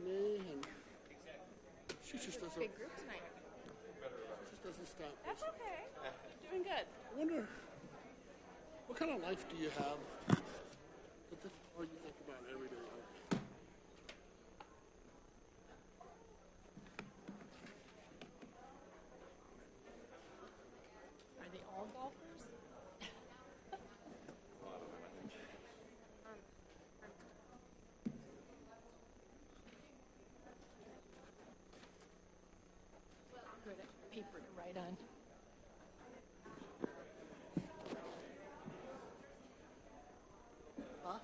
May, and she just doesn't. Big group tonight. She just doesn't stop. That's okay. You're doing good. I wonder, what kind of life do you have? That's all you think about every day. Are they all golfers? A lot of them, I think. Good paper to write on. Huh?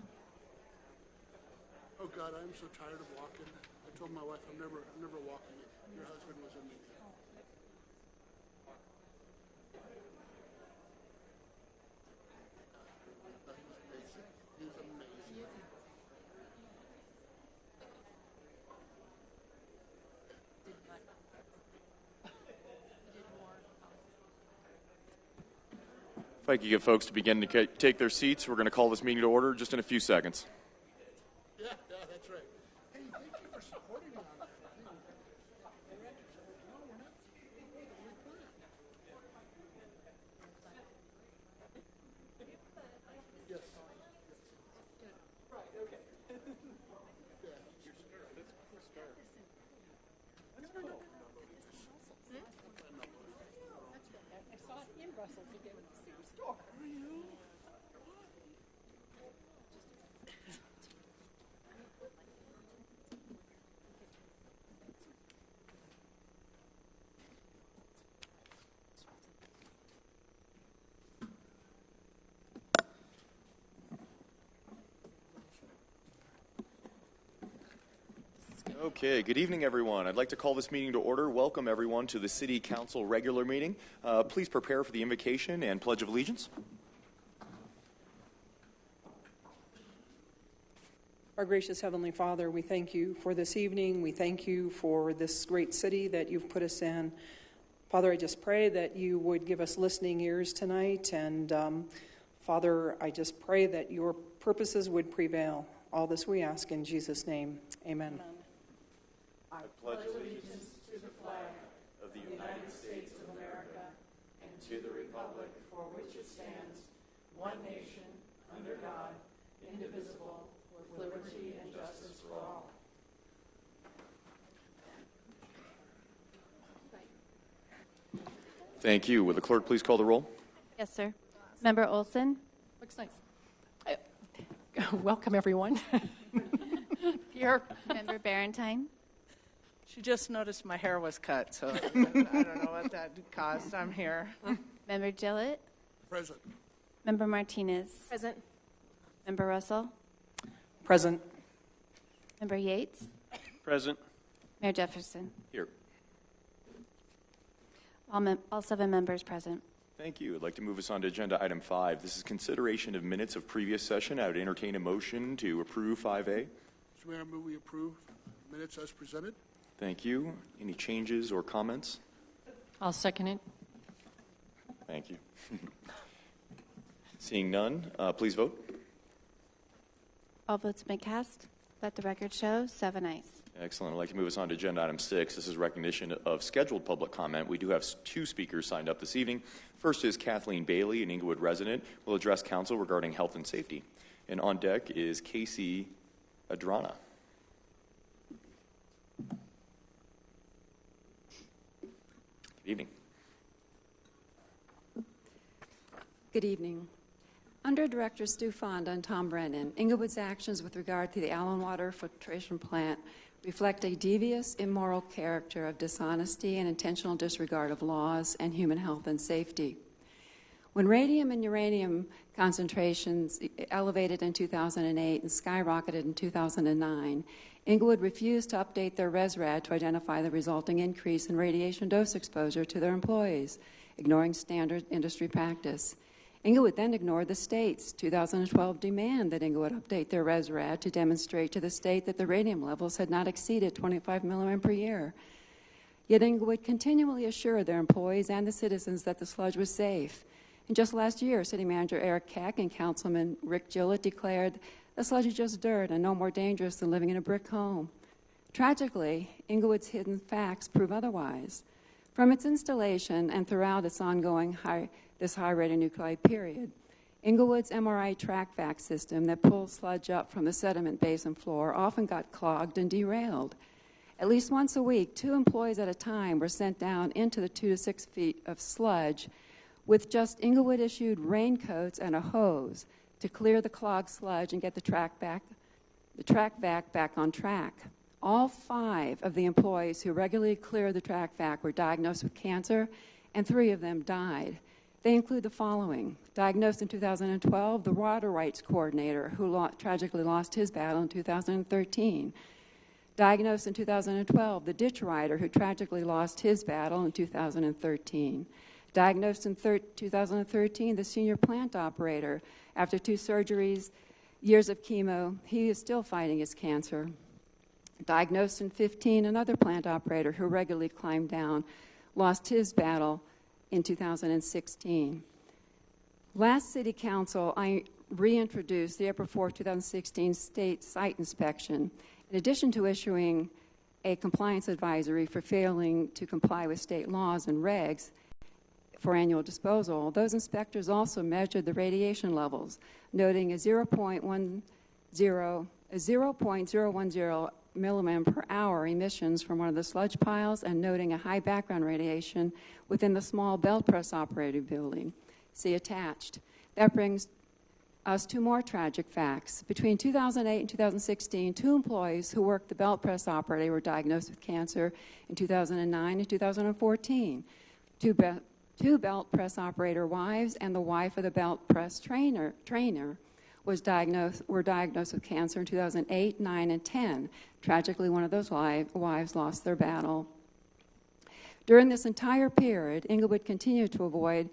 Oh God, I'm so tired of walking. I told my wife I'm never walking. Your husband was in me. He's amazing. If I could get folks to begin to take their seats, we're going to call this meeting to order just in a few seconds. Yeah, that's right. Hey, thank you for supporting me on that. No, we're not. Yes. Right, okay. Yeah. That's cool. I saw it in Brussels again at the same store. Are you? Okay, good evening, everyone. I'd like to call this meeting to order. Welcome, everyone, to the City Council regular meeting. Please prepare for the invocation and Pledge of Allegiance. Our gracious Heavenly Father, we thank you for this evening. We thank you for this great city that you've put us in. Father, I just pray that you would give us listening ears tonight. And Father, I just pray that your purposes would prevail. All this we ask in Jesus' name. Amen. I pledge allegiance to the flag of the United States of America and to the republic for which it stands, one nation, under God, indivisible, with liberty and justice for all. Thank you. Will the clerk please call the roll? Yes, sir. Member Olson? Looks nice. Welcome, everyone. Here. Member Barentine? She just noticed my hair was cut, so I don't know what that caused. I'm here. Member Gillett? Present. Member Martinez? Present. Member Russell? Present. Member Yates? Present. Mayor Jefferson? Here. All 7 members present. Thank you. I'd like to move us on to agenda item 5. This is consideration of minutes of previous session. I would entertain a motion to approve 5A. Mr. Mayor, I move we approve minutes as presented. Thank you. Any changes or comments? I'll second it. Thank you. Seeing none, please vote. All votes been cast. Let the record show 7 ayes. Excellent. I'd like to move us on to agenda item 6. This is recognition of scheduled public comment. We do have 2 speakers signed up this evening. First is Kathleen Bailey, an Englewood resident, will address council regarding health and safety. And on deck is Casey Adragna. Good evening. Good evening. Under Directors Stu Fonda and Tom Brennan, Englewood's actions with regard to the Allen Water Filtration Plant reflect a devious, immoral character of dishonesty and intentional disregard of laws and human health and safety. When radium and uranium concentrations elevated in 2008 and skyrocketed in 2009, Englewood refused to update their ResRad to identify the resulting increase in radiation dose exposure to their employees, ignoring standard industry practice. Englewood then ignored the state's 2012 demand that Englewood update their ResRad to demonstrate to the state that the radium levels had not exceeded 25 milligram per year. Yet Englewood continually assured their employees and the citizens that the sludge was safe. And just last year, City Manager Eric Keck and Councilman Rick Gillett declared the sludge is just dirt and no more dangerous than living in a brick home. Tragically, Englewood's hidden facts prove otherwise. From its installation and throughout its ongoing this high radionuclide period, Englewood's MRI track vac system that pulls sludge up from the sediment basin floor often got clogged and derailed. At least once a week, 2 employees at a time were sent down into the 2 to 6 feet of sludge with just Englewood-issued raincoats and a hose to clear the clogged sludge and get the track vac back on track. All 5 of the employees who regularly cleared the track vac were diagnosed with cancer, and 3 of them died. They include the following. Diagnosed in 2012, the water rights coordinator, who tragically lost his battle in 2013. Diagnosed in 2012, the ditch rider, who tragically lost his battle in 2013. Diagnosed in 2013, the senior plant operator. After 2 surgeries, years of chemo, he is still fighting his cancer. Diagnosed in 2015, another plant operator who regularly climbed down, lost his battle in 2016. Last City Council, I reintroduced the April 4, 2016 state site inspection. In addition to issuing a compliance advisory for failing to comply with state laws and regs for annual disposal, those inspectors also measured the radiation levels, noting a 0.010 millimeter per hour emissions from one of the sludge piles and noting a high background radiation within the small belt press operating building. See attached. That brings us 2 more tragic facts. Between 2008 and 2016, 2 employees who worked the belt press operator were diagnosed with cancer in 2009 and 2014. 2 belt press operator wives and the wife of the belt press trainer were diagnosed with cancer in 2008, 9, and 10. Tragically, one of those wives lost their battle. During this entire period, Englewood continued to avoid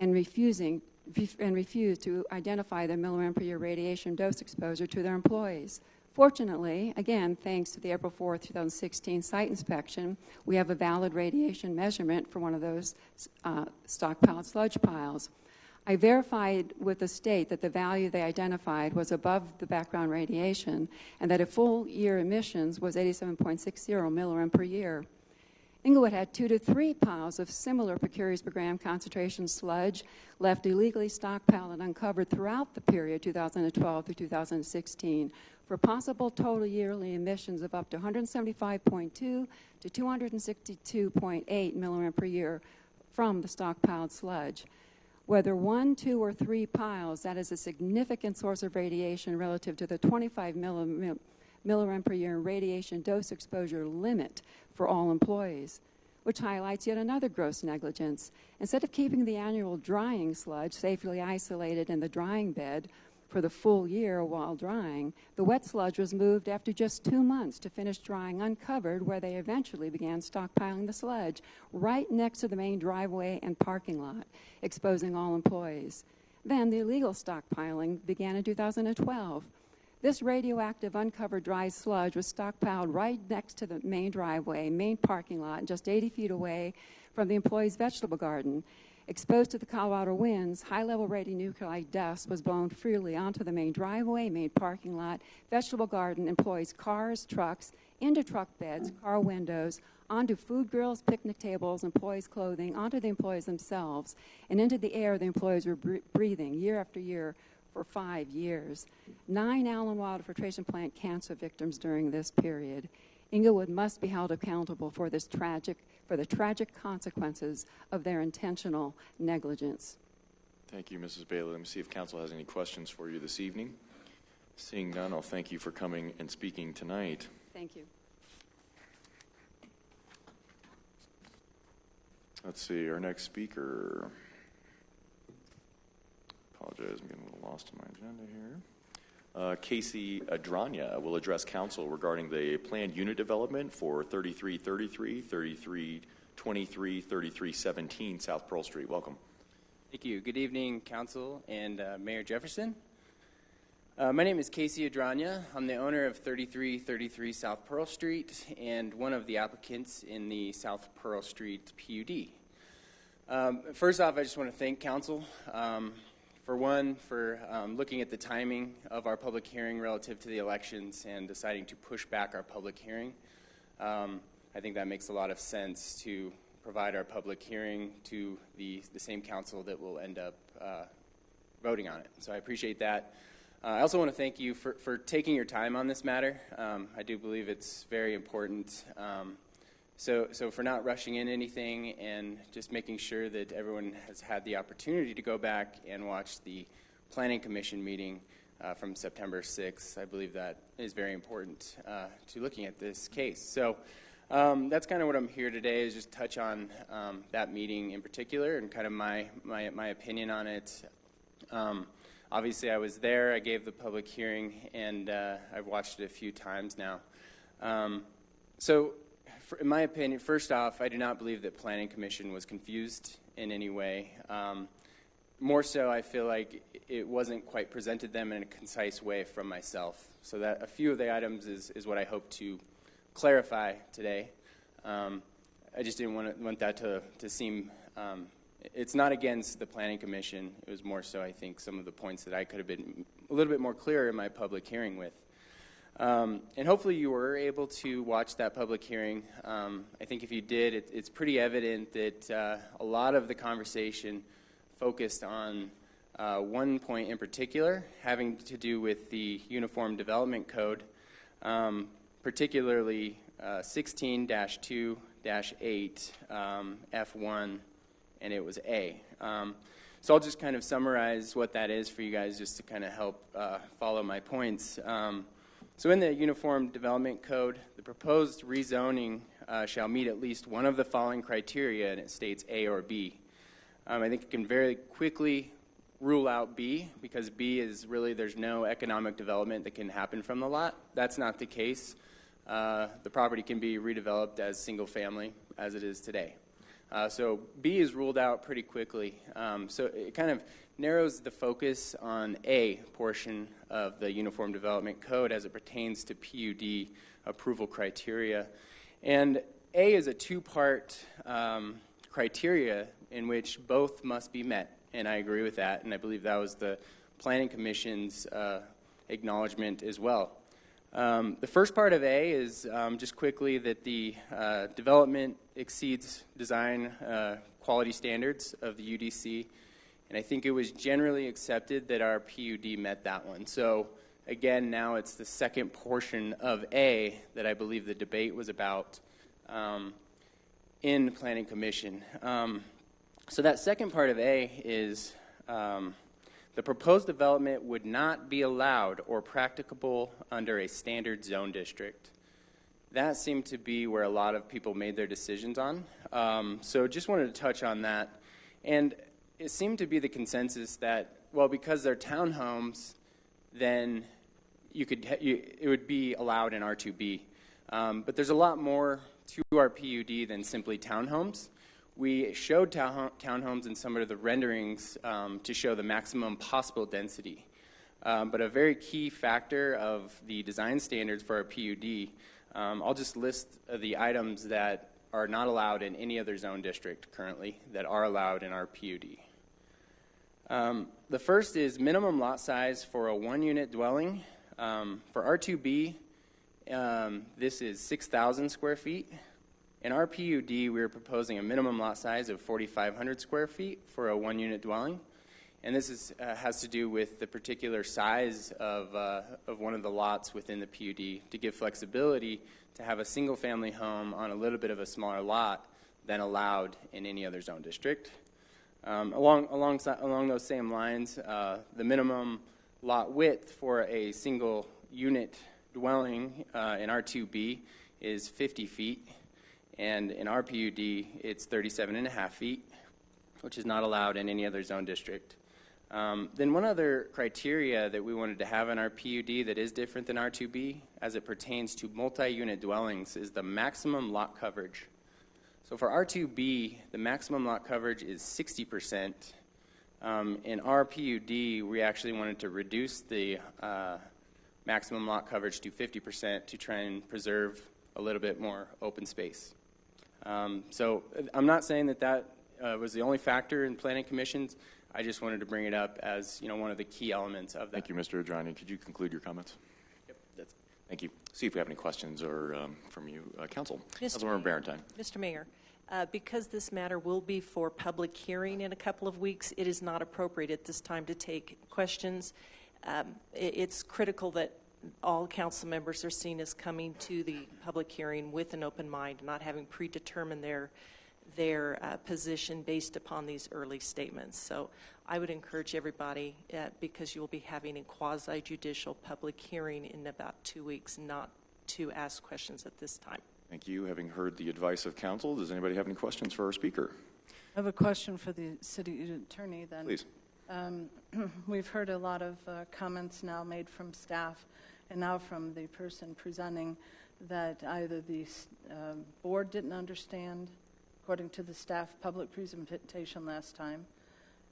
and refuse to identify the milligram per year radiation dose exposure to their employees. Fortunately, again, thanks to the April 4, 2016 site inspection, we have a valid radiation measurement for one of those stockpiled sludge piles. I verified with the state that the value they identified was above the background radiation and that a full year emissions was 87.60 milligram per year. Englewood had 2 to 3 piles of similar per curies per gram concentration sludge left illegally stockpiled and uncovered throughout the period 2012 through 2016 for possible total yearly emissions of up to 175.2 to 262.8 milligram per year from the stockpiled sludge. Whether 1, 2, or 3 piles, that is a significant source of radiation relative to the 25 milligram per year radiation dose exposure limit for all employees, which highlights yet another gross negligence. Instead of keeping the annual drying sludge safely isolated in the drying bed for the full year while drying, the wet sludge was moved after just 2 months to finish drying uncovered, where they eventually began stockpiling the sludge right next to the main driveway and parking lot, exposing all employees. Then the illegal stockpiling began in 2012. This radioactive uncovered dry sludge was stockpiled right next to the main driveway, main parking lot, just 80 feet away from the employee's vegetable garden. Exposed to the Colorado winds, high-level radionuclide dust was blown freely onto the main driveway, main parking lot, vegetable garden, employees' cars, trucks, into truck beds, car windows, onto food grills, picnic tables, employees' clothing, onto the employees themselves, and into the air the employees were breathing year after year for 5 years. 9 Allen Water Filtration Plant cancer victims during this period. Englewood must be held accountable for the tragic consequences of their intentional negligence. Thank you, Mrs. Bailey. Let me see if council has any questions for you this evening. Seeing none, I'll thank you for coming and speaking tonight. Thank you. Let's see, our next speaker. Apologize, I'm getting a little lost in my agenda here. Casey Adragna will address council regarding the planned unit development for 3333, 3323, 3317 South Pearl Street. Welcome. Thank you. Good evening, council and Mayor Jefferson. My name is Casey Adragna. I'm the owner of 3333 South Pearl Street and one of the applicants in the South Pearl Street PUD. First off, I just want to thank council For one, for looking at the timing of our public hearing relative to the elections and deciding to push back our public hearing. I think that makes a lot of sense to provide our public hearing to the same council that will end up voting on it. So I appreciate that. I also want to thank you for taking your time on this matter. I do believe it's very important. So for not rushing in anything and just making sure that everyone has had the opportunity to go back and watch the Planning Commission meeting from September 6th. I believe that is very important to looking at this case. So that's kind of what I'm here today, is just touch on that meeting in particular and kind of my opinion on it. Obviously, I was there. I gave the public hearing, and I've watched it a few times now. In my opinion, first off, I do not believe that Planning Commission was confused in any way. More so, I feel like it wasn't quite presented them in a concise way from myself. So that a few of the items is what I hope to clarify today. I just didn't want that to seem... it's not against the Planning Commission. It was more so, I think, some of the points that I could have been a little bit more clear in my public hearing with. And hopefully you were able to watch that public hearing. I think if you did, it's pretty evident that a lot of the conversation focused on one point in particular, having to do with the Uniform Development Code, particularly 16-2-8 F1, and it was A. So I'll just kind of summarize what that is for you guys just to kind of help follow my points. So in the Uniform Development Code, the proposed rezoning shall meet at least one of the following criteria, and it states A or B. I think it can very quickly rule out B, because B is really, there's no economic development that can happen from the lot. That's not the case. The property can be redeveloped as single family as it is today. So B is ruled out pretty quickly. So it kind of narrows the focus on A portion of the Uniform Development Code as it pertains to PUD approval criteria. And A is a two-part criteria in which both must be met, and I agree with that, and I believe that was the Planning Commission's acknowledgement as well. The first part of A is just quickly that the development exceeds design quality standards of the UDC, and I think it was generally accepted that our PUD met that one. So again, now it's the second portion of A that I believe the debate was about in the Planning Commission. So that second part of A is the proposed development would not be allowed or practicable under a standard zone district. That seemed to be where a lot of people made their decisions on. So just wanted to touch on that. And it seemed to be the consensus that, well, because they're townhomes, then it would be allowed in R2B. But there's a lot more to our PUD than simply townhomes. We showed townhomes in some of the renderings to show the maximum possible density. But a very key factor of the design standards for our PUD, I'll just list the items that are not allowed in any other zone district currently that are allowed in our PUD. The first is minimum lot size for a one-unit dwelling. For R2B, this is 6,000 square feet. In our PUD, we are proposing a minimum lot size of 4,500 square feet for a one-unit dwelling. And this has to do with the particular size of one of the lots within the PUD to give flexibility to have a single-family home on a little bit of a smaller lot than allowed in any other zone district. Along those same lines, the minimum lot width for a single-unit dwelling in R2B is 50 feet. And in our PUD, it's 37.5 feet, which is not allowed in any other zone district. Then one other criteria that we wanted to have in our PUD that is different than R2B as it pertains to multi-unit dwellings is the maximum lot coverage. So for R2B, the maximum lot coverage is 60%. In our PUD, we actually wanted to reduce the maximum lot coverage to 50% to try and preserve a little bit more open space. So I'm not saying that was the only factor in Planning Commission's I just wanted to bring it up as, one of the key elements of that. Thank you, Mr. Adragna. Could you conclude your comments? Yep. Thank you. See if we have any questions or from you, Council. Mr. Councilmember Barentine. Mr. Mayor, because this matter will be for public hearing in a couple of weeks, it is not appropriate at this time to take questions. It's critical that all council members are seen as coming to the public hearing with an open mind, not having predetermined their position based upon these early statements. So I would encourage everybody, because you will be having a quasi-judicial public hearing in about 2 weeks, not to ask questions at this time. Thank you. Having heard the advice of council, does anybody have any questions for our speaker? I have a question for the city attorney then. Please. We've heard a lot of comments now made from staff and now from the person presenting that either the board didn't understand, according to the staff public presentation last time,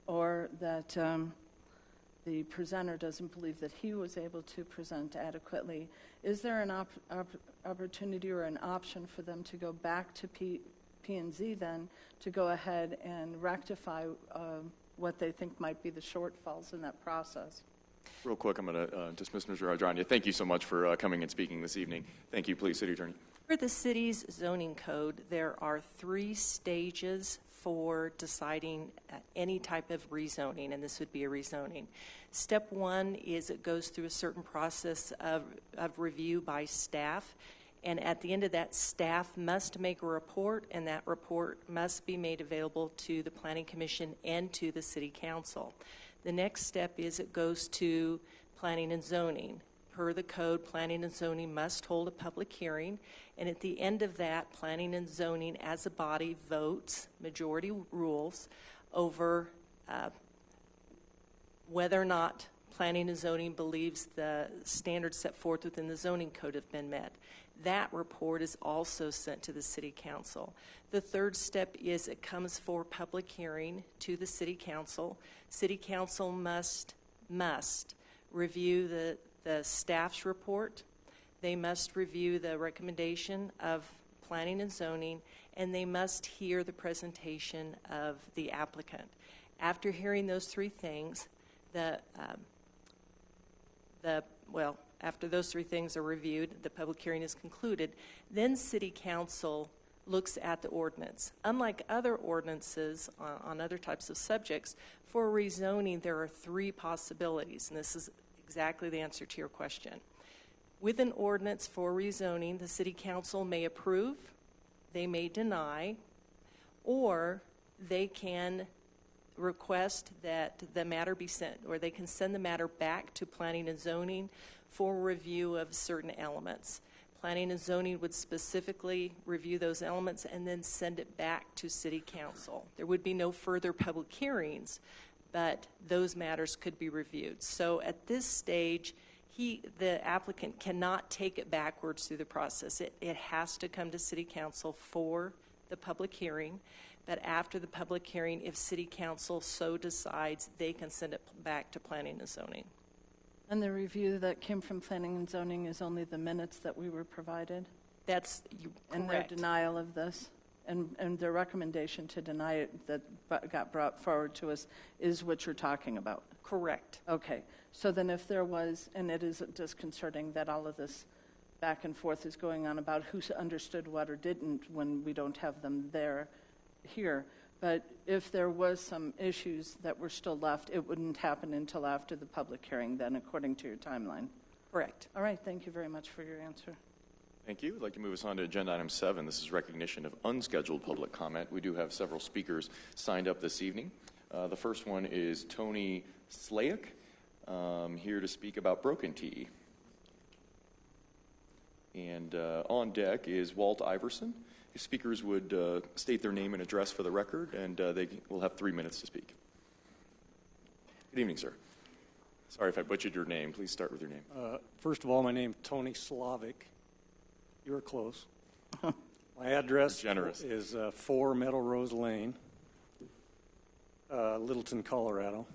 or that the presenter doesn't believe that he was able to present adequately. Is there an opportunity or an option for them to go back to P&Z then to go ahead and rectify what they think might be the shortfalls in that process? Real quick, I'm going to dismiss Mr. Adragna. Thank you so much for coming and speaking this evening. Thank you. Please, City Attorney. For the city's zoning code, there are 3 stages for deciding any type of rezoning, and this would be a rezoning. Step 1 is it goes through a certain process of review by staff, and at the end of that, staff must make a report, and that report must be made available to the Planning Commission and to the City Council. The next step is it goes to Planning and Zoning. Per the code, Planning and Zoning must hold a public hearing, and at the end of that, Planning and Zoning as a body votes, majority rules, over whether or not Planning and Zoning believes the standards set forth within the zoning code have been met. That report is also sent to the City Council. The third step is it comes for public hearing to the City Council. City Council must review the staff's report. They must review the recommendation of Planning and Zoning, and they must hear the presentation of the applicant. After hearing those 3 things, after those 3 things are reviewed, the public hearing is concluded, then City Council looks at the ordinance. Unlike other ordinances on other types of subjects, for rezoning there are 3 possibilities, and this is exactly the answer to your question. With an ordinance for rezoning, the City Council may approve, they may deny, or they can request that the matter be sent, or they can send the matter back to Planning and Zoning for review of certain elements. Planning and Zoning would specifically review those elements and then send it back to City Council. There would be no further public hearings, but those matters could be reviewed. So at this stage, the applicant cannot take it backwards through the process. It has to come to City Council for the public hearing, but after the public hearing, if City Council so decides, they can send it back to Planning and Zoning. And the review that came from Planning and Zoning is only the minutes that we were provided? That's correct. And their denial of this? And their recommendation to deny it that got brought forward to us is what you're talking about? Correct. Okay. So then if there was, and it is disconcerting that all of this back and forth is going on about who understood what or didn't when we don't have them here. But if there was some issues that were still left, it wouldn't happen until after the public hearing then, according to your timeline? Correct. All right. Thank you very much for your answer. Thank you. I'd like to move us on to agenda item 7. This is recognition of unscheduled public comment. We do have several speakers signed up this evening. The first one is Tony Slavec, here to speak about Broken Tea. And on deck is Walt Iverson. His speakers would state their name and address for the record, and they will have 3 minutes to speak. Good evening, sir. Sorry if I butchered your name. Please start with your name. First of all, my name is Tony Slavec. You were close. My address is 4 Meadow Rose Lane, Littleton, Colorado.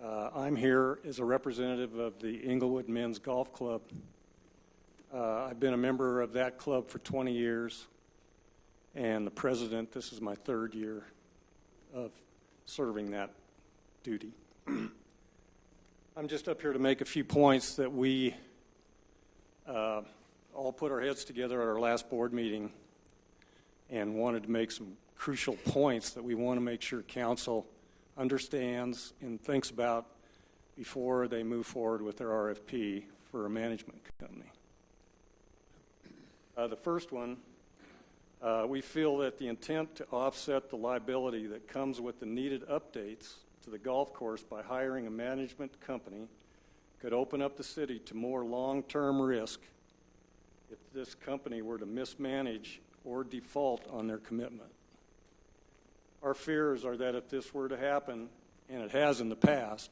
I'm here as a representative of the Englewood Men's Golf Club. I've been a member of that club for 20 years, and the president, this is my 3rd year of serving that duty. I'm just up here to make a few points that we all put our heads together at our last board meeting and wanted to make some crucial points that we want to make sure council understands and thinks about before they move forward with their RFP for a management company. The first one, we feel that the intent to offset the liability that comes with the needed updates to the golf course by hiring a management company could open up the city to more long-term risk if this company were to mismanage or default on their commitment. Our fears are that if this were to happen, and it has in the past,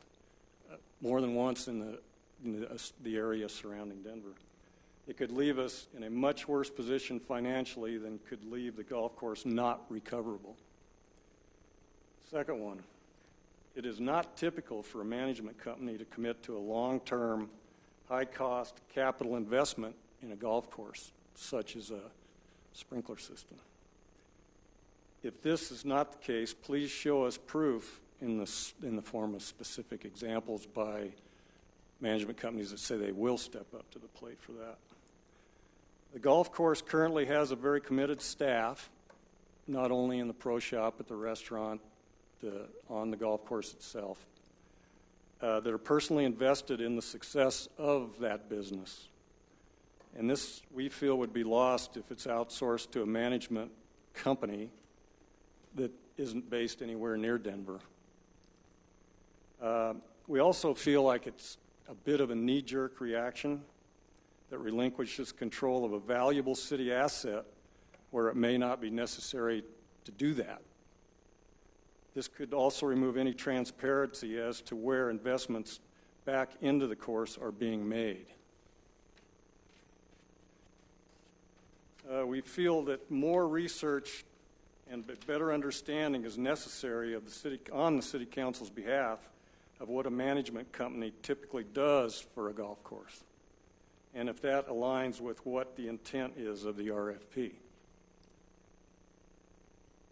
more than once in the area surrounding Denver, it could leave us in a much worse position financially than could leave the golf course not recoverable. Second one, it is not typical for a management company to commit to a long-term, high-cost capital investment in a golf course, such as a sprinkler system. If this is not the case, please show us proof in the form of specific examples by management companies that say they will step up to the plate for that. The golf course currently has a very committed staff, not only in the pro shop, but the restaurant, on the golf course itself, that are personally invested in the success of that business. And this, we feel, would be lost if it's outsourced to a management company that isn't based anywhere near Denver. We also feel like it's a bit of a knee-jerk reaction that relinquishes control of a valuable city asset where it may not be necessary to do that. This could also remove any transparency as to where investments back into the course are being made. We feel that more research and better understanding is necessary of the city, on the City Council's behalf of what a management company typically does for a golf course, and if that aligns with what the intent is of the RFP.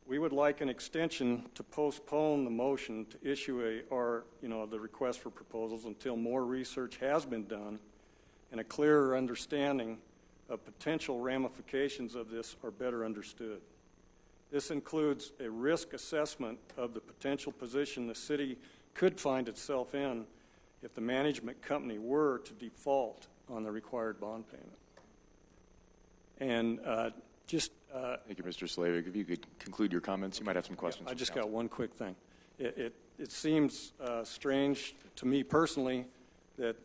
We would like an extension to postpone the motion to issue the request for proposals until more research has been done and a clearer understanding of potential ramifications of this are better understood. This includes a risk assessment of the potential position the city could find itself in if the management company were to default on the required bond payment. And thank you, Mr. Slavec. If you could conclude your comments, you might have some questions. I just got one quick thing. It seems strange to me personally that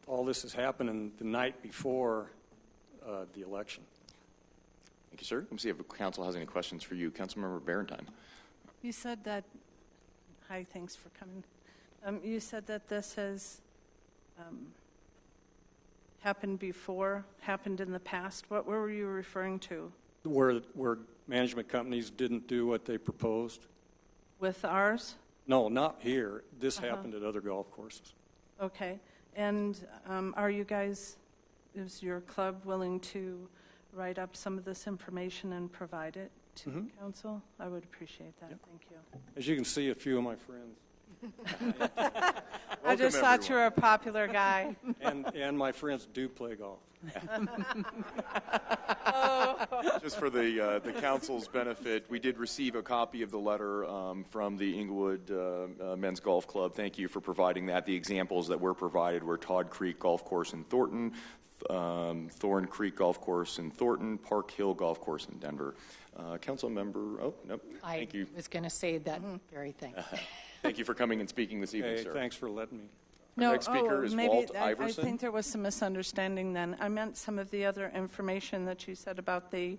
all this is happening the night before the election. Thank you, sir. Let me see if the council has any questions for you. Councilmember Barentine. You said that, hi, thanks for coming. You said that this has happened in the past. What were you referring to? Where management companies didn't do what they proposed? With ours? No, not here. This happened at other golf courses. Okay. And are you guys, is your club willing to write up some of this information and provide it to the council? I would appreciate that. Yep. Thank you. As you can see, a few of my friends. I just thought you were a popular guy. And my friends do play golf. Just for the council's benefit, we did receive a copy of the letter from the Englewood Men's Golf Club. Thank you for providing that. The examples that were provided were Todd Creek Golf Course in Thornton, Thorn Creek Golf Course in Thornton, Park Hill Golf Course in Denver. Council member, thank you. I was going to say that very thing. Thank you for coming and speaking this evening, sir. Thanks for letting me. Our next speaker is Walt Iverson. I think there was some misunderstanding then. I meant some of the other information that you said about the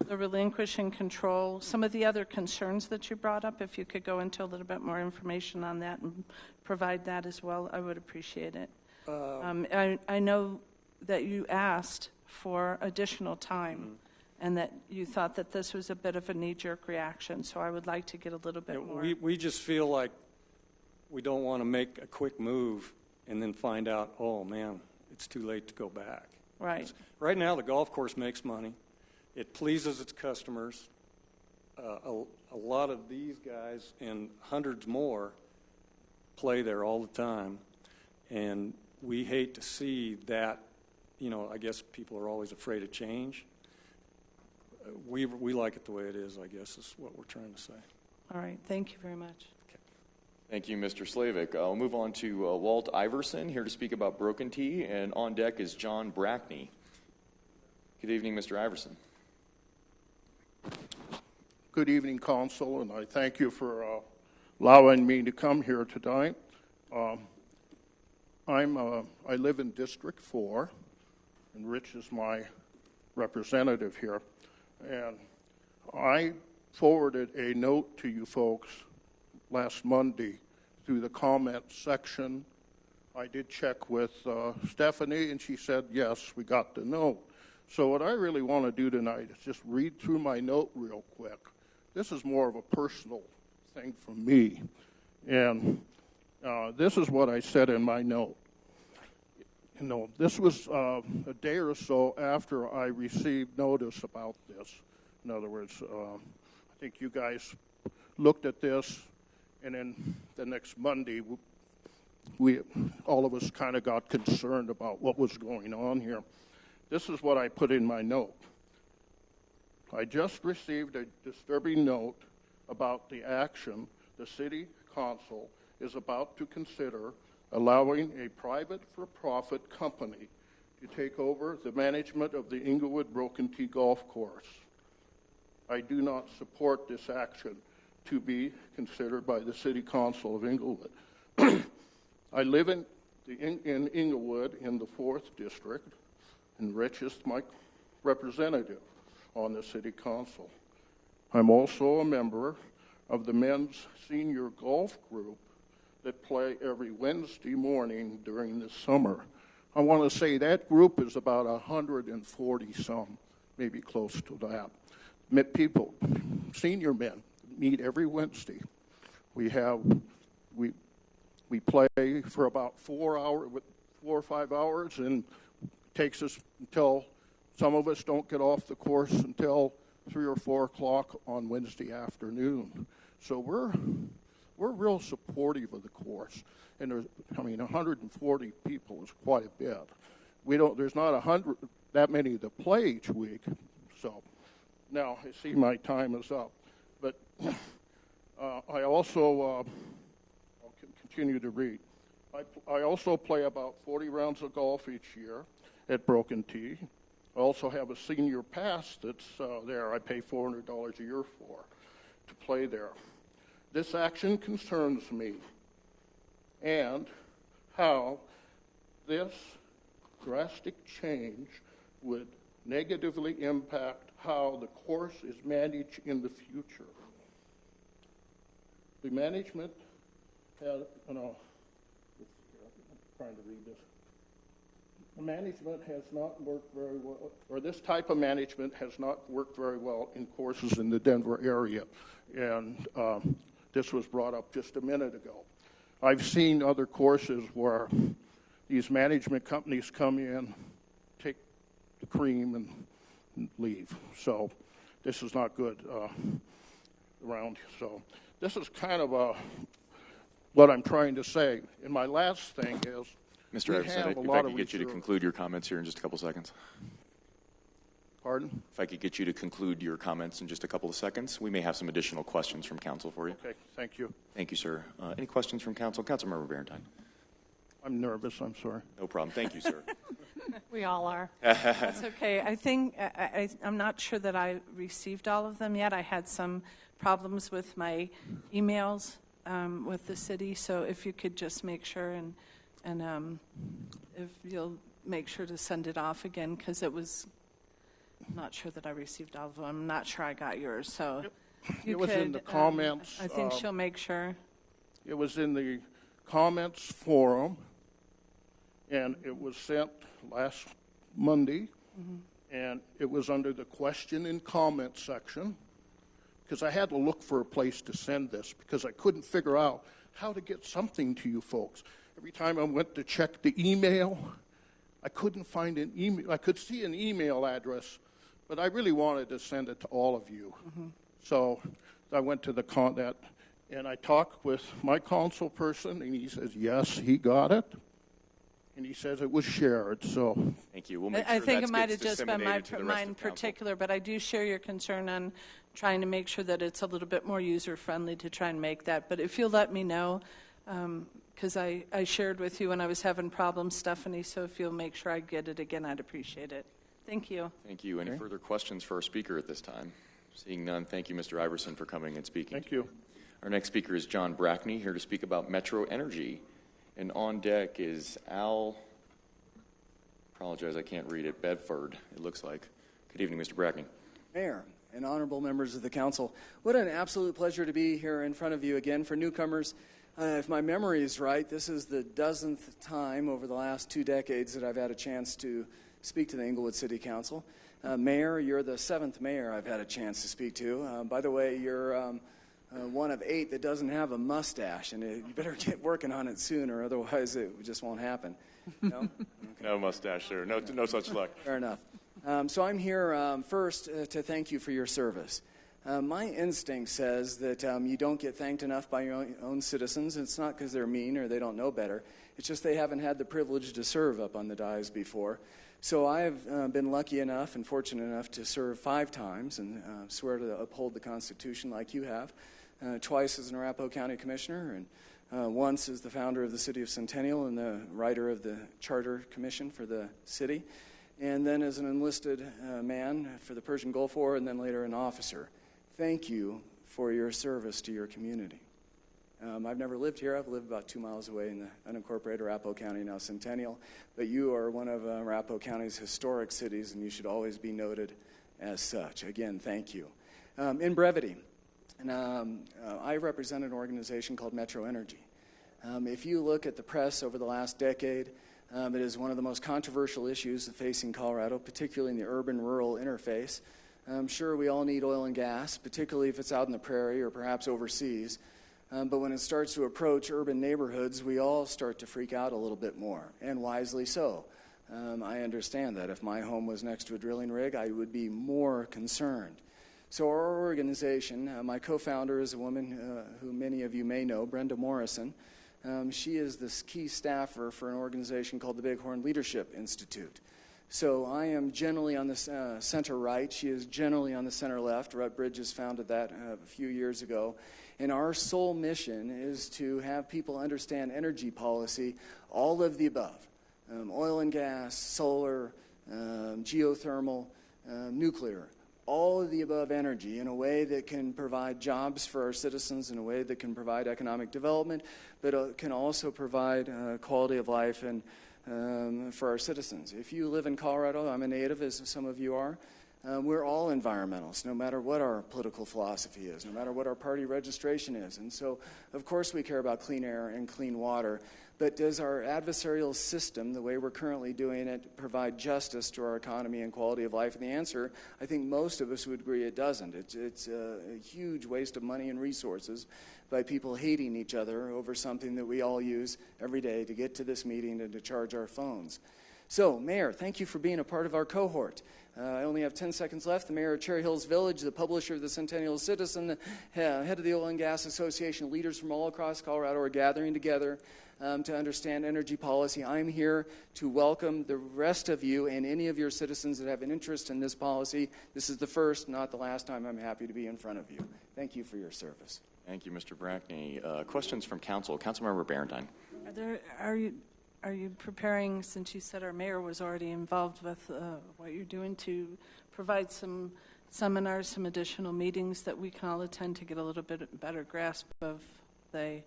relinquishing control, some of the other concerns that you brought up. If you could go into a little bit more information on that and provide that as well, I would appreciate it. I know that you asked for additional time and that you thought that this was a bit of a knee-jerk reaction, so I would like to get a little bit more. We just feel like we don't want to make a quick move and then find out, oh, man, it's too late to go back. Right. Right now, the golf course makes money. It pleases its customers. a lot of these guys and hundreds more play there all the time, and we hate to see that. I guess people are always afraid of change. We like it the way it is, I guess, is what we're trying to say. All right. Thank you very much. Thank you, Mr. Slavec. I'll move on to Walt Iverson, here to speak about Broken Tea, and on deck is John Brackney. Good evening, Mr. Iverson. Good evening, Council, and I thank you for allowing me to come here tonight. I live in District 4, and Rich is my representative here, and I forwarded a note to you folks last Monday through the comment section. I did check with Stephanie, and she said, yes, we got the note. So what I really want to do tonight is just read through my note real quick. This is more of a personal thing for me. And this is what I said in my note. This was a day or so after I received notice about this. In other words, I think you guys looked at this, and then the next Monday, all of us kind of got concerned about what was going on here. This is what I put in my note. I just received a disturbing note about the action the City Council is about to consider allowing a private for-profit company to take over the management of the Englewood Broken Tea Golf Course. I do not support this action to be considered by the City Council of Englewood. I live in Englewood in the 4th District, and Rich is my representative on the City Council. I'm also a member of the men's senior golf group that play every Wednesday morning during the summer. I want to say that group is about 140 some, maybe close to that. People, senior men, meet every Wednesday. We play for about 4 or 5 hours, and it takes us until some of us don't get off the course until 3 or 4 o'clock on Wednesday afternoon. So we're real supportive of the course, and 140 people is quite a bit. There's not 100 that many that play each week. So now I see my time is up, but I also I'll continue to read. I also play about 40 rounds of golf each year at Broken Tea. I also have a senior pass that's there. I pay $400 a year for to play there. This action concerns me and how this drastic change would negatively impact how the course is managed in the future. The management has, I'm trying to read this. The management has not worked very well, or this type of management has not worked very well in courses in the Denver area. And this was brought up just a minute ago. I've seen other courses where these management companies come in, take the cream, and leave. So this is not good around. So this is kind of what I'm trying to say. And my last thing is, Mr. Iverson, if I could get you to conclude your comments here in just a couple seconds. Pardon? If I could get you to conclude your comments in just a couple of seconds, we may have some additional questions from council for you. Okay, thank you. Thank you, sir. Any questions from council? Councilmember Barentine. I'm nervous, I'm sorry. No problem. Thank you, sir. We all are. That's okay. I think I'm not sure that I received all of them yet. I had some problems with my emails with the city, so if you could just make sure and if you'll make sure to send it off again, because it was not sure that I received all of them. I'm not sure I got yours, so it was in the comments. I think she'll make sure. It was in the comments forum, and it was sent last Monday, and it was under the question and comment section, because I had to look for a place to send this because I couldn't figure out how to get something to you folks. Every time I went to check the email, I couldn't find an email. I could see an email address, but I really wanted to send it to all of you. So I went to that, and I talked with my council person, and he says, yes, he got it. And he says it was shared, so. Thank you. We'll make sure I think that it might gets have just been disseminated to the rest mine in of council. particular, but I do share your concern on trying to make sure that it's a little bit more user-friendly to try and make that. But if you'll let me know, because I shared with you when I was having problems, Stephanie, so if you'll make sure I get it again, I'd appreciate it. Thank you. Thank you. Any further questions for our speaker at this time? Seeing none, thank you, Mr. Iverson, for coming and speaking. Thank you. Our next speaker is John Brackney, here to speak about Metro Energy. And on deck is Al, apologize, I can't read it, Bedford, it looks like. Good evening, Mr. Brackney. Mayor and honorable members of the council, what an absolute pleasure to be here in front of you again. For newcomers, if my memory is right, this is the dozenth time over the last 2 decades that I've had a chance to speak to the Englewood City Council. Mayor, you're the 7th mayor I've had a chance to speak to. By the way, you're one of 8 that doesn't have a mustache, and you better get working on it soon, or otherwise it just won't happen. No? Okay. No mustache, sir. No such luck. Fair enough. So I'm here first to thank you for your service. My instinct says that you don't get thanked enough by your own citizens. It's not because they're mean or they don't know better. It's just they haven't had the privilege to serve up on the dais before. So I've been lucky enough and fortunate enough to serve 5 times and swear to uphold the Constitution like you have. Twice as an Arapahoe County Commissioner, and once as the founder of the City of Centennial and the writer of the Charter Commission for the city, and then as an enlisted man for the Persian Gulf War, and then later an officer. Thank you for your service to your community. I've never lived here. I've lived about 2 miles away in the unincorporated Arapahoe County, now Centennial. But you are one of Arapahoe County's historic cities, and you should always be noted as such. Again, thank you. In brevity, I represent an organization called Metro Energy. If you look at the press over the last decade, it is one of the most controversial issues facing Colorado, particularly in the urban-rural interface. I'm sure we all need oil and gas, particularly if it's out in the prairie or perhaps overseas. But when it starts to approach urban neighborhoods, we all start to freak out a little bit more, and wisely so. I understand that. If my home was next to a drilling rig, I would be more concerned. So our organization, my co-founder is a woman who many of you may know, Brenda Morrison. She is the key staffer for an organization called the Bighorn Leadership Institute. So I am generally on the center right. She is generally on the center left. Rut Bridges founded that a few years ago. And our sole mission is to have people understand energy policy, all of the above, oil and gas, solar, geothermal, nuclear, all of the above energy in a way that can provide jobs for our citizens, in a way that can provide economic development, but can also provide quality of life and for our citizens. If you live in Colorado, I'm a native, as some of you are. We're all environmentalists, no matter what our political philosophy is, no matter what our party registration is. And so, of course, we care about clean air and clean water. But does our adversarial system, the way we're currently doing it, provide justice to our economy and quality of life? And the answer, I think most of us would agree it doesn't. It's a huge waste of money and resources by people hating each other over something that we all use every day to get to this meeting and to charge our phones. So, Mayor, thank you for being a part of our cohort. I only have 10 seconds left. The mayor of Cherry Hills Village, the publisher of the Centennial Citizen, the head of the Oil and Gas Association, leaders from all across Colorado are gathering together to understand energy policy. I'm here to welcome the rest of you and any of your citizens that have an interest in this policy. This is the first, not the last time I'm happy to be in front of you. Thank you for your service. Thank you, Mr. Brackney. Questions from council. Councilmember Barentine. Are you preparing, since you said our mayor was already involved with what you're doing, to provide some seminars, some additional meetings that we can all attend to get a little bit better grasp of the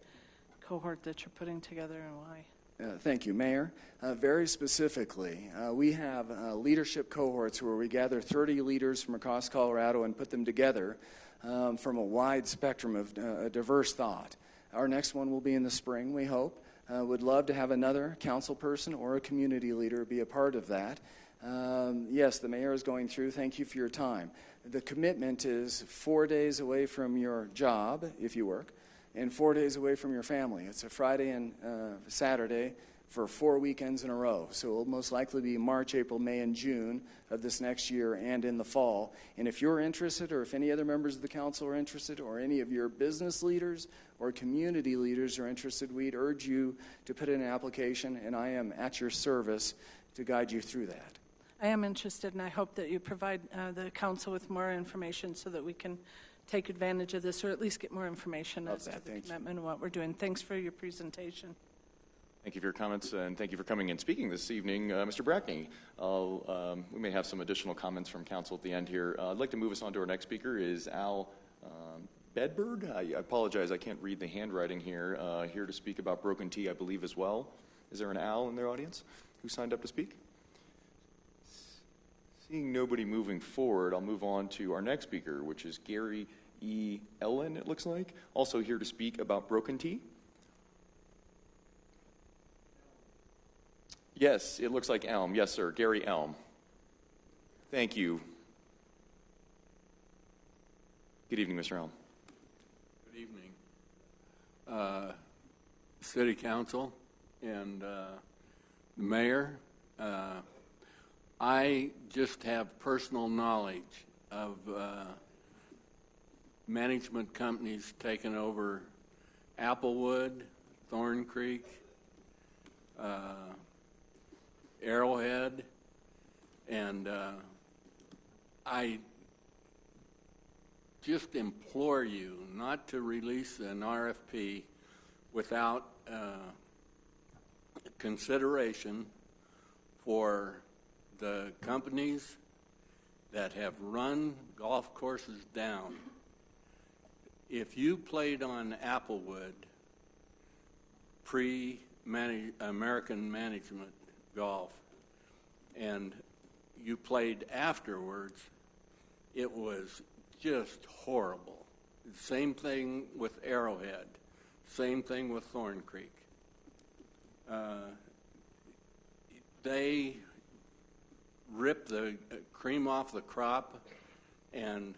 cohort that you're putting together and why? Thank you, Mayor. Very specifically, we have leadership cohorts where we gather 30 leaders from across Colorado and put them together from a wide spectrum of diverse thought. Our next one will be in the spring, we hope. Would love to have another council person or a community leader be a part of that. Yes, the mayor is going through. Thank you for your time. The commitment is 4 days away from your job, if you work, and 4 days away from your family. It's a Friday and Saturday, for 4 weekends in a row. So it will most likely be March, April, May, and June of this next year and in the fall. And if you're interested, or if any other members of the council are interested, or any of your business leaders or community leaders are interested, we'd urge you to put in an application, and I am at your service to guide you through that. I am interested, and I hope that you provide the council with more information so that we can take advantage of this, or at least get more information as to the commitment and what we're doing. Thanks for your presentation. Thank you for your comments, and thank you for coming and speaking this evening. Mr. Brackney, we may have some additional comments from council at the end here. I'd like to move us on to our next speaker is Al Bedbird. I apologize, I can't read the handwriting here. Here to speak about Broken Tea, I believe, as well. Is there an Al in their audience who signed up to speak? Seeing nobody moving forward, I'll move on to our next speaker, which is Gary E. Ellen, it looks like, also here to speak about Broken Tea. Yes, it looks like Elm. Yes, sir. Gary Elm. Thank you. Good evening, Mr. Elm. Good evening. City Council and the Mayor. I just have personal knowledge of management companies taking over Applewood, Thorn Creek, Arrowhead, and I just implore you not to release an RFP without consideration for the companies that have run golf courses down. If you played on Applewood pre-American Management Golf and you played afterwards, it was just horrible. Same thing with Arrowhead. Same thing with Thorn Creek. They rip the cream off the crop, and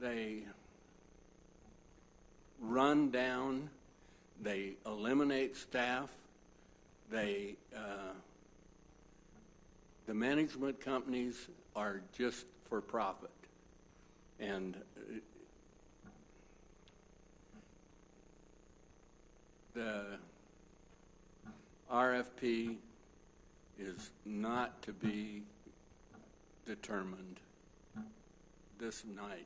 they run down, they eliminate staff, the management companies are just for profit. And the RFP is not to be determined this night.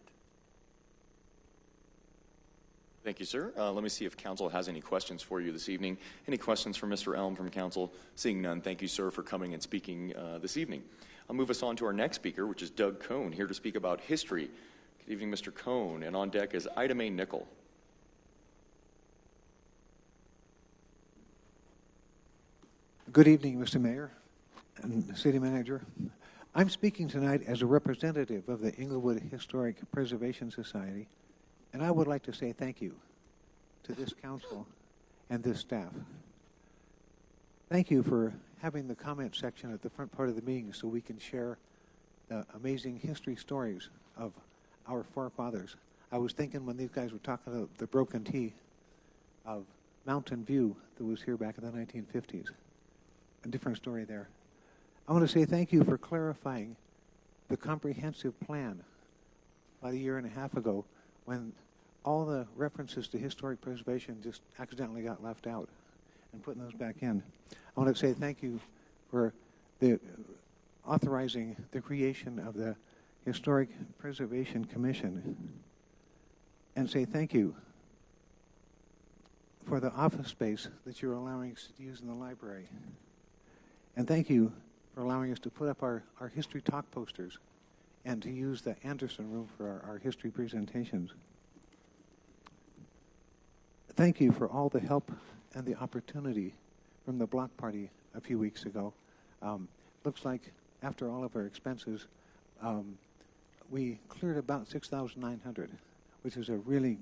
Thank you, sir. Let me see if council has any questions for you this evening. Any questions for Mr. Elm from council? Seeing none, thank you, sir, for coming and speaking this evening. I'll move us on to our next speaker, which is Doug Cohn, here to speak about history. Good evening, Mr. Cohn. And on deck is May Nicholl. Good evening, Mr. Mayor and City Manager. I'm speaking tonight as a representative of the Englewood Historic Preservation Society, and I would like to say thank you to this council and this staff. Thank you for having the comment section at the front part of the meeting so we can share the amazing history stories of our forefathers. I was thinking when these guys were talking about the Broken Tea of Mountain View that was here back in the 1950s. A different story there. I want to say thank you for clarifying the comprehensive plan about a year and a half ago when all the references to historic preservation just accidentally got left out, and putting those back in. I want to say thank you for the authorizing the creation of the Historic Preservation Commission, and say thank you for the office space that you're allowing us to use in the library. And thank you for allowing us to put up our history talk posters and to use the Anderson room for our history presentations. Thank you for all the help and the opportunity from the block party a few weeks ago. Looks like after all of our expenses, we cleared about $6,900, which is a really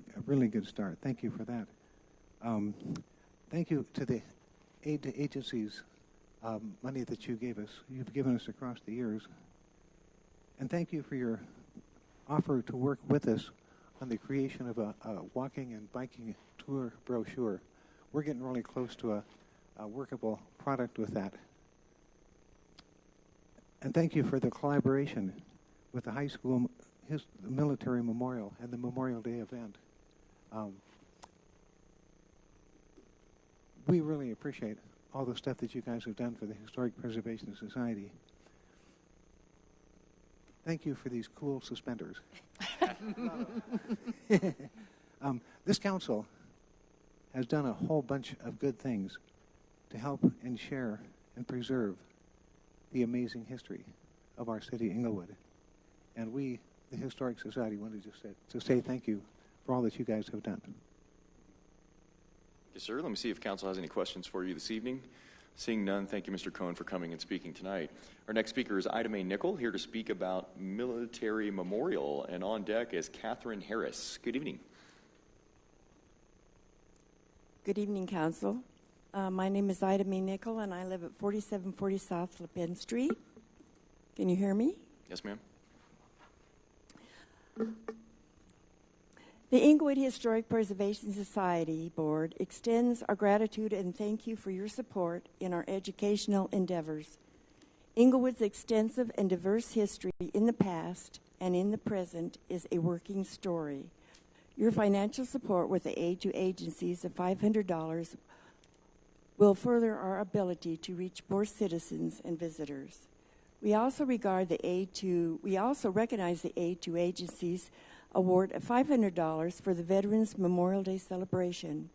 good start. Thank you for that. Thank you to the aid to agencies money that you've given us across the years. And thank you for your offer to work with us on the creation of a walking and biking tour brochure, we're getting really close to a workable product with that. And thank you for the collaboration with the high school military memorial and the Memorial Day event. We really appreciate all the stuff that you guys have done for the Historic Preservation Society. Thank you for these cool suspenders. This council has done a whole bunch of good things to help and share and preserve the amazing history of our city, Englewood. And we, the Historic Society, wanted to say thank you for all that you guys have done. Yes, sir. Let me see if council has any questions for you this evening. Seeing none, thank you, Mr. Cohen, for coming and speaking tonight. Our next speaker is May Nicholl, here to speak about Military Memorial. And on deck is Katherine Harris. Good evening. Good evening, Council. My name is May Nicholl, and I live at 4740 South LePen Street. Can you hear me? Yes, ma'am. The Englewood Historic Preservation Society Board extends our gratitude and thank you for your support in our educational endeavors. Englewood's extensive and diverse history in the past and in the present is a working story. Your financial support with the aid to agencies of $500 will further our ability to reach more citizens and visitors. We also recognize the aid to agencies award of $500 for the Veterans Memorial Day celebration.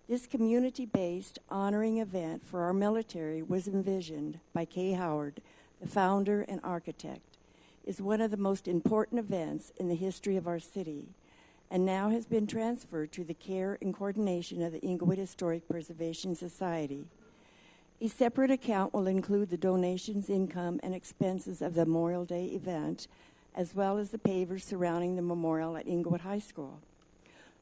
This community-based honoring event for our military was envisioned by Kay Howard, the founder and architect. Is one of the most important events in the history of our city, and now has been transferred to the care and coordination of the Englewood Historic Preservation Society. A separate account will include the donations, income, and expenses of the Memorial Day event, as well as the pavers surrounding the memorial at Englewood High School.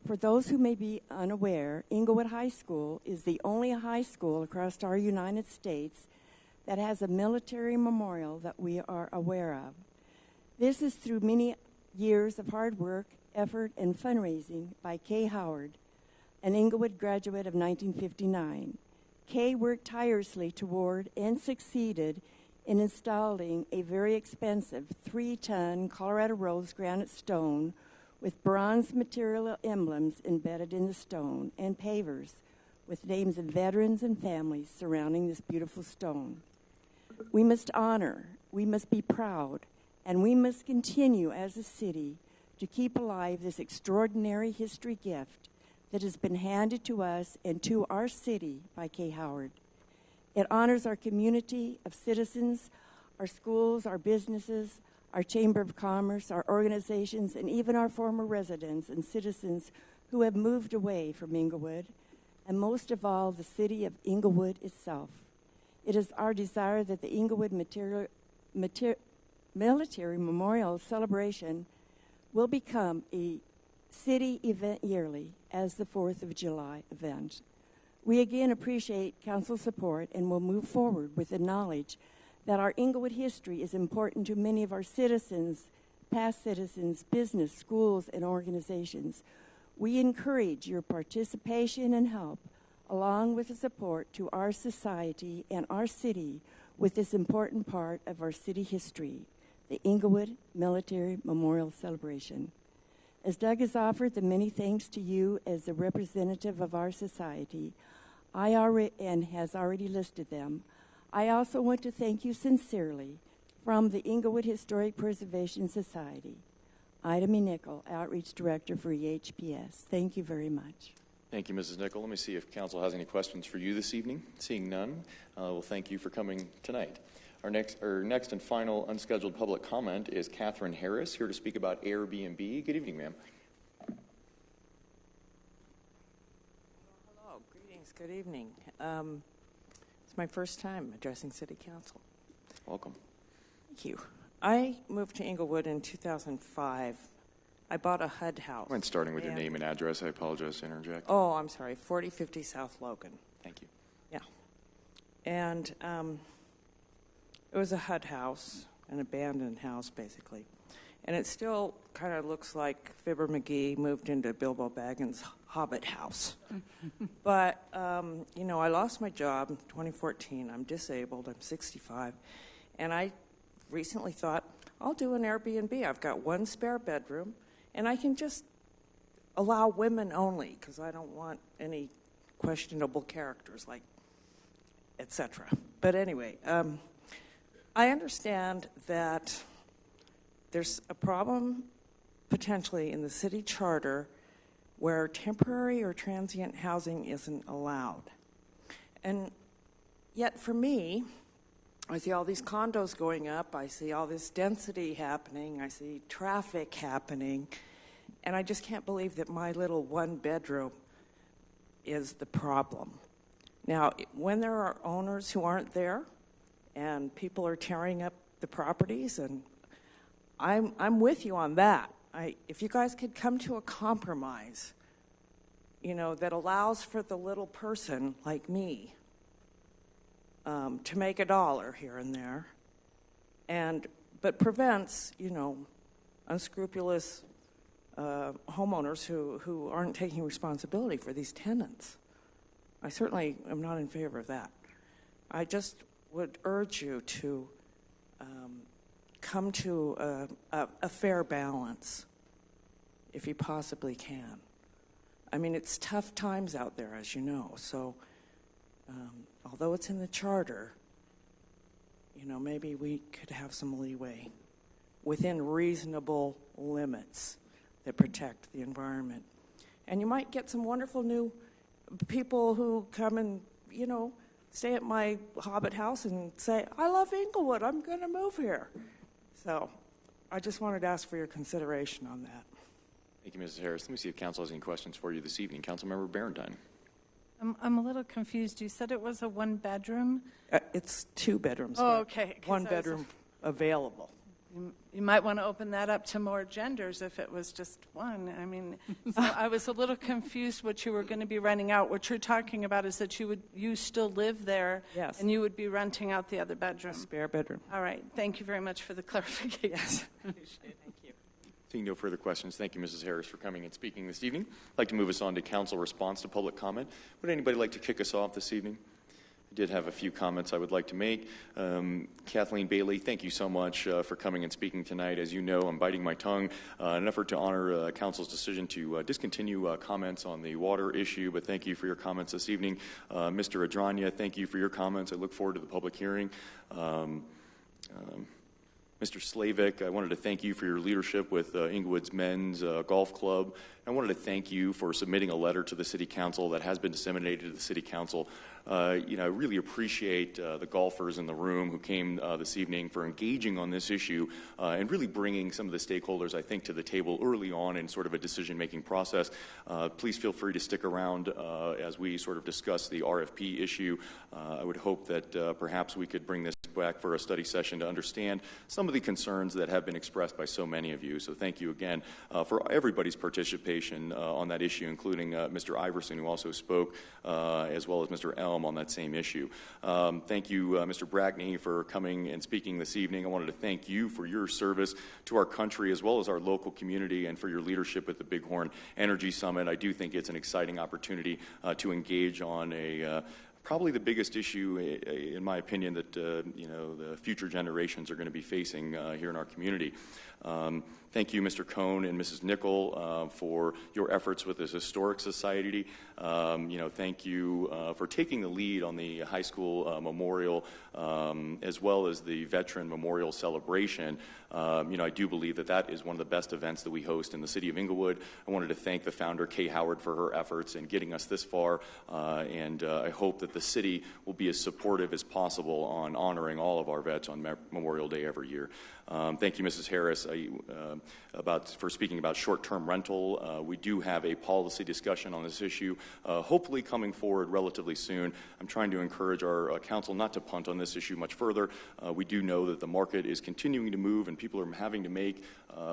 For those who may be unaware, Englewood High School is the only high school across our United States that has a military memorial that we are aware of. This is through many years of hard work, effort, and fundraising by Kay Howard, an Englewood graduate of 1959. Kay worked tirelessly toward and succeeded in installing a very expensive 3-ton Colorado Rose granite stone with bronze material emblems embedded in the stone and pavers with names of veterans and families surrounding this beautiful stone. We must honor, we must be proud, and we must continue as a city to keep alive this extraordinary history gift that has been handed to us and to our city by Kay Howard. It honors our community of citizens, our schools, our businesses, our Chamber of Commerce, our organizations, and even our former residents and citizens who have moved away from Englewood, and most of all, the city of Englewood itself. It is our desire that the Englewood Military Memorial Celebration will become a city event yearly as the 4th of July event. We again appreciate council support and will move forward with the knowledge that our Englewood history is important to many of our citizens, past citizens, business, schools, and organizations. We encourage your participation and help, along with the support to our society and our city with this important part of our city history, the Englewood Military Memorial Celebration. As Doug has offered the many thanks to you as the representative of our society, and has already listed them, I also want to thank you sincerely from the Englewood Historic Preservation Society. May Nicholl, Outreach Director for EHPS. Thank you very much. Thank you, Mrs. Nicholl. Let me see if council has any questions for you this evening. Seeing none, we'll thank you for coming tonight. Our next and final unscheduled public comment is Katherine Harris, here to speak about Airbnb. Good evening, ma'am. Hello, greetings, good evening. It's my first time addressing City Council. Welcome. Thank you. I moved to Englewood in 2005. I bought a HUD house. Mind starting with your name and address? I apologize to interject. Oh, I'm sorry, 4050 South Logan. Thank you. Yeah. And it was a HUD house, an abandoned house, basically. And it still kind of looks like Fibber McGee moved into Bilbo Baggins' Hobbit house. But, I lost my job in 2014. I'm disabled. I'm 65. And I recently thought, I'll do an Airbnb. I've got one spare bedroom, and I can just allow women only because I don't want any questionable characters like etc. But anyway, I understand that there's a problem potentially in the city charter where temporary or transient housing isn't allowed. And yet for me, I see all these condos going up, I see all this density happening, I see traffic happening, and I just can't believe that my little one bedroom is the problem. Now, when there are owners who aren't there and people are tearing up the properties, and I'm with you on that. If you guys could come to a compromise, that allows for the little person like me to make $1 here and there, but prevents, unscrupulous homeowners who aren't taking responsibility for these tenants. I certainly am not in favor of that. I just would urge you to come to a fair balance, if you possibly can. I mean, it's tough times out there, as you know, so although it's in the charter, maybe we could have some leeway within reasonable limits that protect the environment. And you might get some wonderful new people who come and, stay at my Hobbit house and say, I love Englewood, I'm going to move here. So I just wanted to ask for your consideration on that. Thank you, Mrs. Harris. Let me see if council has any questions for you this evening. Councilmember Barentine. I'm a little confused. You said it was a one bedroom? It's 2 bedrooms. Oh, okay. 1 bedroom available. You might want to open that up to more genders if it was just one. I mean, so I was a little confused what you were going to be renting out. What you're talking about is that you still live there, yes, and you would be renting out the other bedroom. Spare bedroom. All right. Thank you very much for the clarification. Yes. Appreciate it. Thank you. Seeing no further questions, thank you, Mrs. Harris, for coming and speaking this evening. I'd like to move us on to council response to public comment. Would anybody like to kick us off this evening? I did have a few comments I would like to make. Kathleen Bailey, thank you so much for coming and speaking tonight. As you know, I'm biting my tongue in an effort to honor council's decision to discontinue comments on the water issue, but thank you for your comments this evening. Mr. Adragna, thank you for your comments. I look forward to the public hearing. Mr. Slavec, I wanted to thank you for your leadership with Englewood's Men's Golf Club. I wanted to thank you for submitting a letter to the City Council that has been disseminated to the City Council. I really appreciate the golfers in the room who came this evening for engaging on this issue and really bringing some of the stakeholders, I think, to the table early on in sort of a decision-making process. Please feel free to stick around as we sort of discuss the RFP issue. I would hope that perhaps we could bring this back for a study session to understand some of the concerns that have been expressed by so many of you. So thank you again for everybody's participation on that issue, including Mr. Iverson, who also spoke, as well as Mr. Elm on that same issue. Thank you, Mr. Brackney, for coming and speaking this evening. I wanted to thank you for your service to our country as well as our local community and for your leadership at the Bighorn Energy Summit. I do think it's an exciting opportunity to engage on probably the biggest issue, in my opinion, that the future generations are going to be facing here in our community. Thank you, Mr. Cohn and Mrs. Nicholl, for your efforts with this historic society. Thank you for taking the lead on the high school memorial, as well as the veteran memorial celebration. I do believe that is one of the best events that we host in the city of Englewood. I wanted to thank the founder, Kay Howard, for her efforts in getting us this far, and I hope that the city will be as supportive as possible on honoring all of our vets on Memorial Day every year. Thank you, Mrs. Harris, for speaking about short-term rental. We do have a policy discussion on this issue, hopefully coming forward relatively soon. I'm trying to encourage our council not to punt on this issue much further. We do know that the market is continuing to move and people are having to make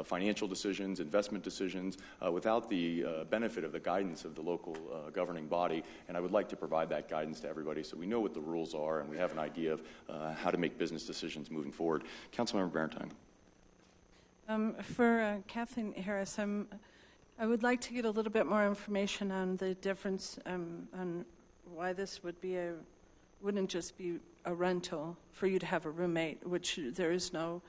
financial decisions, investment decisions, without the benefit of the guidance of the local governing body, and I would like to provide that guidance to everybody so we know what the rules are and we have an idea of how to make business decisions moving forward. Councilmember Barentine. For Kathleen Harris, I would like to get a little bit more information on the difference on why this wouldn't just be a rental for you to have a roommate, which there is no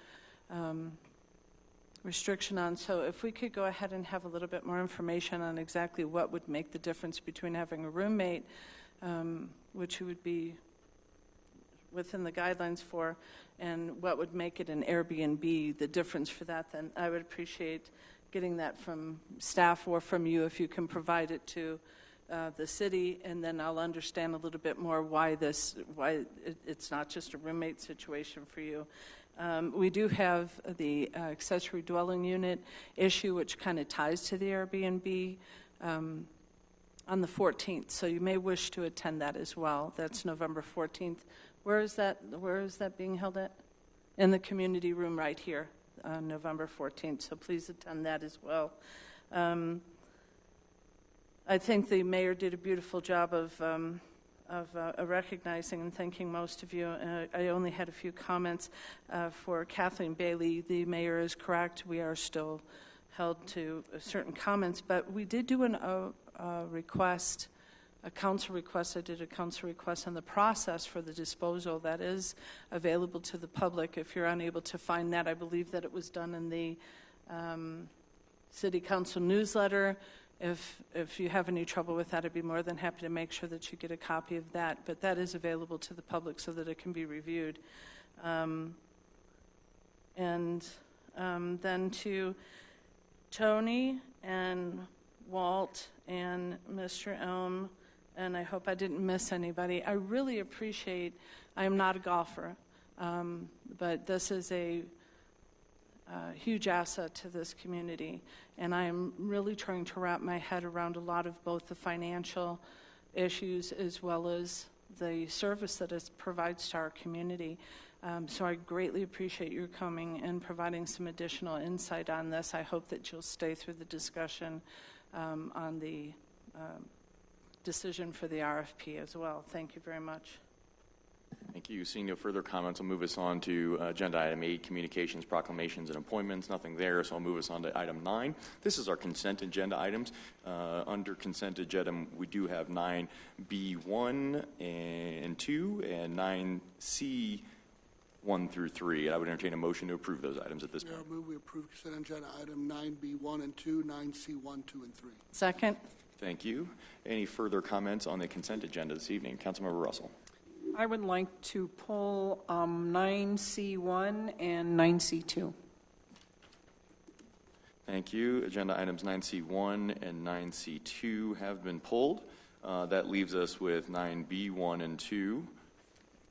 restriction on. So if we could go ahead and have a little bit more information on exactly what would make the difference between having a roommate, which you would be within the guidelines for, and what would make it an Airbnb, the difference for that, then I would appreciate getting that from staff or from you if you can provide it to the city, and then I'll understand a little bit more why it's not just a roommate situation for you. We do have the accessory dwelling unit issue, which kind of ties to the Airbnb on the 14th, so you may wish to attend that as well. That's November 14th. Where is that being held at? In the community room right here on November 14th, so please attend that as well. I think the mayor did a beautiful job of recognizing and thanking most of you. I only had a few comments for Kathleen Bailey. The mayor is correct. We are still held to certain comments, but we did do a request, a council request. I did a council request on the process for the disposal that is available to the public. If you're unable to find that, I believe that it was done in the city council newsletter. If you have any trouble with that, I'd be more than happy to make sure that you get a copy of that. But that is available to the public so that it can be reviewed. And then to Tony and Walt and Mr. Elm, and I hope I didn't miss anybody. I really appreciate, I am not a golfer, but this is a huge asset to this community, and I am really trying to wrap my head around a lot of both the financial issues as well as the service that it provides to our community. So I greatly appreciate your coming and providing some additional insight on this. I hope that you'll stay through the discussion on the decision for the RFP as well. Thank you very much. Thank you. Seeing no further comments, I'll move us on to agenda item 8, communications, proclamations, and appointments. Nothing there, so I'll move us on to item 9. This is our consent agenda items. Under consent agenda, we do have 9B1 and 2 and 9C 1 through 3. And I would entertain a motion to approve those items at this point. I move we approve consent agenda item 9B1 and 2, 9C 1, 2, and 3. Second. Thank you. Any further comments on the consent agenda this evening? Councilmember Russell. I would like to pull 9C1 and 9C2. Thank you. Agenda items 9C1 and 9C2 have been pulled. That leaves us with 9B1 and 2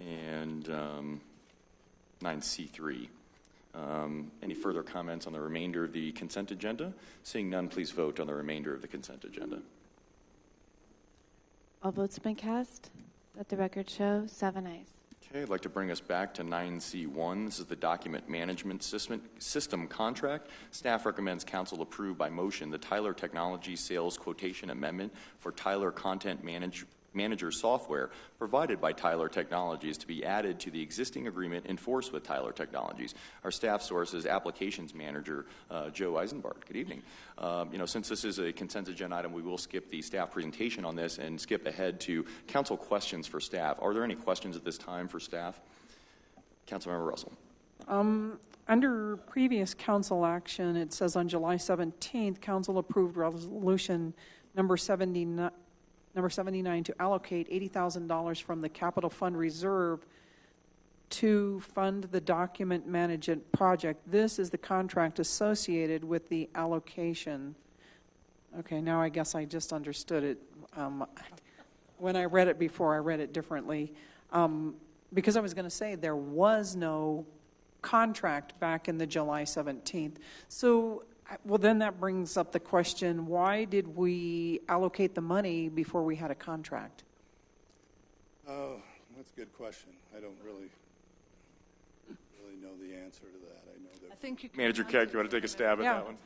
and 9C3. Any further comments on the remainder of the consent agenda? Seeing none, please vote on the remainder of the consent agenda. All votes have been cast. Let the record show 7 ayes. Okay, I'd like to bring us back to 9C1. This is the document management system contract. Staff recommends council approve by motion the Tyler Technologies sales quotation amendment for Tyler Content Manager software provided by Tyler Technologies to be added to the existing agreement in force with Tyler Technologies. Our staff source is Applications Manager Joe Eisenbart. Good evening. Since this is a consent agenda item, we will skip the staff presentation on this and skip ahead to council questions for staff. Are there any questions at this time for staff? Councilmember Russell. Under previous council action, it says on July 17th, council approved resolution number 79 to allocate $80,000 from the capital fund reserve to fund the document management project. This is the contract associated with the allocation. Okay, now I guess I just understood it. When I read it before, I read it differently. Because I was going to say there was no contract back in the July 17th. So, well, then that brings up the question, why did we allocate the money before we had a contract? Oh, that's a good question. I don't really know the answer to that. I know that. I think you can Manager Keck, you want to take a stab at that one?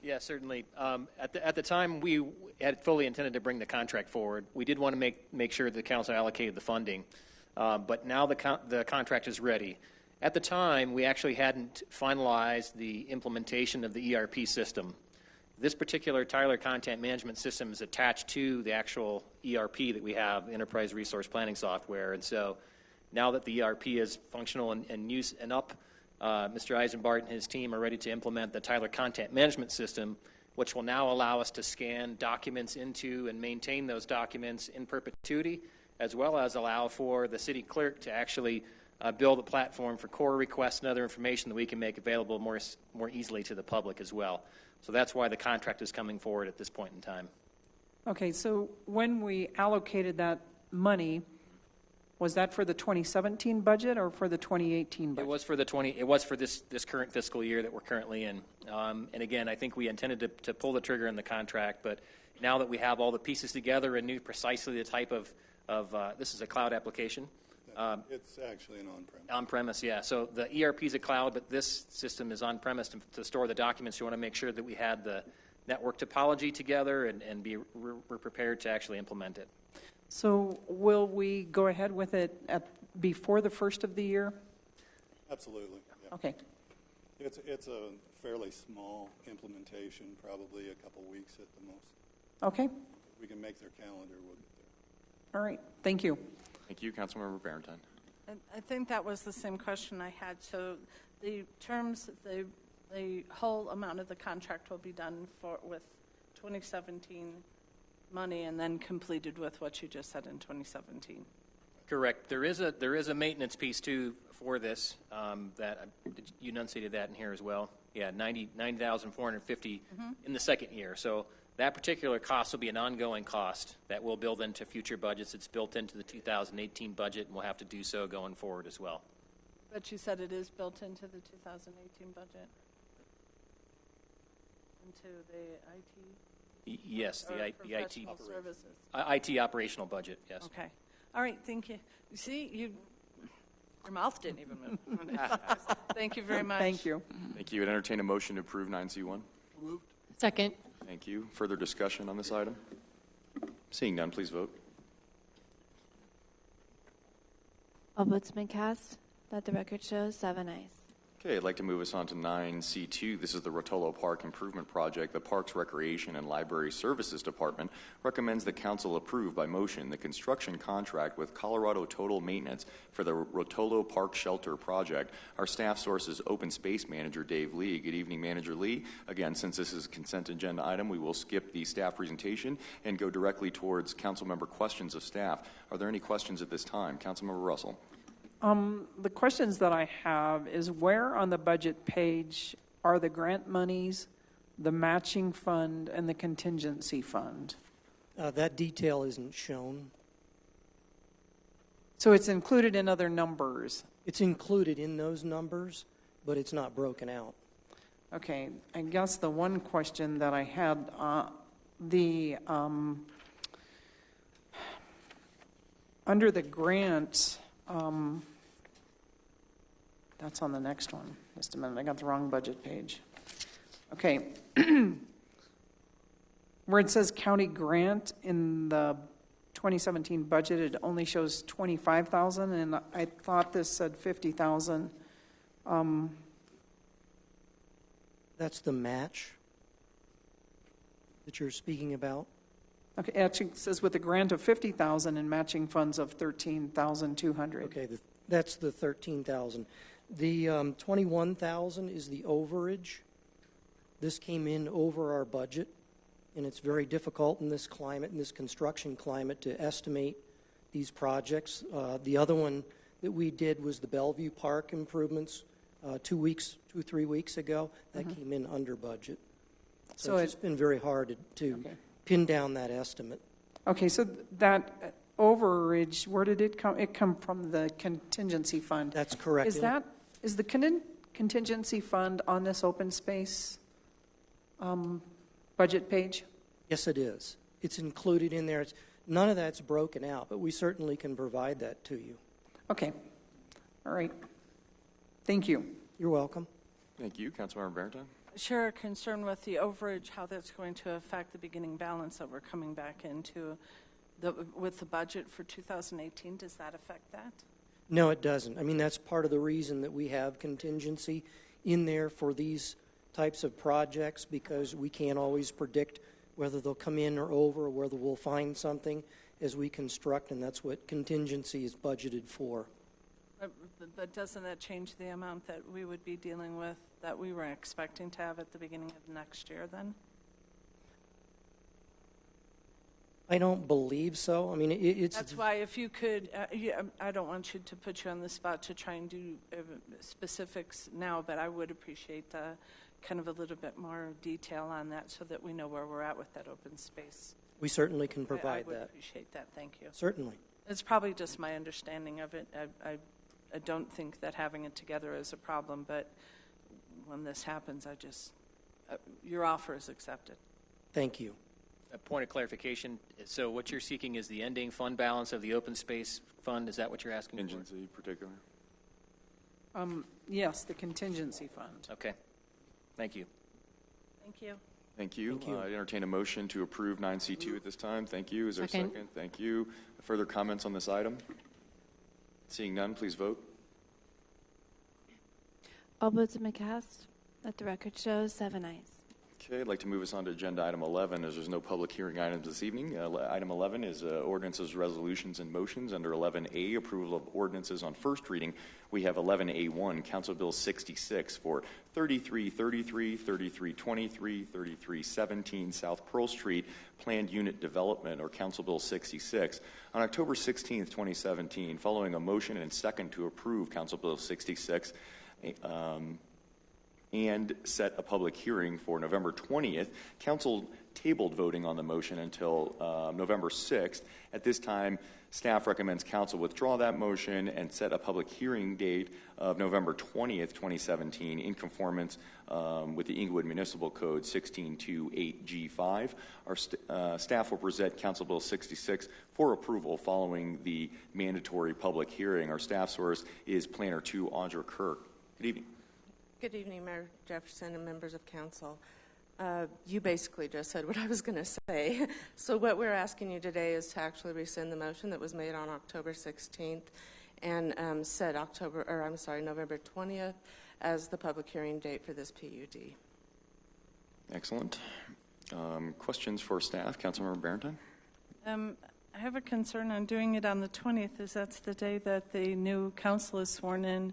Yeah, certainly. At the time, we had fully intended to bring the contract forward. We did want to make sure the council allocated the funding, but now the contract is ready. At the time, we actually hadn't finalized the implementation of the ERP system. This particular Tyler content management system is attached to the actual ERP that we have, Enterprise Resource Planning Software. And so now that the ERP is functional and use and up, Mr. Eisenbart and his team are ready to implement the Tyler content management system, which will now allow us to scan documents into and maintain those documents in perpetuity, as well as allow for the city clerk to actually build a platform for core requests and other information that we can make available more easily to the public as well. So that's why the contract is coming forward at this point in time. Okay, so when we allocated that money, was that for the 2017 budget or for the 2018 budget? It was for this current fiscal year that we're currently in. And again, I think we intended to pull the trigger in the contract, but now that we have all the pieces together and knew precisely the type of this is a cloud application. It's actually an on-premise. On-premise, yeah. So the ERP is a cloud, but this system is on-premise to store the documents. You want to make sure that we had the network topology together and we're prepared to actually implement it. So will we go ahead with it before the first of the year? Absolutely. Yeah. Okay. It's a fairly small implementation, probably a couple weeks at the most. Okay. If we can make their calendar, we'll get there. All right. Thank you. Thank you, Councilmember Barrington. I think that was the same question I had. So the terms, the whole amount of the contract will be done with 2017 money and then completed with what you just said in 2017. Correct. There is a maintenance piece too for this that you enunciated that in here as well. Yeah, $90,450 in the second year. So that particular cost will be an ongoing cost that will build into future budgets. It's built into the 2018 budget, and we'll have to do so going forward as well. But you said it is built into the 2018 budget? Into the IT? Yes, the IT services. IT operational budget, yes. Okay. All right, thank you. You see, your mouth didn't even move. Thank you very much. Thank you. Thank you. I'd entertain a motion to approve 9C1. Moved. Second. Thank you. Further discussion on this item? Seeing none, please vote. All votes been cast. Let the record show 7 ayes. Okay, I'd like to move us on to 9C2. This is the Rotolo Park Improvement Project. The Parks, Recreation, and Library Services Department recommends the council approve by motion the construction contract with Colorado Total Maintenance for the Rotolo Park Shelter Project. Our staff source is Open Space Manager Dave Lee. Good evening, Manager Lee. Again, since this is a consent agenda item, we will skip the staff presentation and go directly towards council member questions of staff. Are there any questions at this time? Councilmember Russell. The questions that I have is where on the budget page are the grant monies, the matching fund, and the contingency fund? That detail isn't shown. So it's included in other numbers? It's included in those numbers, but it's not broken out. Okay. I guess the one question that I had, under the grant, that's on the next one. Just a minute, I got the wrong budget page. Okay. Where it says county grant in the 2017 budget, it only shows $25,000, and I thought this said $50,000. That's the match that you're speaking about? Okay, it actually says with a grant of $50,000 and matching funds of $13,200. Okay, that's the $13,000. The $21,000 is the overage. This came in over our budget, and it's very difficult in this climate, in this construction climate, to estimate these projects. The other one that we did was the Bellevue Park improvements 3 weeks ago. That came in under budget. So it's been very hard to pin down that estimate. Okay, so that overage, where did it come? It come from the contingency fund. That's correct. Is the contingency fund on this open space budget page? Yes, it is. It's included in there. None of that's broken out, but we certainly can provide that to you. Okay. All right. Thank you. You're welcome. Thank you. Councilmember Barrington. Share a concern with the overage, how that's going to affect the beginning balance that we're coming back into with the budget for 2018. Does that affect that? No, it doesn't. I mean, that's part of the reason that we have contingency in there for these types of projects, because we can't always predict whether they'll come in or over, or whether we'll find something as we construct, and that's what contingency is budgeted for. But doesn't that change the amount that we would be dealing with that we were expecting to have at the beginning of next year then? I don't believe so. I mean, it's... That's why if you could, I don't want you to put you on the spot to try and do specifics now, but I would appreciate kind of a little bit more detail on that so that we know where we're at with that open space. We certainly can provide I would that. Appreciate that. Thank you. Certainly. It's probably just my understanding of it. I don't think that having it together is a problem, but when this happens, your offer is accepted. Thank you. A point of clarification. So what you're seeking is the ending fund balance of the open space fund. Is that what you're asking Contingency for? particular? Yes, the contingency fund. Okay. Thank you. Thank you. Thank you. Thank you. I'd entertain a motion to approve 9C2 at this time. Thank you. Is there a Second. second? Thank you. Further comments on this item? Seeing none, please vote. All votes have been cast. Let the record show 7 ayes. Okay, I'd like to move us on to agenda item 11, as there's no public hearing items this evening. Item 11 is ordinances, resolutions, and motions. Under 11A, approval of ordinances on first reading, we have 11A1, Council Bill 66 for 3333, 3323, 3317 South Pearl Street Planned Unit Development, or Council Bill 66. On October 16, 2017, following a motion and second to approve Council Bill 66, and set a public hearing for November 20th. Council tabled voting on the motion until November 6th. At this time, staff recommends council withdraw that motion and set a public hearing date of November 20th, 2017, in conformance with the Englewood Municipal Code 1628G5. Our staff will present Council Bill 66 for approval following the mandatory public hearing. Our staff source is Planner 2, Audra Kirk. Good evening. Good evening, Mayor Jefferson and members of council. You basically just said what I was going to say. So what we're asking you today is to actually rescind the motion that was made on October 16th and set November 20th as the public hearing date for this PUD. Excellent. Questions for staff? Councilmember Barrington? I have a concern on doing it on the 20th, as that's the day that the new council is sworn in.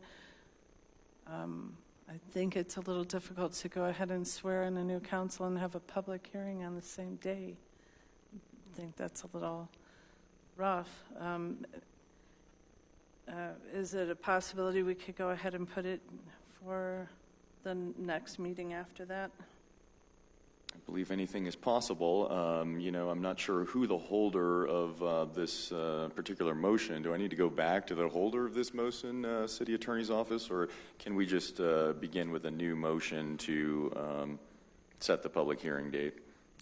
I think it's a little difficult to go ahead and swear in a new council and have a public hearing on the same day. I think that's a little rough. Is it a possibility we could go ahead and put it for the next meeting after that? I believe anything is possible. I'm not sure who the holder of this particular motion. Do I need to go back to the holder of this motion, City Attorney's Office, or can we just begin with a new motion to set the public hearing date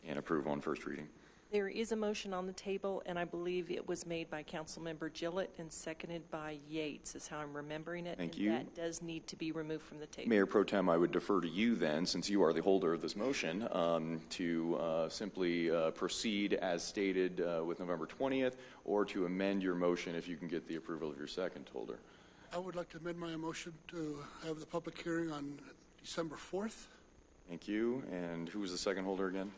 and approve on first reading? There is a motion on the table, and I believe it was made by Councilmember Gillett and seconded by Yates, is how I'm remembering it. Thank and you. That does need to be removed from the table. Mayor Pro Tem, I would defer to you then, since you are the holder of this motion, to simply proceed as stated with November 20th, or to amend your motion if you can get the approval of your second holder. I would like to amend my motion to have the public hearing on December 4th. Thank you. And who was the second holder again?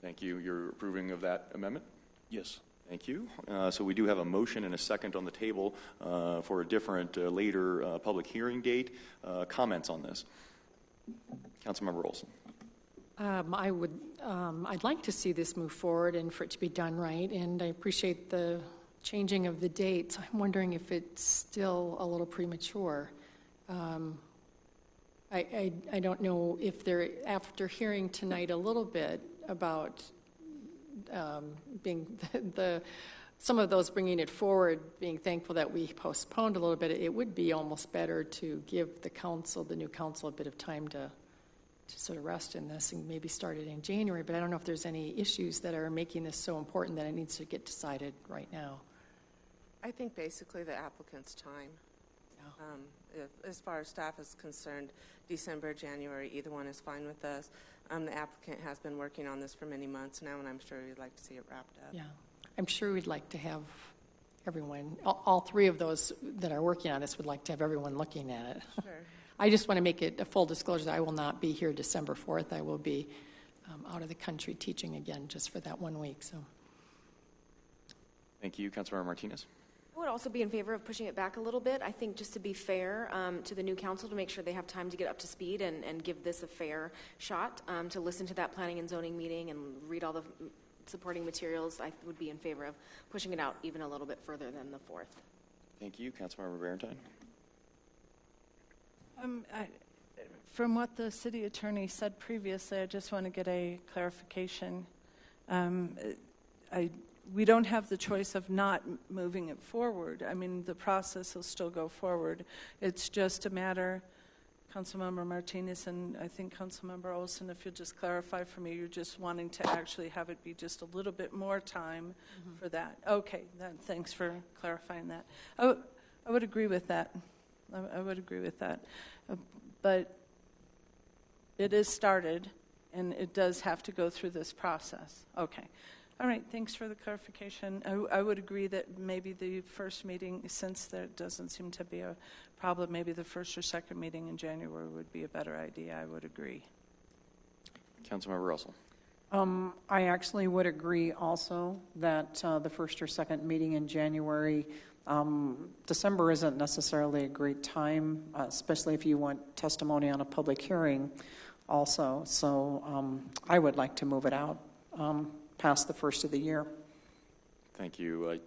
Thank you. You're approving of that amendment? Yes. Thank you. So we do have a motion and a second on the table for a different later public hearing date. Comments on this? Councilmember Olson. I'd like to see this move forward and for it to be done right, and I appreciate the changing of the dates. I'm wondering if it's still a little premature. I don't know if they're, after hearing tonight a little bit about being some of those bringing it forward, being thankful that we postponed a little bit, it would be almost better to give the new council, a bit of time to sort of rest in this and maybe start it in January. But I don't know if there's any issues that are making this so important that it needs to get decided right now. I think basically the applicant's time. As far as staff is concerned, December, January, either one is fine with us. The applicant has been working on this for many months now, and I'm sure we'd like to see it wrapped up. Yeah, I'm sure we'd like to have everyone, all three of those that are working on this would like to have everyone looking at it. Sure. I just want to make it a full disclosure that I will not be here December 4th. I will be out of the country teaching again just for that 1 week. So, Thank you. Councilmember Martinez. I would also be in favor of pushing it back a little bit. I think just to be fair to the new council, to make sure they have time to get up to speed and give this a fair shot, to listen to that planning and zoning meeting and read all the supporting materials, I would be in favor of pushing it out even a little bit further than the 4th. Thank you. Councilmember Barentine. From what the city attorney said previously, I just want to get a clarification. We don't have the choice of not moving it forward. I mean, the process will still go forward. It's just a matter, Councilmember Martinez and I think Councilmember Olson, if you'll just clarify for me, you're just wanting to actually have it be just a little bit more time for that. Okay, thanks for clarifying that. I would agree with that. I would agree with that. But it is started, and it does have to go through this process. Okay. All right, thanks for the clarification. I would agree that maybe the first meeting, since there doesn't seem to be a problem, maybe the first or second meeting in January would be a better idea. I would agree. Councilmember Russell. I actually would agree also that the first or second meeting in January, December isn't necessarily a great time, especially if you want testimony on a public hearing also. So I would like to move it out past the first of the year. Thank you.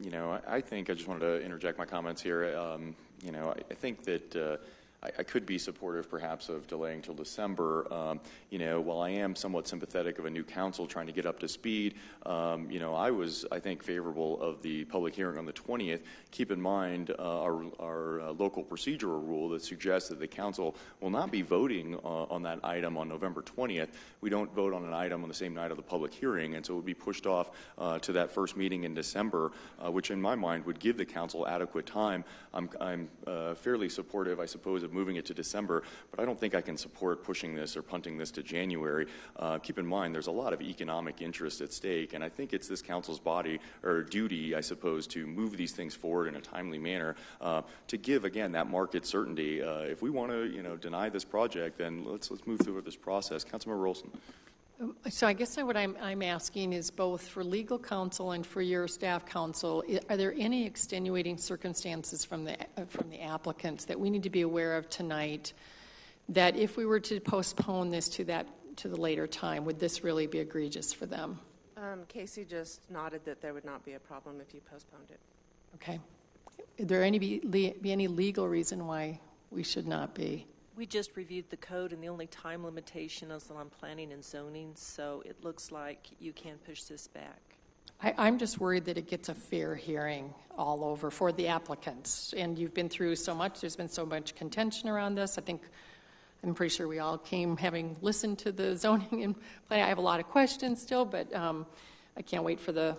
I think I just wanted to interject my comments here. I think that I could be supportive, perhaps, of delaying till December. While I am somewhat sympathetic of a new council trying to get up to speed, I was, I think, favorable of the public hearing on the 20th. Keep in mind our local procedural rule that suggests that the council will not be voting on that item on November 20th. We don't vote on an item on the same night of the public hearing, and so it would be pushed off to that first meeting in December, which in my mind would give the council adequate time. I'm fairly supportive, I suppose, of moving it to December, but I don't think I can support pushing this or punting this to January. Keep in mind, there's a lot of economic interest at stake, and I think it's this council's duty, I suppose, to move these things forward in a timely manner to give, again, that market certainty. If we want to, deny this project, then let's move through this process. Councilmember Olson. So I guess what I'm asking is both for legal counsel and for your staff counsel, are there any extenuating circumstances from the applicants that we need to be aware of tonight that if we were to postpone this to the later time, would this really be egregious for them? Casey just nodded that there would not be a problem if you postponed it. Okay. Would there be any legal reason why we should not be? We just reviewed the code, and the only time limitation is on planning and zoning, so it looks like you can push this back. I'm just worried that it gets a fair hearing all over for the applicants. And you've been through so much. There's been so much contention around this. I'm pretty sure we all came having listened to the zoning and planning. I have a lot of questions still, but I can't wait for the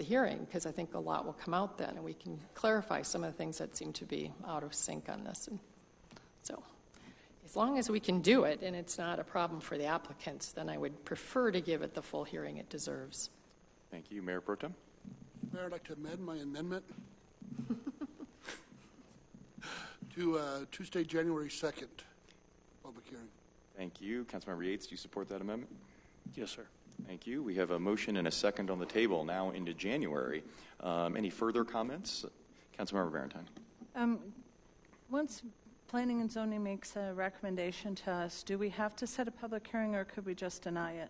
hearing, because I think a lot will come out then, and we can clarify some of the things that seem to be out of sync on this. And so as long as we can do it and it's not a problem for the applicants, then I would prefer to give it the full hearing it deserves. Thank you. Mayor Pro Tem. Mayor, I'd like to amend my amendment to Tuesday, January 2nd, public hearing. Thank you. Councilmember Yates, do you support that amendment? Yes, sir. Thank you. We have a motion and a second on the table now into January. Any further comments? Councilmember Barentine. Once Planning and Zoning makes a recommendation to us, do we have to set a public hearing, or could we just deny it?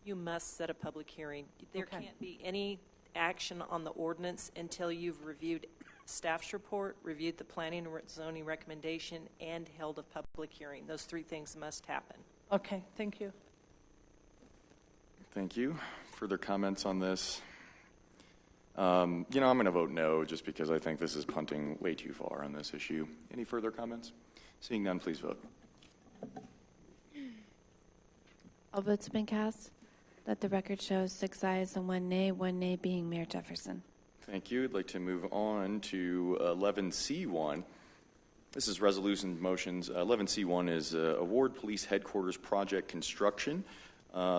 You must set a public hearing. There can't be any action on the ordinance until you've reviewed staff's report, reviewed the planning and zoning recommendation, and held a public hearing. Those three things must happen. Okay, thank you. Thank you. Further comments on this? I'm going to vote no, just because I think this is punting way too far on this issue. Any further comments? Seeing none, please vote. All votes have been cast. Let the record show 6 ayes and 1 nay being Mayor Jefferson. Thank you. I'd like to move on to 11C1. This is resolution motions. 11C1 is Award Police Headquarters Project Construction.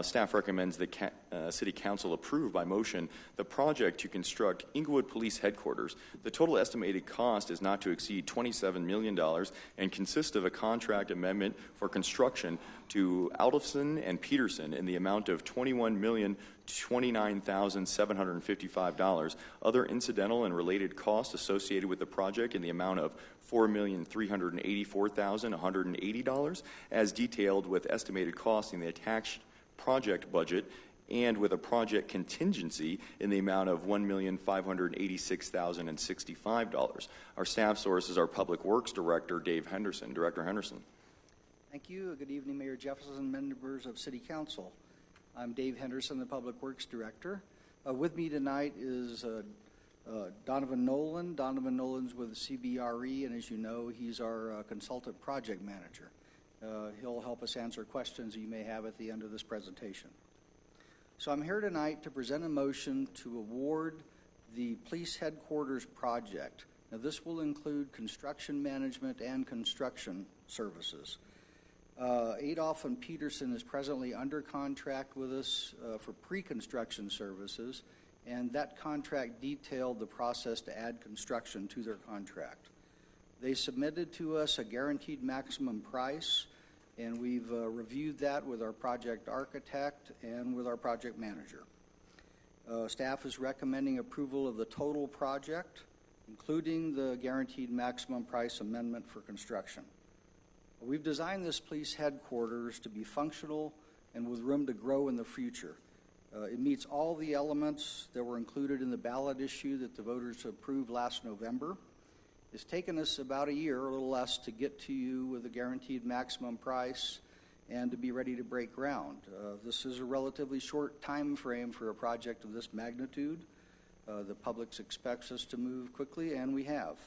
Staff recommends the City Council approve by motion the project to construct Englewood Police Headquarters. The total estimated cost is not to exceed $27 million and consists of a contract amendment for construction to Alderson and Peterson in the amount of $21,029,755. Other incidental and related costs associated with the project in the amount of $4,384,180, as detailed with estimated costs in the attached project budget, and with a project contingency in the amount of $1,586,065. Our staff source is our Public Works Director, Dave Henderson. Director Henderson. Thank you. Good evening, Mayor Jefferson and members of City Council. I'm Dave Henderson, the Public Works Director. With me tonight is Donovan Nolan. Donovan Nolan's with CBRE, and as you know, he's our consultant project manager. He'll help us answer questions you may have at the end of this presentation. So I'm here tonight to present a motion to award the police headquarters project. Now this will include construction management and construction services. Adolph and Peterson is presently under contract with us for pre-construction services, and that contract detailed the process to add construction to their contract. They submitted to us a guaranteed maximum price, and we've reviewed that with our project architect and with our project manager. Staff is recommending approval of the total project, including the guaranteed maximum price amendment for construction. We've designed this police headquarters to be functional and with room to grow in the future. It meets all the elements that were included in the ballot issue that the voters approved last November. It's taken us about a year, a little less, to get to you with a guaranteed maximum price and to be ready to break ground. This is a relatively short time frame for a project of this magnitude. The public expects us to move quickly, and we have.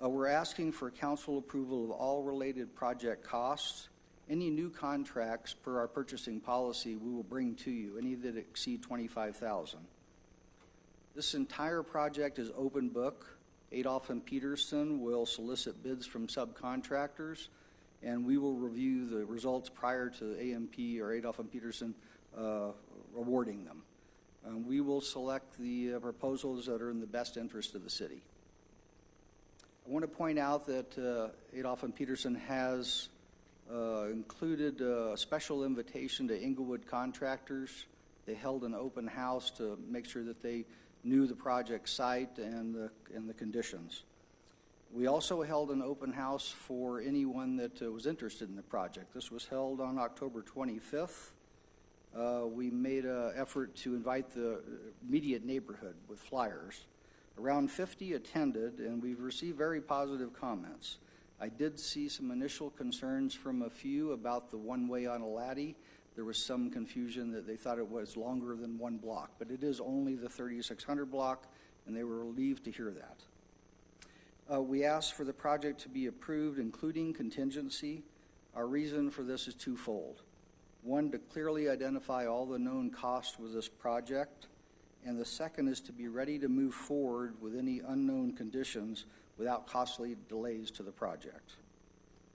We're asking for council approval of all related project costs. Any new contracts per our purchasing policy we will bring to you, any that exceed $25,000. This entire project is open book. Adolph and Peterson will solicit bids from subcontractors, and we will review the results prior to AMP or Adolph and Peterson awarding them. We will select the proposals that are in the best interest of the city. I want to point out that Adolph and Peterson has included a special invitation to Englewood contractors. They held an open house to make sure that they knew the project site and the conditions. We also held an open house for anyone that was interested in the project. This was held on October 25th. We made an effort to invite the immediate neighborhood with flyers. Around 50 attended, and we've received very positive comments. I did see some initial concerns from a few about the one-way on a laddie. There was some confusion that they thought it was longer than one block, but it is only the 3600 block, and they were relieved to hear that. We asked for the project to be approved, including contingency. Our reason for this is twofold. One, to clearly identify all the known costs with this project, and the second is to be ready to move forward with any unknown conditions without costly delays to the project.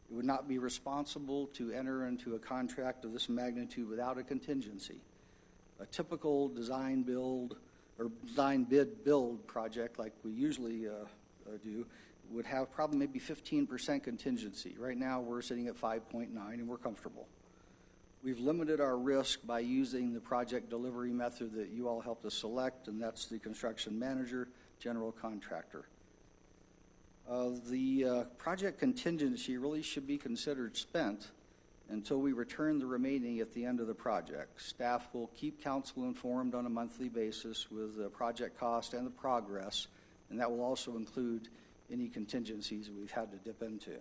It would not be responsible to enter into a contract of this magnitude without a contingency. A typical design build or design bid build project like we usually do would have probably maybe 15% contingency. Right now we're sitting at 5.9 and we're comfortable. We've limited our risk by using the project delivery method that you all helped us select, and that's the construction manager, general contractor. The project contingency really should be considered spent until we return the remaining at the end of the project. Staff will keep council informed on a monthly basis with the project cost and the progress, and that will also include any contingencies we've had to dip into.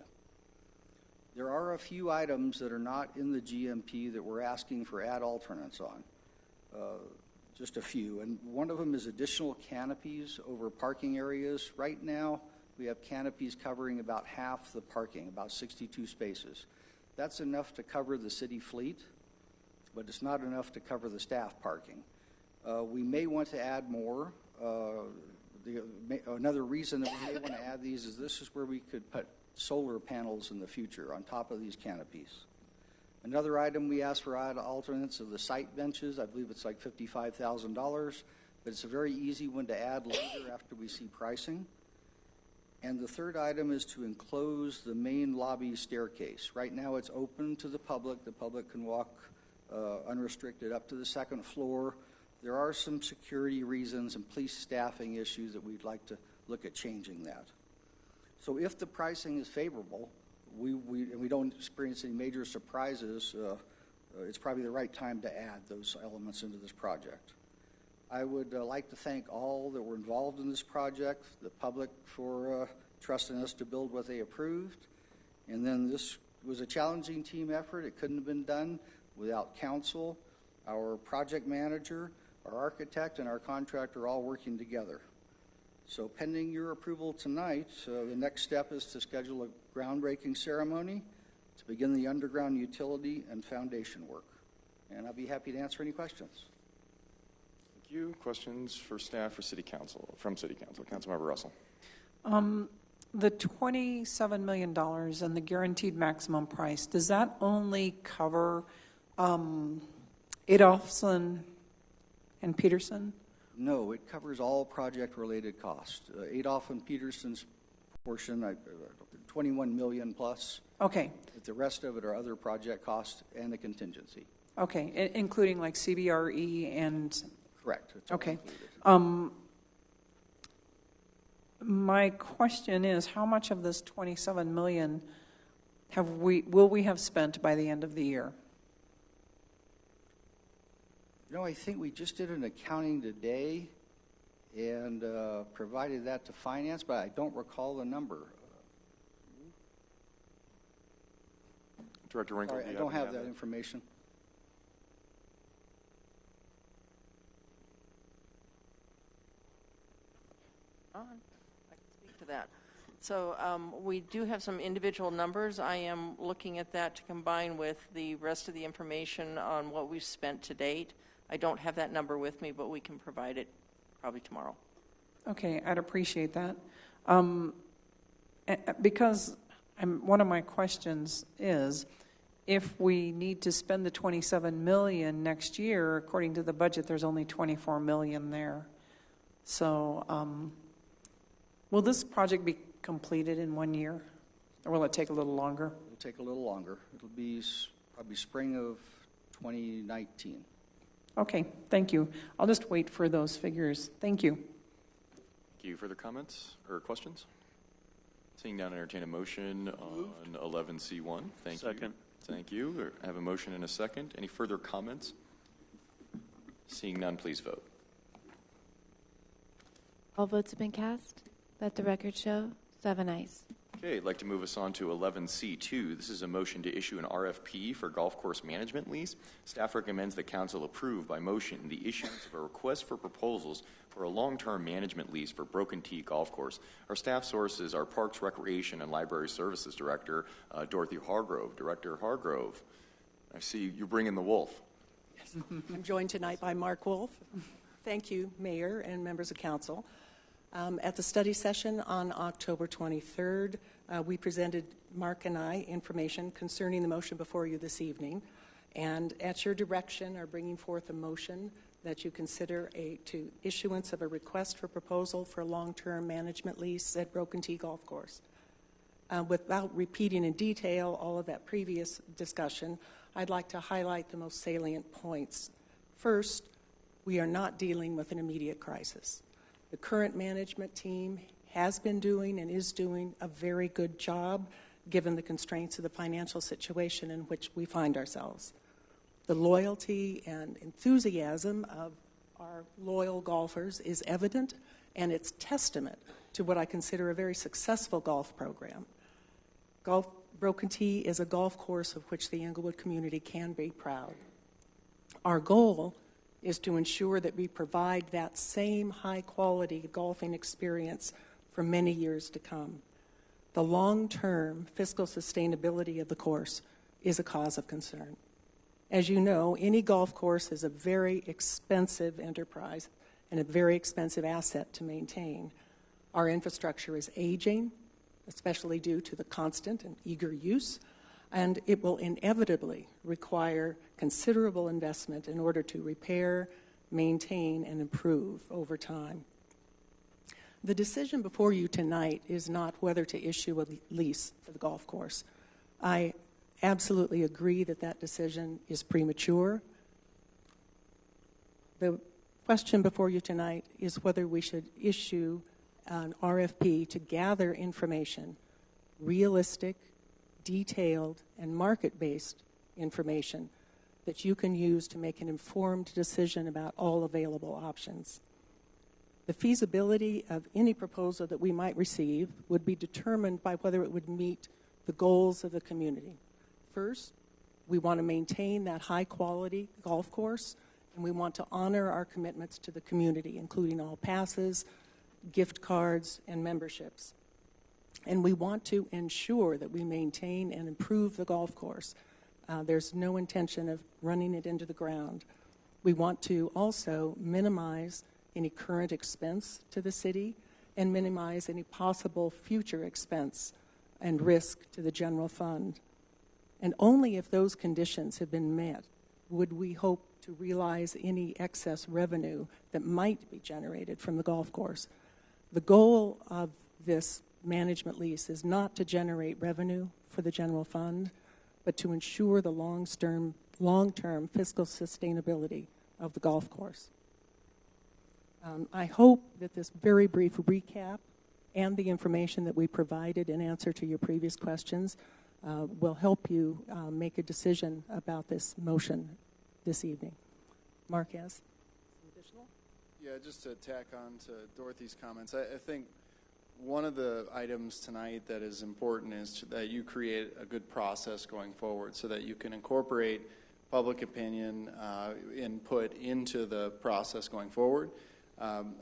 There are a few items that are not in the GMP that we're asking for ad alternates on, just a few, and one of them is additional canopies over parking areas. Right now, we have canopies covering about half the parking, about 62 spaces. That's enough to cover the city fleet, but it's not enough to cover the staff parking. We may want to add more. Another reason that we may want to add these is this is where we could put solar panels in the future on top of these canopies. Another item we asked for alternates of the site benches. I believe it's like $55,000, but it's a very easy one to add later after we see pricing. And the third item is to enclose the main lobby staircase. Right now it's open to the public. The public can walk unrestricted up to the second floor. There are some security reasons and police staffing issues that we'd like to look at changing that. So if the pricing is favorable, we don't experience any major surprises, it's probably the right time to add those elements into this project. I would like to thank all that were involved in this project, the public for trusting us to build what they approved. And then this was a challenging team effort. It couldn't have been done without council, our project manager, our architect, and our contractor all working together. So pending your approval tonight, the next step is to schedule a groundbreaking ceremony to begin the underground utility and foundation work. And I'll be happy to answer any questions. Thank you. Questions for staff or City Council, from City Council? Councilmember Russell. The $27 million and the guaranteed maximum price, does that only cover Adolphson and Peterson? No, it covers all project-related costs. Adolph and Peterson's portion, 21 million plus. Okay. The rest of it are other project costs and the contingency. Okay, including like CBRE and... Correct. Okay. My question is, how much of this $27 million will we have spent by the end of the year? You know, I think we just did an accounting today and provided that to finance, but I don't recall the number. Director Winkle, Sorry, I don't have that information. I can speak to that. So we do have some individual numbers. I am looking at that to combine with the rest of the information on what we've spent to date. I don't have that number with me, but we can provide it probably tomorrow. Okay, I'd appreciate that. Because one of my questions is, if we need to spend the $27 million next year, according to the budget, there's only $24 million there. So will this project be completed in 1 year, or will it take a little longer? It'll take a little longer. It'll be probably spring of 2019. Okay, thank you. I'll just wait for those figures. Thank you. Thank you. Further comments or questions? Seeing none, entertain a motion on 11C1. Thank you. Thank you. I have a motion and a second. Any further comments? Seeing none, please vote. All votes have been cast. Let the record show 7 ayes. Okay, I'd like to move us on to 11C2. This is a motion to issue an RFP for golf course management lease. Staff recommends the council approve by motion the issuance of a request for proposals for a long-term management lease for Broken Tee Golf Course. Our staff source is our Parks, Recreation, and Library Services Director, Dorothy Hargrove. Director Hargrove, I see you're bringing the wolf. I'm joined tonight by Mark Wolf. Thank you, Mayor and members of Council. At the study session on October 23rd, we presented, Mark and I, information concerning the motion before you this evening, and at your direction are bringing forth a motion that you consider to issuance of a request for proposal for a long-term management lease at Broken Tee Golf Course. Without repeating in detail all of that previous discussion, I'd like to highlight the most salient points. First, we are not dealing with an immediate crisis. The current management team has been doing and is doing a very good job given the constraints of the financial situation in which we find ourselves. The loyalty and enthusiasm of our loyal golfers is evident, and it's testament to what I consider a very successful golf program. Broken Tee is a golf course of which the Englewood community can be proud. Our goal is to ensure that we provide that same high-quality golfing experience for many years to come. The long-term fiscal sustainability of the course is a cause of concern. As you know, any golf course is a very expensive enterprise and a very expensive asset to maintain. Our infrastructure is aging, especially due to the constant and eager use and it will inevitably require considerable investment in order to repair, maintain, and improve over time. The decision before you tonight is not whether to issue a lease for the golf course. I absolutely agree that that decision is premature. The question before you tonight is whether we should issue an RFP to gather information, realistic, detailed, and market-based information that you can use to make an informed decision about all available options. The feasibility of any proposal that we might receive would be determined by whether it would meet the goals of the community. First, we want to maintain that high-quality golf course, and we want to honor our commitments to the community, including all passes, gift cards, and memberships. And we want to ensure that we maintain and improve the golf course. There's no intention of running it into the ground. We want to also minimize any current expense to the city and minimize any possible future expense and risk to the general fund. And only if those conditions have been met would we hope to realize any excess revenue that might be generated from the golf course. The goal of this management lease is not to generate revenue for the general fund, but to ensure the long-term fiscal sustainability of the golf course. I hope that this very brief recap and the information that we provided in answer to your previous questions will help you make a decision about this motion this evening. Marquez? Additional? Yeah, just to tack on to Dorothy's comments, I think one of the items tonight that is important is that you create a good process going forward so that you can incorporate public opinion input into the process going forward.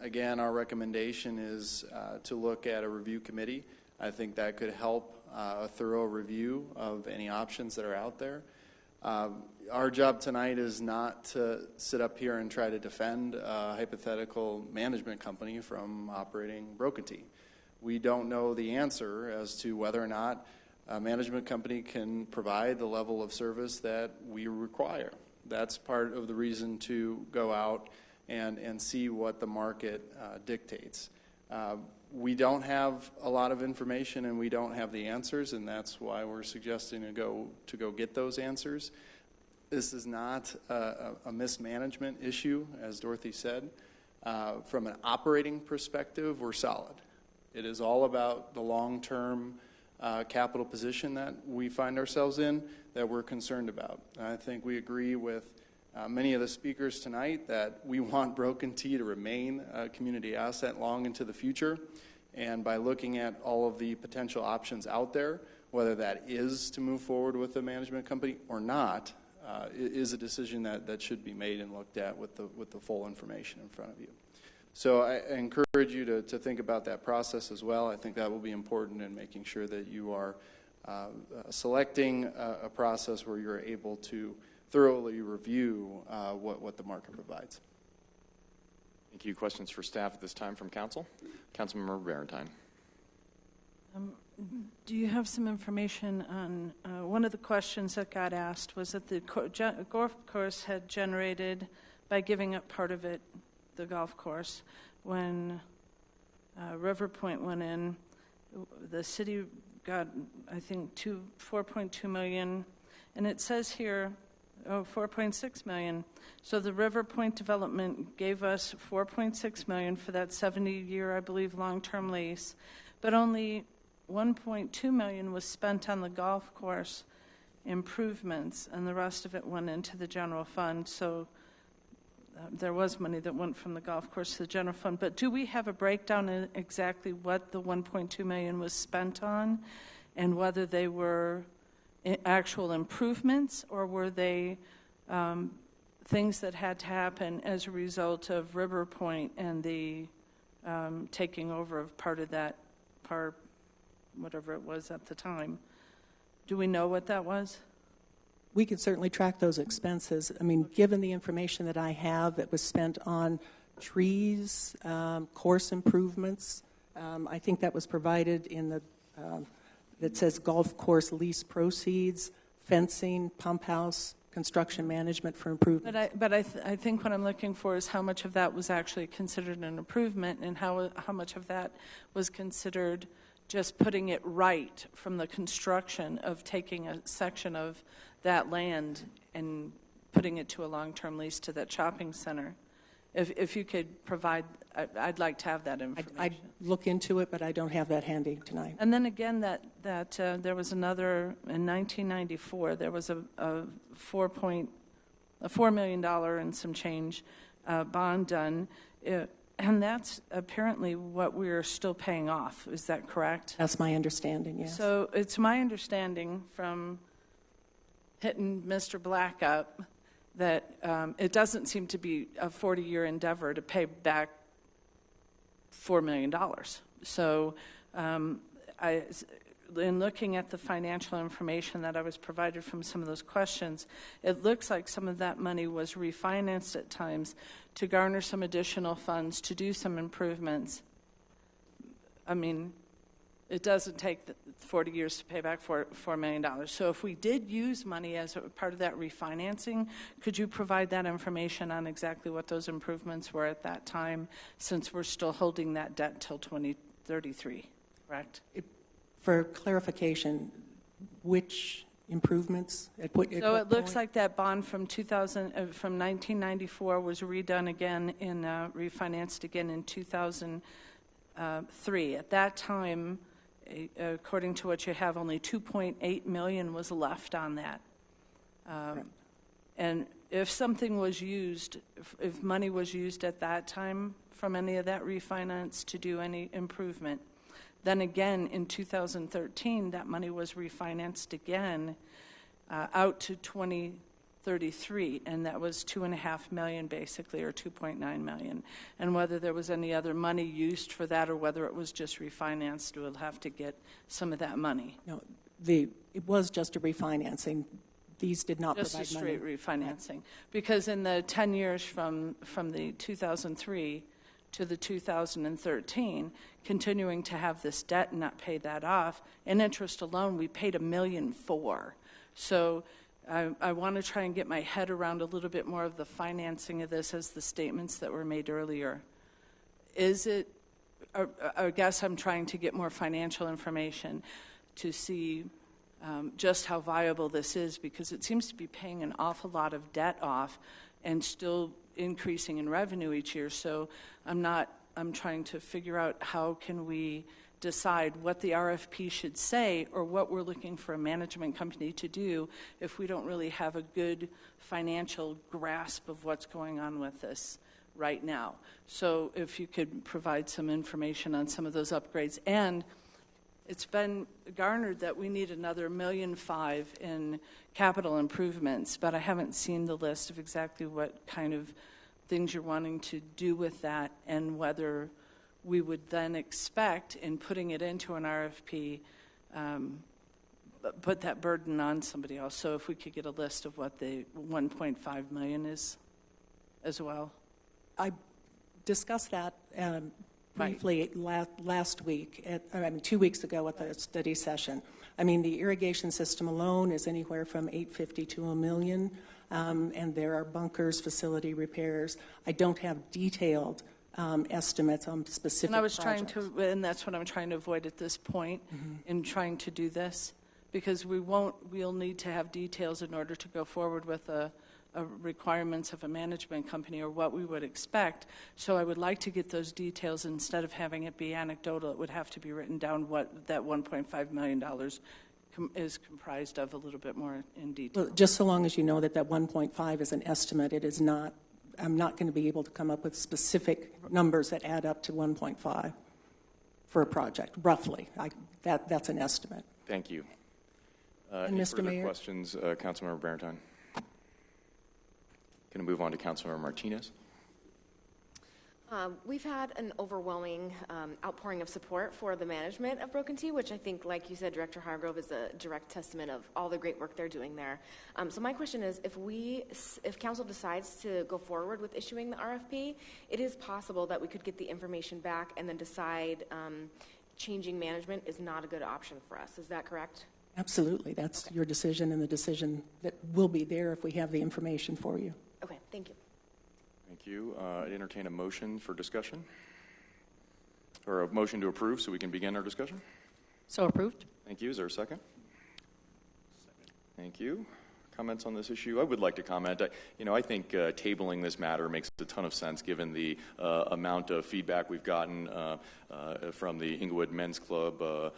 Again, our recommendation is to look at a review committee. I think that could help a thorough review of any options that are out there. Our job tonight is not to sit up here and try to defend a hypothetical management company from operating Broken Tee. We don't know the answer as to whether or not a management company can provide the level of service that we require. That's part of the reason to go out and see what the market dictates. We don't have a lot of information and we don't have the answers, and that's why we're suggesting to go get those answers. This is not a mismanagement issue, as Dorothy said. From an operating perspective, we're solid. It is all about the long-term capital position that we find ourselves in that we're concerned about. I think we agree with many of the speakers tonight that we want Broken Tee to remain a community asset long into the future. And by looking at all of the potential options out there, whether that is to move forward with the management company or not, is a decision that should be made and looked at with the full information in front of you. So I encourage you to think about that process as well. I think that will be important in making sure that you are selecting a process where you're able to thoroughly review what the market provides. Thank you. Questions for staff at this time from council? Councilmember Barentine. Do you have some information on one of the questions that got asked was that the golf course had generated, by giving up part of it, the golf course, when River Point went in, the city got, I think, $4.2 million, and it says here, $4.6 million. So the River Point development gave us $4.6 million for that 70-year, I believe, long-term lease, but only $1.2 million was spent on the golf course improvements, and the rest of it went into the general fund. So there was money that went from the golf course to the general fund. But do we have a breakdown in exactly what the $1.2 million was spent on, and whether they were actual improvements or were they things that had to happen as a result of River Point and the taking over of part of that part, whatever it was at the time? Do we know what that was? We can certainly track those expenses. I mean, given the information that I have that was spent on trees, course improvements, I think that was provided in the that says golf course lease proceeds, fencing, pump house, construction management for improvement. But I think what I'm looking for is how much of that was actually considered an improvement, and how much of that was considered just putting it right from the construction of taking a section of that land and putting it to a long-term lease to that shopping center. If you could provide, I'd like to have that information. I'd look into it, but I don't have that handy tonight. And then again, that there was another, in 1994, there was a $4 million and some change bond done, and that's apparently what we're still paying off. Is that correct? That's my understanding, yes. So it's my understanding from hitting Mr. Black up that it doesn't seem to be a 40-year endeavor to pay back $4 million. So in looking at the financial information that I was provided from some of those questions, it looks like some of that money was refinanced at times to garner some additional funds to do some improvements. I mean, it doesn't take 40 years to pay back $4 million. So if we did use money as a part of that refinancing, could you provide that information on exactly what those improvements were at that time, since we're still holding that debt till 2033, correct? For clarification, which improvements? So it looks like that bond from 1994 was redone again refinanced again in 2003. At that time, according to what you have, only $2.8 million was left on that. And if something was used, if money was used at that time from any of that refinance to do any improvement, then again in 2013, that money was refinanced again out to 2033, and that was $2.5 million basically, or $2.9 million. And whether there was any other money used for that or whether it was just refinanced, we'll have to get some of that money. No, it was just a refinancing. These did not just provide a money. straight refinancing. Because in the 10 years from the 2003 to the 2013, continuing to have this debt and not pay that off, in interest alone, we paid $1.4 million. So I want to try and get my head around a little bit more of the financing of this as the statements that were made earlier. Is it, I guess I'm trying to get more financial information to see just how viable this is, because it seems to be paying an awful lot of debt off and still increasing in revenue each year. So I'm trying to figure out how can we decide what the RFP should say or what we're looking for a management company to do if we don't really have a good financial grasp of what's going on with this right now. So if you could provide some information on some of those upgrades. And it's been garnered that we need another $1.5 million in capital improvements, but I haven't seen the list of exactly what kind of things you're wanting to do with that, and whether we would then expect, in putting it into an RFP, put that burden on somebody else. So if we could get a list of what the $1.5 million is as well. I discussed that briefly last week, 2 weeks ago at the study session. I mean, the irrigation system alone is anywhere from $850,000 to $1 million, and there are bunkers, facility repairs. I don't have detailed estimates on specific projects. And that's what I'm trying to avoid at this point in trying to do this, because we'll need to have details in order to go forward with a requirements of a management company or what we would expect. So I would like to get those details. Instead of having it be anecdotal, it would have to be written down what that $1.5 million is comprised of a little bit more in detail. Well, just so long as you know that 1.5 is an estimate, it is not. I'm not going to be able to come up with specific numbers that add up to 1.5 for a project, roughly. That's an estimate. Thank you. And any Mr. further Mayor? questions, Councilmember Barentine? Going to move on to Councilmember Martinez. We've had an overwhelming outpouring of support for the management of Broken Tea, which I think, like you said, Director Hargrove, is a direct testament of all the great work they're doing there. So my question is, if council decides to go forward with issuing the RFP, it is possible that we could get the information back and then decide changing management is not a good option for us. Is that correct? Absolutely. That's your decision and the decision that will be there if we have the information for you. Okay, thank you. Thank you. I'd entertain a motion for discussion, or a motion to approve so we can begin our discussion. So approved. Thank you. Is there a second? Thank you. Comments on this issue? I would like to comment. I think tabling this matter makes a ton of sense given the amount of feedback we've gotten from the Englewood Men's Club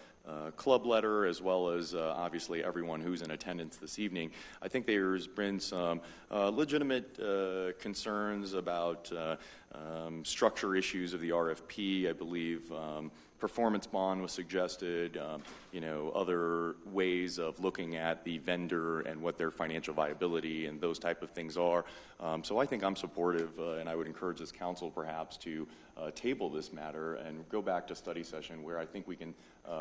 club letter, as well as obviously everyone who's in attendance this evening. I think there's been some legitimate concerns about structure issues of the RFP. I believe performance bond was suggested, other ways of looking at the vendor and what their financial viability and those type of things are. So I think I'm supportive, and I would encourage this council perhaps to table this matter and go back to study session where I think we can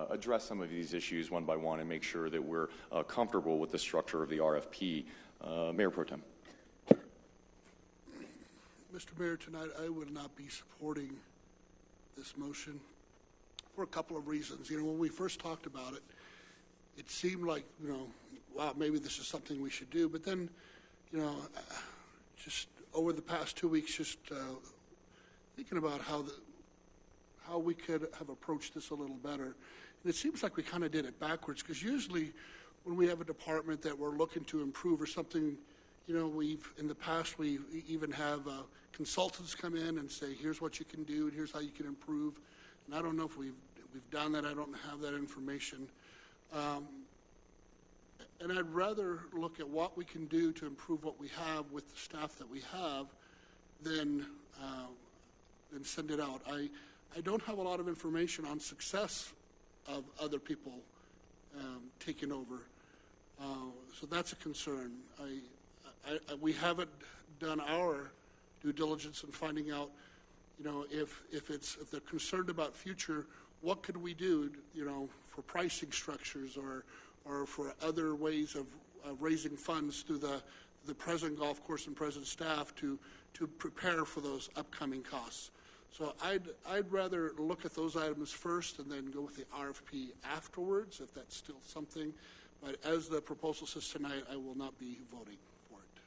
address some of these issues one by one and make sure that we're comfortable with the structure of the RFP. Mayor Pro Tem. Mr. Mayor, tonight I would not be supporting this motion for a couple of reasons. When we first talked about it, it seemed like, wow, maybe this is something we should do. But then, just over the past 2 weeks, just thinking about how we could have approached this a little better. And it seems like we kind of did it backwards, because usually when we have a department that we're looking to improve or something, in the past, we even have consultants come in and say, here's what you can do, and here's how you can improve. And I don't know if we've done that. I don't have that information. And I'd rather look at what we can do to improve what we have with the staff that we have than send it out. I don't have a lot of information on success of other people taking over. So that's a concern. We haven't done our due diligence in finding out, if they're concerned about future, what could we do, for pricing structures or for other ways of raising funds through the present golf course and present staff to prepare for those upcoming costs. So I'd rather look at those items first and then go with the RFP afterwards, if that's still something. But as the proposal says tonight, I will not be voting for it.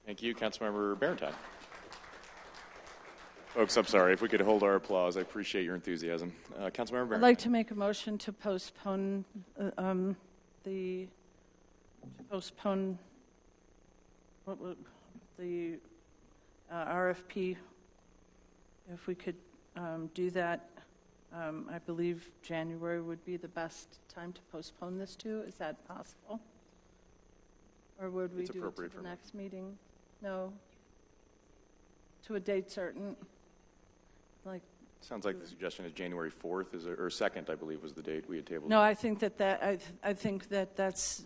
Thank you. Councilmember Barentine. Folks, I'm sorry. If we could hold our applause, I appreciate your enthusiasm. Councilmember Barentine. I'd like to make a motion to postpone the RFP. If we could do that, I believe January would be the best time to postpone this to. Is that possible? Or would we do it to the next meeting? No. To a date certain? Sounds like the suggestion is January 4th, or 2nd, I believe, was the date we had tabled. No, I think I think that's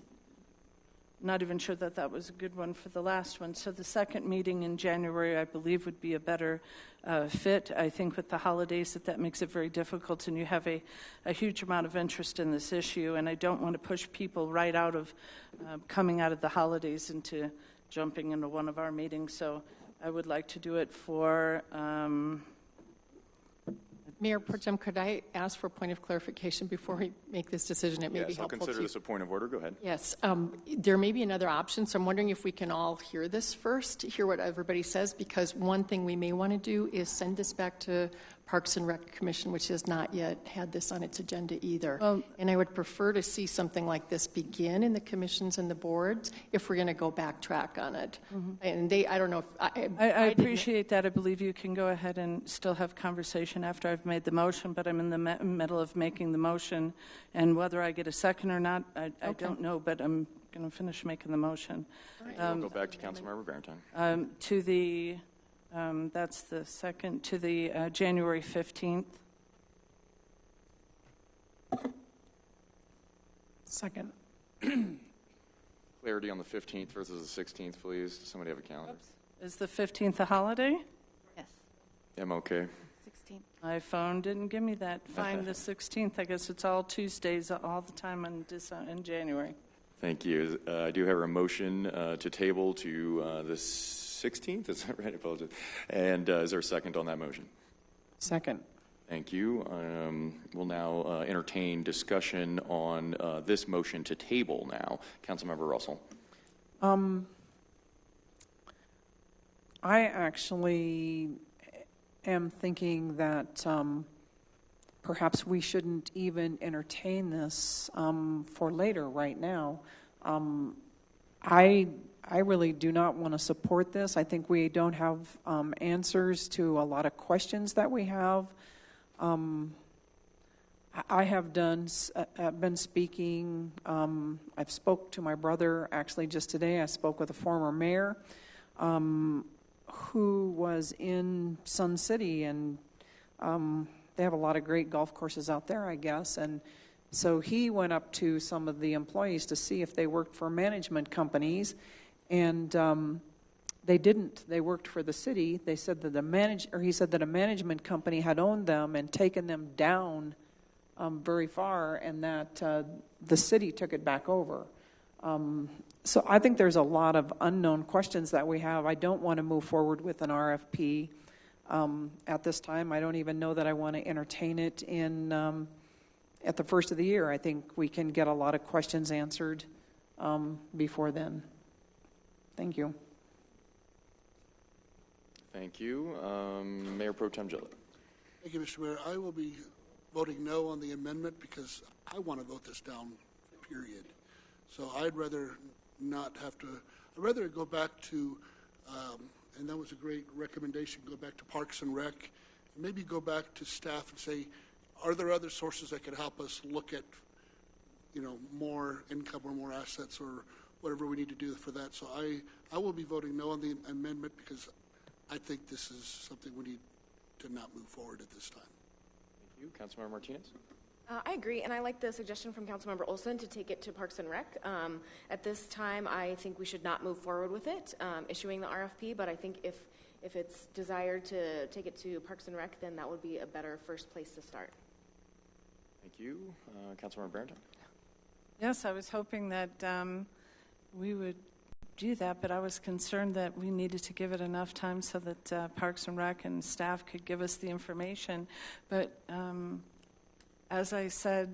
not even sure that was a good one for the last one. So the second meeting in January, I believe, would be a better fit. I think with the holidays that makes it very difficult, and you have a huge amount of interest in this issue, and I don't want to push people right out of coming out of the holidays into jumping into one of our meetings. So I would like to do it for... Mayor Pro Tem, could I ask for a point of clarification before we make this decision? It may be helpful. I'll consider this a point of order. Go ahead. Yes. There may be another option, so I'm wondering if we can all hear this first, hear what everybody says, because one thing we may want to do is send this back to Parks and Rec Commission, which has not yet had this on its agenda either. And I would prefer to see something like this begin in the commissions and the boards if we're going to go backtrack on it. Mm-hmm. And I don't know if... I appreciate that. I believe you can go ahead and still have conversation after I've made the motion, but I'm in the middle of making the motion, and whether I get a second or not, I don't know, but I'm going to finish making the motion. Right. We'll go back to Councilmember Barentine. To the... that's the second, to the January 15th. Second. Clarity on the 15th versus the 16th, please. Does somebody have a calendar? Oops. Is the 15th a holiday? Yes. I'm okay. 16th. My phone didn't give me that. Fine, the 16th. I guess it's all Tuesdays all the time in January. Thank you. I do have a motion to table to the 16th, is that right? I apologize. And is there a second on that motion? Second. Thank you. We'll now entertain discussion on this motion to table now. Councilmember Russell. I actually am thinking that perhaps we shouldn't even entertain this for later right now. I really do not want to support this. I think we don't have answers to a lot of questions that we have. I have been speaking. I've spoke to my brother actually just today. I spoke with a former mayor who was in Sun City, and they have a lot of great golf courses out there, I guess. And so he went up to some of the employees to see if they worked for management companies, and they didn't. They worked for the city. They said that he said that a management company had owned them and taken them down very far, and that the city took it back over. So I think there's a lot of unknown questions that we have. I don't want to move forward with an RFP at this time. I don't even know that I want to entertain it at the first of the year. I think we can get a lot of questions answered before then. Thank you. Thank you. Mayor Pro Tem Gillett. Thank you, Mr. Mayor. I will be voting no on the amendment because I want to vote this down, period. So I'd rather not have to, I'd rather go back to, and that was a great recommendation, go back to Parks and Rec, and maybe go back to staff and say, are there other sources that could help us look at, more income or more assets or whatever we need to do for that. So I will be voting no on the amendment because I think this is something we need to not move forward at this time. Thank you. Councilmember Martinez? I agree, and I like the suggestion from Councilmember Olson to take it to Parks and Rec. At this time, I think we should not move forward with it, issuing the RFP, but I think if it's desired to take it to Parks and Rec, then that would be a better first place to start. Thank you. Councilmember Barrington? Yes, I was hoping that we would do that, but I was concerned that we needed to give it enough time so that Parks and Rec and staff could give us the information. But as I said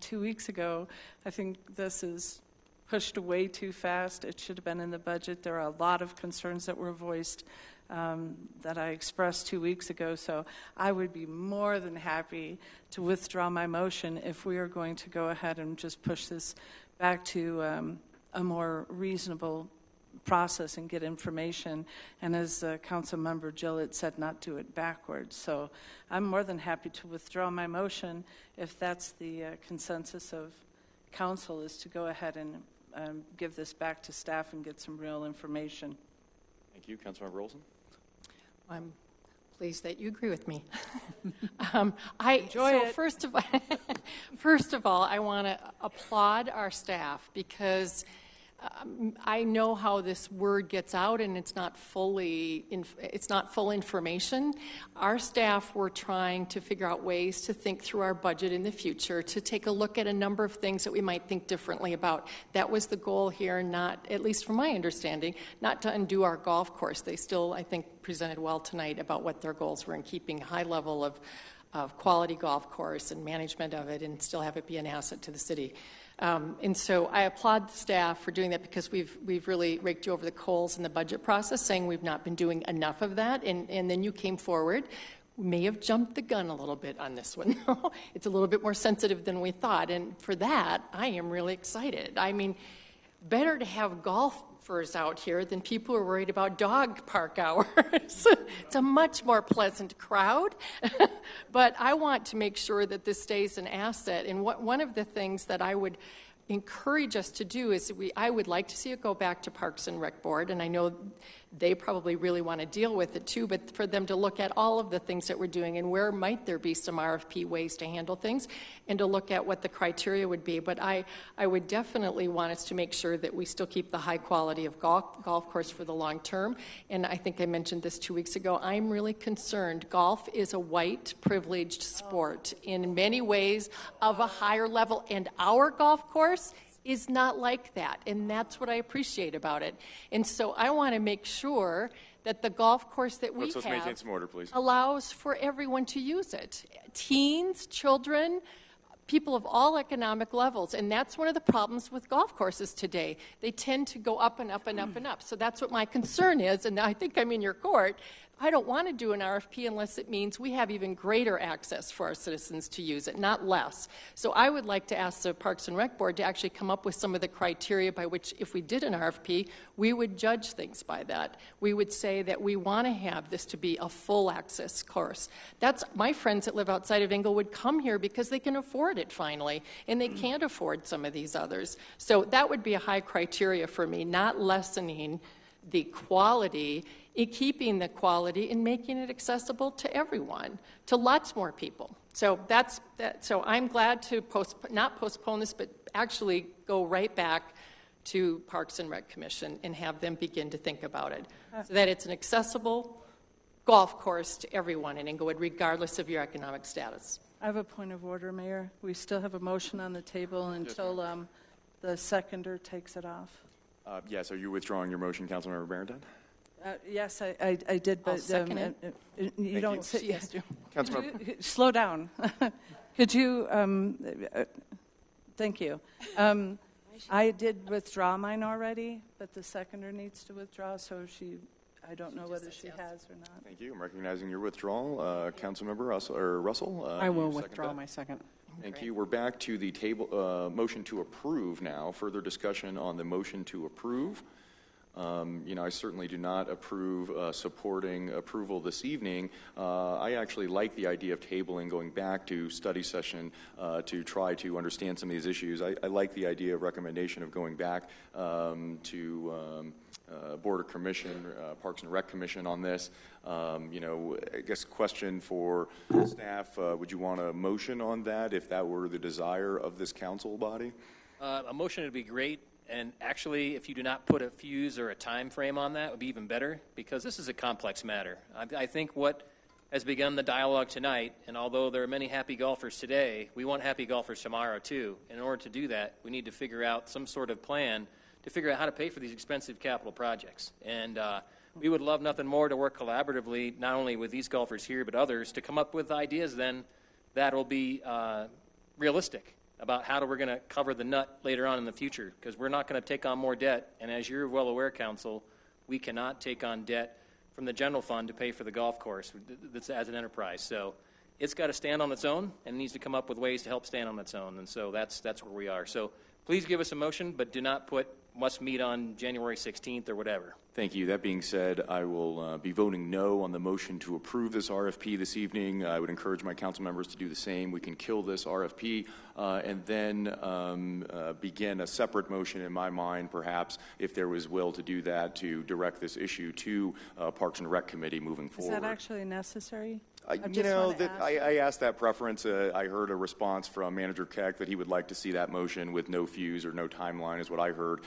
2 weeks ago, I think this is pushed way too fast. It should have been in the budget. There are a lot of concerns that were voiced that I expressed 2 weeks ago, so I would be more than happy to withdraw my motion if we are going to go ahead and just push this back to a more reasonable process and get information, and as Council Member Gillett said, not do it backwards. So I'm more than happy to withdraw my motion if that's the consensus of Council, is to go ahead and give this back to staff and get some real information. Thank you. Councilmember Olson? I'm pleased that you agree with me. Enjoy it. First of all, I want to applaud our staff because I know how this word gets out, and it's not full information. Our staff were trying to figure out ways to think through our budget in the future, to take a look at a number of things that we might think differently about. That was the goal here, not, at least from my understanding, not to undo our golf course. They still, I think, presented well tonight about what their goals were in keeping a high level of quality golf course and management of it, and still have it be an asset to the city. And so I applaud the staff for doing that because we've really raked you over the coals in the budget process, saying we've not been doing enough of that. And then you came forward. We may have jumped the gun a little bit on this one. It's a little bit more sensitive than we thought. And for that, I am really excited. I mean, better to have golfers out here than people who are worried about dog park hours. It's a much more pleasant crowd. But I want to make sure that this stays an asset. And one of the things that I would encourage us to do is I would like to see it go back to Parks and Rec Board, and I know they probably really want to deal with it too, but for them to look at all of the things that we're doing and where might there be some RFP ways to handle things, and to look at what the criteria would be. But I would definitely want us to make sure that we still keep the high quality of golf course for the long term. And I think I mentioned this 2 weeks ago. I'm really concerned. Golf is a white privileged sport in many ways of a higher level, and our golf course is not like that, and that's what I appreciate about it. And so I want to make sure that the golf course that we Let's maintain some order, please. allows for everyone to use it. Teens, children, people of all economic levels. And that's one of the problems with golf courses today. They tend to go up and up and up and up. So that's what my concern is, and I think I'm in your court. I don't want to do an RFP unless it means we have even greater access for our citizens to use it, not less. So I would like to ask the Parks and Rec Board to actually come up with some of the criteria by which, if we did an RFP, we would judge things by that. We would say that we want to have this to be a full access course. That's my friends that live outside of Englewood come here because they can afford it finally, and they can't afford some of these others. So that would be a high criteria for me, not lessening the quality, keeping the quality and making it accessible to everyone, to lots more people. So that's that. So I'm glad to not postpone this, but actually go right back to Parks and Rec Commission and have them begin to think about it, so that it's an accessible golf course to everyone in Englewood, regardless of your economic status. I have a point of order, Mayor. We still have a motion on the table until the seconder takes it off. Yes, are you withdrawing your motion, Councilmember Barrington? Yes, I did, but you don't sit. Yes, Councilmember. Slow down. Could you? Thank you. I did withdraw mine already, but the seconder needs to withdraw, so I don't know whether she has or not. Thank you. I'm recognizing your withdrawal. Councilmember Russell. I will withdraw my second. Thank you. We're back to the table motion to approve now. Further discussion on the motion to approve. I certainly do not approve supporting approval this evening. I actually like the idea of tabling, going back to study session to try to understand some of these issues. I like the idea of recommendation of going back to Board of Commission, Parks and Rec Commission on this. I guess question for staff, would you want a motion on that if that were the desire of this council body? A motion would be great. And actually, if you do not put a fuse or a time frame on that, it would be even better, because this is a complex matter. I think what has begun the dialogue tonight, and although there are many happy golfers today, we want happy golfers tomorrow too. In order to do that, we need to figure out some sort of plan to figure out how to pay for these expensive capital projects. And we would love nothing more to work collaboratively, not only with these golfers here, but others, to come up with ideas then that will be realistic about how we're going to cover the nut later on in the future, because we're not going to take on more debt. And as you're well aware, Council, we cannot take on debt from the general fund to pay for the golf course that's as an enterprise. So it's got to stand on its own, and it needs to come up with ways to help stand on its own. And so that's where we are. So please give us a motion, but do not put must meet on January 16th or whatever. Thank you. That being said, I will be voting no on the motion to approve this RFP this evening. I would encourage my council members to do the same. We can kill this RFP and then begin a separate motion in my mind, perhaps, if there was will to do that, to direct this issue to Parks and Rec Committee moving forward. Is that actually necessary? I asked that preference. I heard a response from Manager Keck that he would like to see that motion with no fuse or no timeline, is what I heard.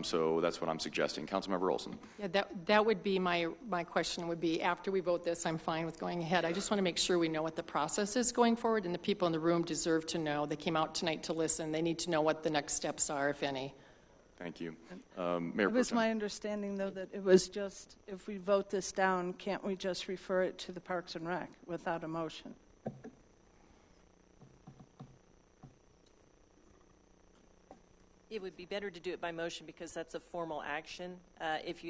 So that's what I'm suggesting. Councilmember Olson. Yeah, that would be my question would be, after we vote this, I'm fine with going ahead. I just want to make sure we know what the process is going forward, and the people in the room deserve to know. They came out tonight to listen. They need to know what the next steps are, if any. Thank you. Mayor It was my understanding, though, that it was just, if we vote this down, can't we just refer it to the Parks and Rec without a motion? It would be better to do it by motion, because that's a formal action. If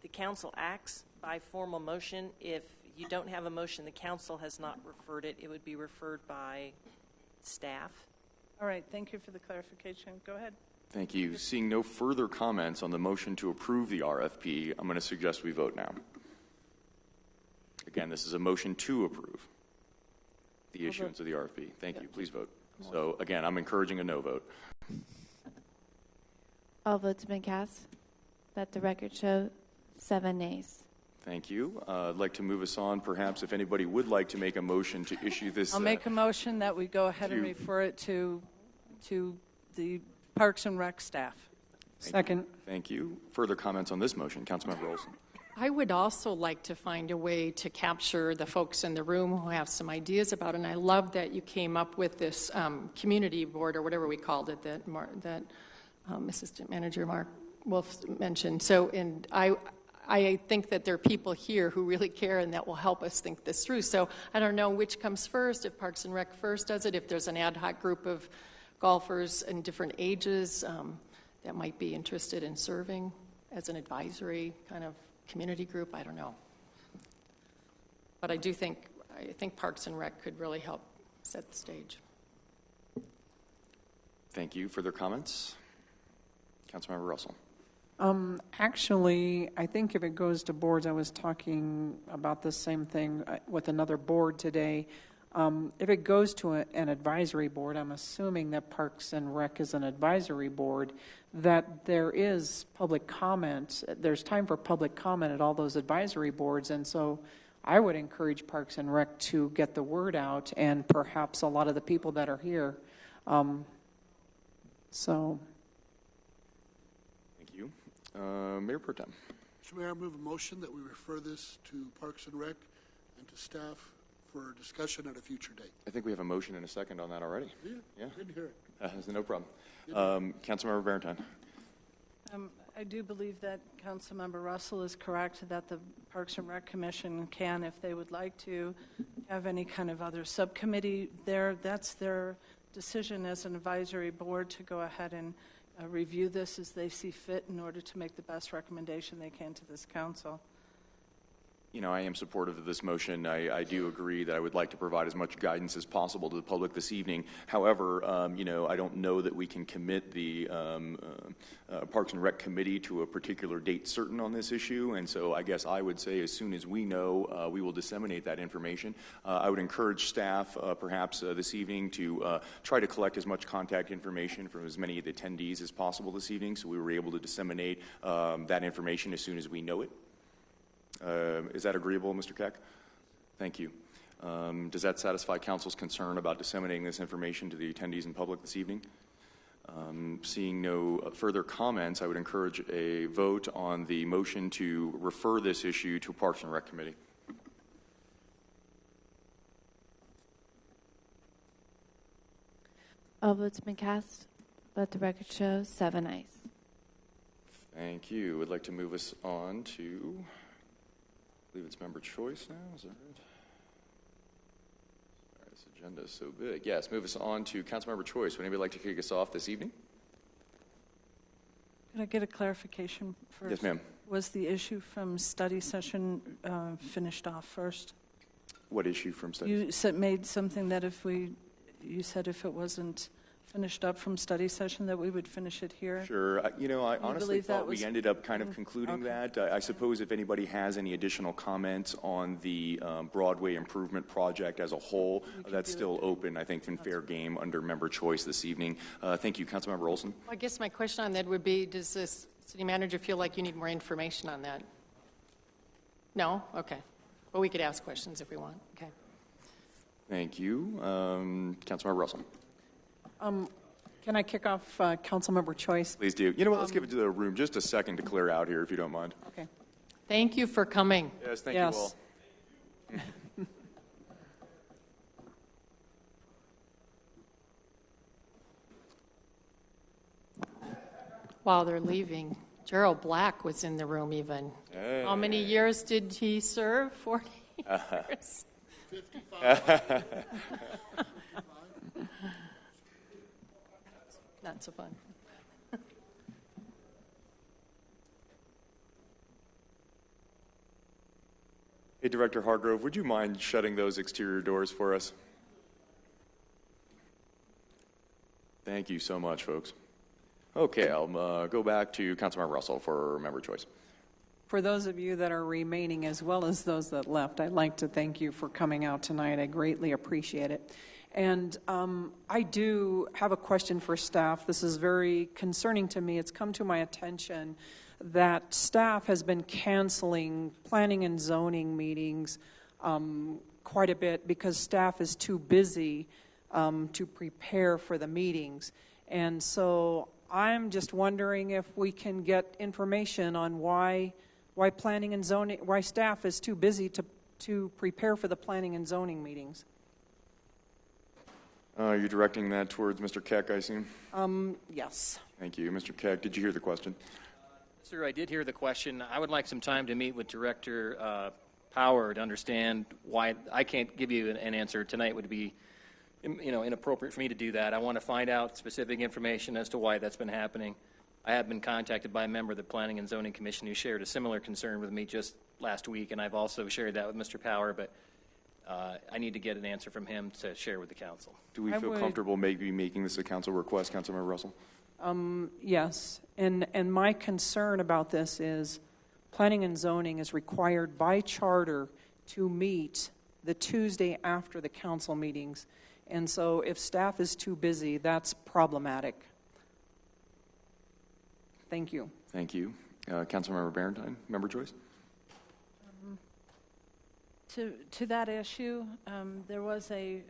the council acts by formal motion, if you don't have a motion, the council has not referred it, it would be referred by staff. All right, thank you for the clarification. Go ahead. Thank you. Seeing no further comments on the motion to approve the RFP, I'm going to suggest we vote now. Again, this is a motion to approve the issuance of the RFP. Thank you. Please vote. So, again, I'm encouraging a no vote. All votes have been cast. Let the record show 7 nays. Thank you. I'd like to move us on. Perhaps if anybody would like to make a motion to issue this. I'll make a motion that we go ahead and refer it to the Parks and Rec staff. Second. Thank you. Further comments on this motion? Councilmember Olson. I would also like to find a way to capture the folks in the room who have some ideas about it. And I love that you came up with this community board, or whatever we called it, that Assistant Manager Mark Wolf mentioned. So, and I think that there are people here who really care and that will help us think this through. So I don't know which comes first, if Parks and Rec first does it, if there's an ad hoc group of golfers in different ages that might be interested in serving as an advisory kind of community group. I don't know. But I think Parks and Rec could really help set the stage. Thank you. Further comments? Councilmember Russell. Actually, I think if it goes to boards, I was talking about the same thing with another board today. If it goes to an advisory board, I'm assuming that Parks and Rec is an advisory board, that there is public comment. There's time for public comment at all those advisory boards, and so I would encourage Parks and Rec to get the word out, and perhaps a lot of the people that are here. So. Thank you. Mayor Pro Tem. Mr. Mayor, I move a motion that we refer this to Parks and Rec and to staff for discussion at a future date. I think we have a motion and a second on that already. Yeah. Didn't hear it. No problem. Councilmember Barentine. I do believe that Councilmember Russell is correct that the Parks and Rec Commission can, if they would like to, have any kind of other subcommittee there. That's their decision as an advisory board to go ahead and review this as they see fit in order to make the best recommendation they can to this council. You know, I am supportive of this motion. I do agree that I would like to provide as much guidance as possible to the public this evening. However, I don't know that we can commit the Parks and Rec Committee to a particular date certain on this issue, and so I guess I would say as soon as we know, we will disseminate that information. I would encourage staff, perhaps this evening, to try to collect as much contact information from as many of the attendees as possible this evening, so we were able to disseminate that information as soon as we know it. Is that agreeable, Mr. Keck? Thank you. Does that satisfy council's concern about disseminating this information to the attendees and public this evening? Seeing no further comments, I would encourage a vote on the motion to refer this issue to Parks and Rec Committee. All votes have been cast. Let the record show 7 ayes. Thank you. I'd like to move us on to, I believe it's member choice now. Is that right? Sorry, this agenda is so big. Yes, move us on to Councilmember choice. Would anybody like to kick us off this evening? Can I get a clarification first? Yes, ma'am. Was the issue from study session finished off first? What issue from study? You made something that you said if it wasn't finished up from study session that we would finish it here? Sure. I honestly thought we ended up kind of concluding that. I suppose if anybody has any additional comments on the Broadway improvement project as a whole, that's still open, I think, in fair game under member choice this evening. Thank you. Councilmember Olson. Well, I guess my question on that would be, does this city manager feel like you need more information on that? No? Okay. Well, we could ask questions if we want. Okay. Thank you. Councilmember Russell. Can I kick off Councilmember choice? Please do. You know what? Let's give it to the room just a second to clear out here, if you don't mind. Okay. Thank you for coming. Yes, thank you all. While they're leaving, Gerald Black was in the room even. Hey. How many years did he serve? 40 years? 55. Not so fun. Hey, Director Hargrove, would you mind shutting those exterior doors for us? Thank you so much, folks. Okay, I'll go back to Councilmember Russell for member choice. For those of you that are remaining, as well as those that left, I'd like to thank you for coming out tonight. I greatly appreciate it. And I do have a question for staff. This is very concerning to me. It's come to my attention that staff has been canceling planning and zoning meetings quite a bit because staff is too busy to prepare for the meetings. And so I'm just wondering if we can get information on why planning and zoning, why staff is too busy to prepare for the planning and zoning meetings. You're directing that towards Mr. Keck, I assume? Yes. Thank you. Mr. Keck, did you hear the question? Sir, I did hear the question. I would like some time to meet with Director Power to understand why. I can't give you an answer tonight. Would be, inappropriate for me to do that. I want to find out specific information as to why that's been happening. I have been contacted by a member of the Planning and Zoning Commission who shared a similar concern with me just last week, and I've also shared that with Mr. Power, but I need to get an answer from him to share with the council. Do we feel comfortable maybe making this a council request, Councilmember Russell? Yes, and my concern about this is Planning and Zoning is required by charter to meet the Tuesday after the council meetings, and so if staff is too busy, that's problematic. Thank you. Thank you. Councilmember Barentine, Member Joyce? To that issue, there was a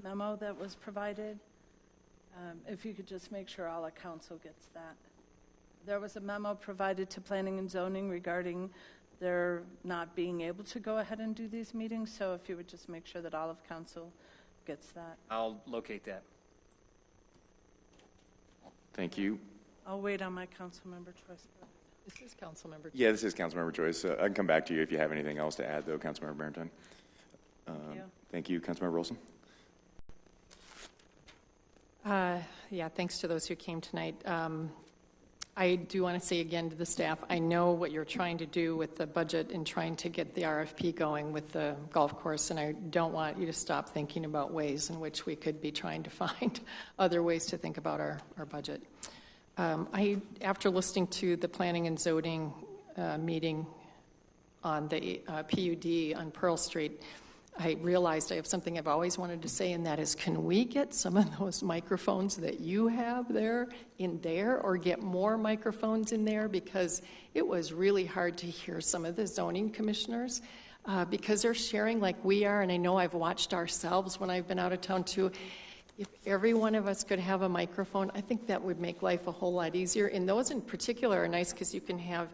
memo that was provided. If you could just make sure all of council gets that. There was a memo provided to Planning and Zoning regarding their not being able to go ahead and do these meetings, so if you would just make sure that all of council gets that. I'll locate that. Thank you. I'll wait on my council member choice. This is council member. Yeah, this is Councilmember Joyce. I can come back to you if you have anything else to add, though, Councilmember Barentine. Thank you. Councilmember Wilson? Yeah, thanks to those who came tonight. I do want to say again to the staff, I know what you're trying to do with the budget and trying to get the RFP going with the golf course, and I don't want you to stop thinking about ways in which we could be trying to find other ways to think about our budget. After listening to the Planning and Zoning meeting on the PUD on Pearl Street, I realized I have something I've always wanted to say, and that is, can we get some of those microphones that you have there in there, or get more microphones in there? Because it was really hard to hear some of the zoning commissioners because they're sharing like we are, and I know I've watched ourselves when I've been out of town too. If every one of us could have a microphone, I think that would make life a whole lot easier. And those in particular are nice because you can have,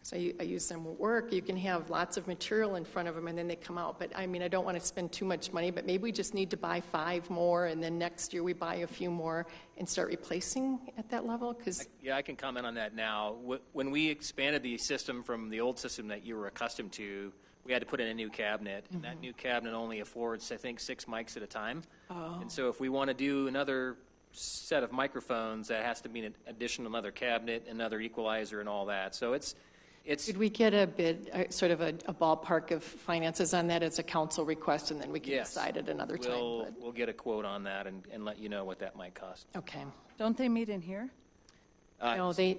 so I use them at work, you can have lots of material in front of them and then they come out. But I mean, I don't want to spend too much money, but maybe we just need to buy 5 more and then next year we buy a few more and start replacing at that level. Yeah, I can comment on that now. When we expanded the system from the old system that you were accustomed to, we had to put in a new cabinet, and that new cabinet only affords, I think, 6 mics at a time. Oh. And so if we want to do another set of microphones, that has to be an additional another cabinet, another equalizer, and all that. So it's. Could we get a bid, sort of a ballpark of finances on that as a council request, and then we can decide at another time? We'll get a quote on that and let you know what that might cost. Okay. Don't they meet in here? No, they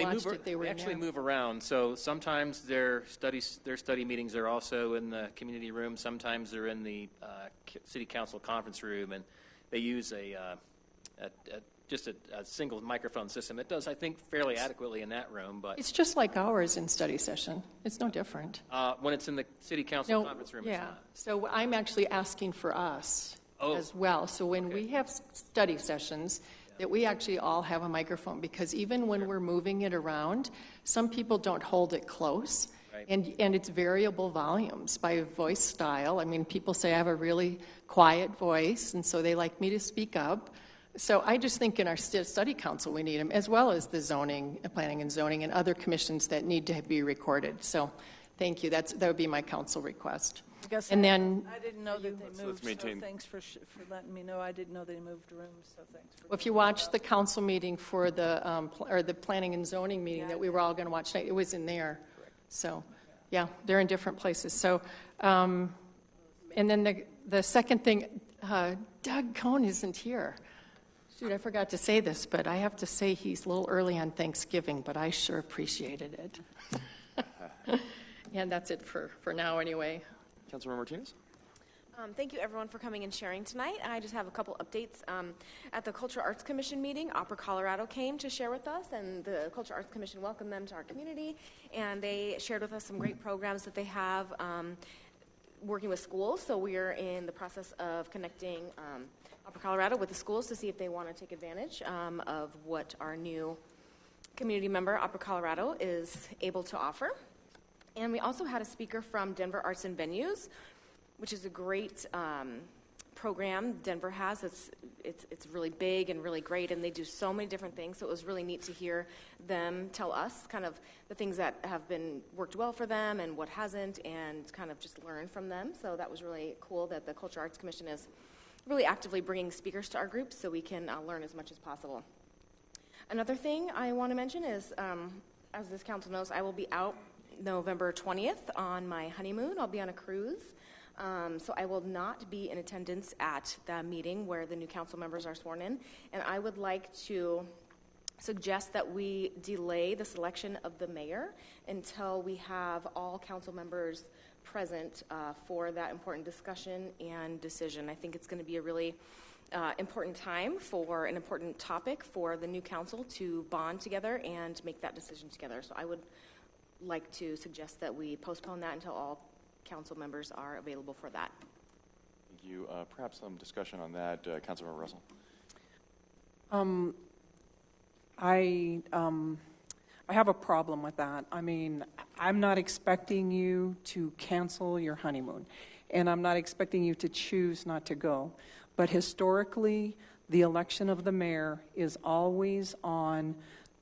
actually move around. So sometimes their study meetings are also in the community room. Sometimes they're in the city council conference room, and they use just a single microphone system. It does, I think, fairly adequately in that room. But it's just like ours in study session. It's no different. When it's in the city council conference room, yeah. It's not. So I'm actually asking for us as well. So when we have study sessions, that we actually all have a microphone, because even when we're moving it around, some people don't hold it close. Right. And it's variable volumes by voice style. I mean, people say I have a really quiet voice, and so they like me to speak up. So I just think in our study council we need them, as well as the zoning, planning and zoning, and other commissions that need to be recorded. So thank you. That would be my council request. I guess and then I didn't know that they moved, so thanks for letting me know. I didn't know they moved rooms, so thanks for if you watched the council meeting for the or the planning and zoning meeting that we were all going to watch tonight, it was in there. Correct. So yeah, they're in different places. So and then the second thing, Doug Cohn isn't here. Shoot, I forgot to say this, but I have to say he's a little early on Thanksgiving, but I sure appreciated it. And that's it for now anyway. Councilmember Martinez? Thank you, everyone, for coming and sharing tonight. I just have a couple updates. At the Cultural Arts Commission meeting, Opera Colorado came to share with us, and the Cultural Arts Commission welcomed them to our community, and they shared with us some great programs that they have working with schools. So we are in the process of connecting Opera Colorado with the schools to see if they want to take advantage of what our new community member, Opera Colorado, is able to offer. And we also had a speaker from Denver Arts and Venues, which is a great program Denver has. It's really big and really great, and they do so many different things. So it was really neat to hear them tell us kind of the things that have been worked well for them and what hasn't, and kind of just learn from them. So that was really cool that the Culture Arts Commission is really actively bringing speakers to our groups so we can learn as much as possible. Another thing I want to mention is, as this council knows, I will be out November 20th on my honeymoon. I'll be on a cruise. So I will not be in attendance at the meeting where the new council members are sworn in. And I would like to suggest that we delay the selection of the mayor until we have all council members present for that important discussion and decision. I think it's going to be a really important time for an important topic for the new council to bond together and make that decision together. So I would like to suggest that we postpone that until all council members are available for that. Thank you. Perhaps some discussion on that. Councilmember Russell. I have a problem with that. I mean, I'm not expecting you to cancel your honeymoon, and I'm not expecting you to choose not to go. But historically, the election of the mayor is always on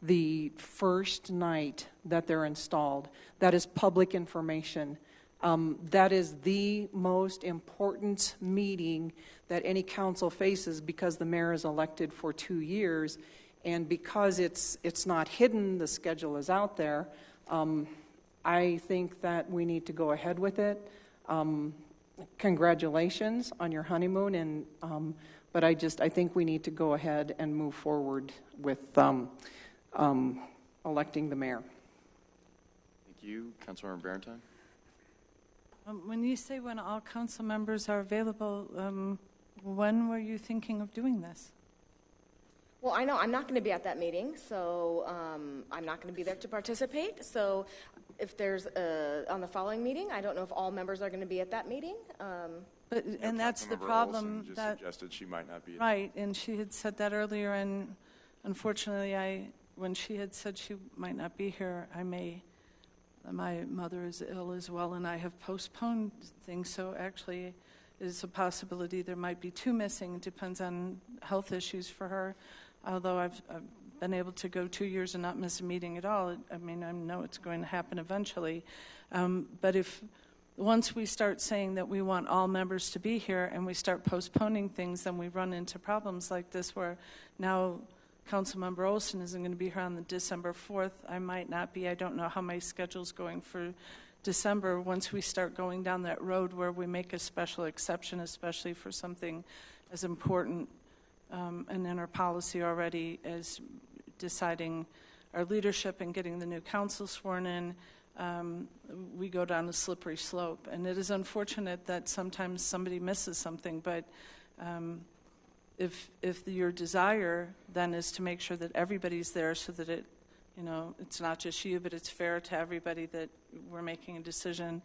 the first night that they're installed. That is public information. That is the most important meeting that any council faces because the mayor is elected for 2 years. And because it's not hidden, the schedule is out there, I think that we need to go ahead with it. Congratulations on your honeymoon, and but I think we need to go ahead and move forward with electing the mayor. Thank you. Councilmember Barentine. When you say when all council members are available, when were you thinking of doing this? Well, I know I'm not going to be at that meeting, so I'm not going to be there to participate. So if there's on the following meeting, I don't know if all members are going to be at that meeting. And that's the problem. Olson just suggested she might not be. Right, and she had said that earlier, and unfortunately, when she had said she might not be here, my mother is ill as well, and I have postponed things, so actually it's a possibility there might be 2 missing. It depends on health issues for her. Although I've been able to go 2 years and not miss a meeting at all, I mean, I know it's going to happen eventually. But once we start saying that we want all members to be here and we start postponing things, then we run into problems like this where now Councilmember Olson isn't going to be here on the December 4th. I might not be. I don't know how my schedule's going for December. Once we start going down that road where we make a special exception, especially for something as important and in our policy already as deciding our leadership and getting the new council sworn in, we go down a slippery slope. And it is unfortunate that sometimes somebody misses something, but if your desire then is to make sure that everybody's there so that it's not just you, but it's fair to everybody that we're making a decision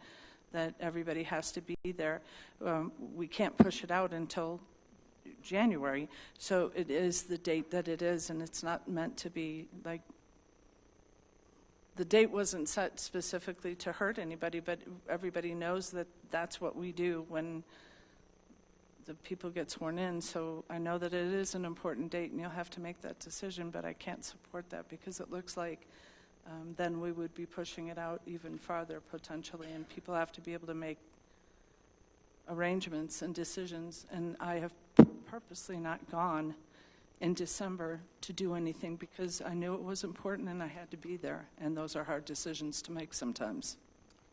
that everybody has to be there, we can't push it out until January. So it is the date that it is, and it's not meant to be like, the date wasn't set specifically to hurt anybody, but everybody knows that that's what we do when the people get sworn in. So I know that it is an important date, and you'll have to make that decision, but I can't support that because it looks like then we would be pushing it out even farther potentially, and people have to be able to make arrangements and decisions. And I have purposely not gone in December to do anything because I knew it was important and I had to be there, and those are hard decisions to make sometimes.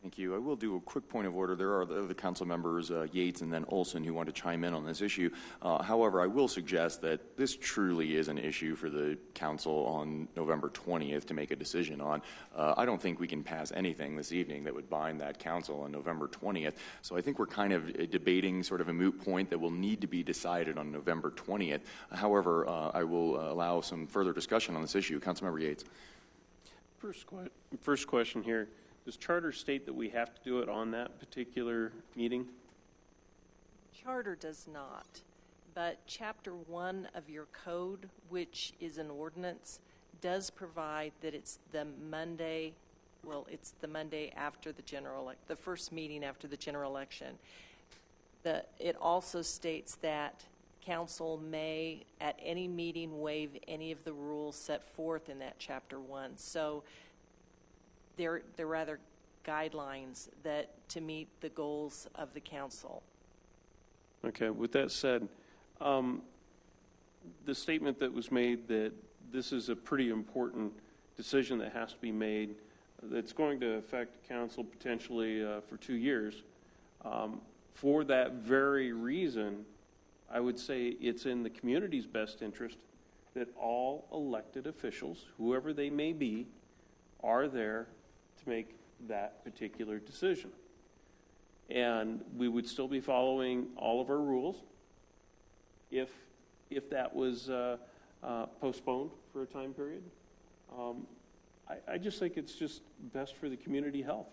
Thank you. I will do a quick point of order. There are the council members, Yates and then Olson, who want to chime in on this issue. However, I will suggest that this truly is an issue for the council on November 20th to make a decision on. I don't think we can pass anything this evening that would bind that council on November 20th. So I think we're kind of debating sort of a moot point that will need to be decided on November 20th. However, I will allow some further discussion on this issue. Councilmember Yates. First question here. Does charter state that we have to do it on that particular meeting? Charter does not, but Chapter 1 of your code, which is an ordinance, does provide that it's the Monday, it's the Monday after the the first meeting after the general election. It also states that council may, at any meeting, waive any of the rules set forth in that Chapter 1. So they're rather guidelines that to meet the goals of the council. Okay, with that said, the statement that was made that this is a pretty important decision that has to be made that's going to affect council potentially for 2 years. For that very reason, I would say it's in the community's best interest that all elected officials, whoever they may be, are there to make that particular decision. And we would still be following all of our rules if that was postponed for a time period. I just think it's just best for the community health.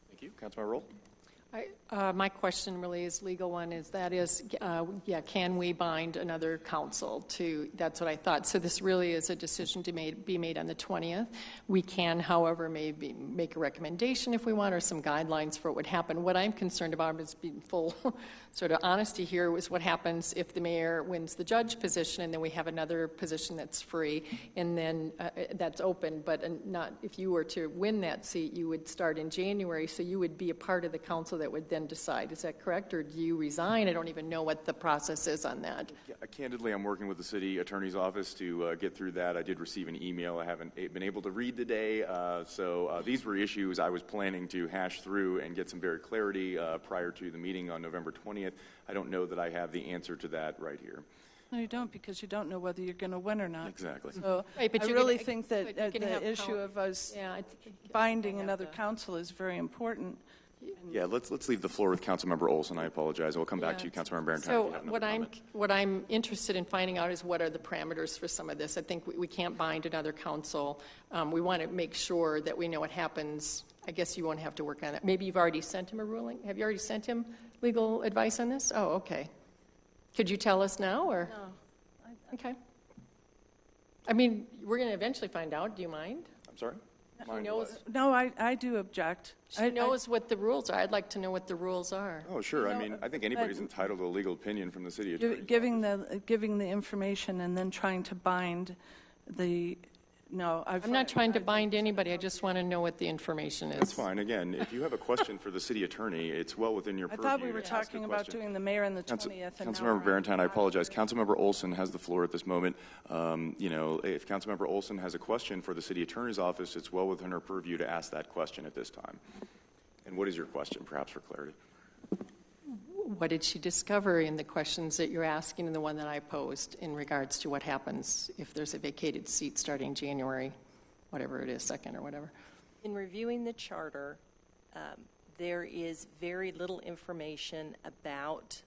Thank you. Councilmember Roll. My question really is legal one, can we bind another council to, that's what I thought. So this really is a decision to be made on the 20th. We can, however, maybe make a recommendation if we want, or some guidelines for what would happen. What I'm concerned about is being full sort of honesty here is what happens if the mayor wins the judge position and then we have another position that's free and then that's open, but not if you were to win that seat, you would start in January, so you would be a part of the council that would then decide. Is that correct? Or do you resign? I don't even know what the process is on that. Yeah, candidly, I'm working with the city attorney's office to get through that. I did receive an email I haven't been able to read today. So these were issues I was planning to hash through and get some very clarity prior to the meeting on November 20th. I don't know that I have the answer to that right here. No, you don't, because you don't know whether you're going to win or not. Exactly. So right, but I really think that the issue of us binding another council is very important. Yeah, let's leave the floor with Councilmember Olson. I apologize. We'll come back to you, Councilmember Barentine. So what I'm interested in finding out is what are the parameters for some of this. I think we can't bind another council. We want to make sure that we know what happens. I guess you won't have to work on that. Maybe you've already sent him a ruling. Have you already sent him legal advice on this? Oh, okay. Could you tell us now, or? No. Okay. I mean, we're going to eventually find out. Do you mind? I'm sorry? No, I do object. She knows what the rules are. I'd like to know what the rules are. Oh, sure. I mean, I think anybody's entitled to a legal opinion from the city attorney. Giving the information and then trying to bind the. No, I'm not trying to bind anybody. I just want to know what the information is. That's fine. Again, if you have a question for the city attorney, it's well within your purview. I thought we were talking about doing the mayor on the 20th. Councilmember Barentine, I apologize. Councilmember Olson has the floor at this moment. If Councilmember Olson has a question for the city attorney's office, it's well within her purview to ask that question at this time. And what is your question, perhaps for clarity? What did she discover in the questions that you're asking and the one that I posed in regards to what happens if there's a vacated seat starting January, whatever it is, 2nd or whatever? In reviewing the charter, there is very little information about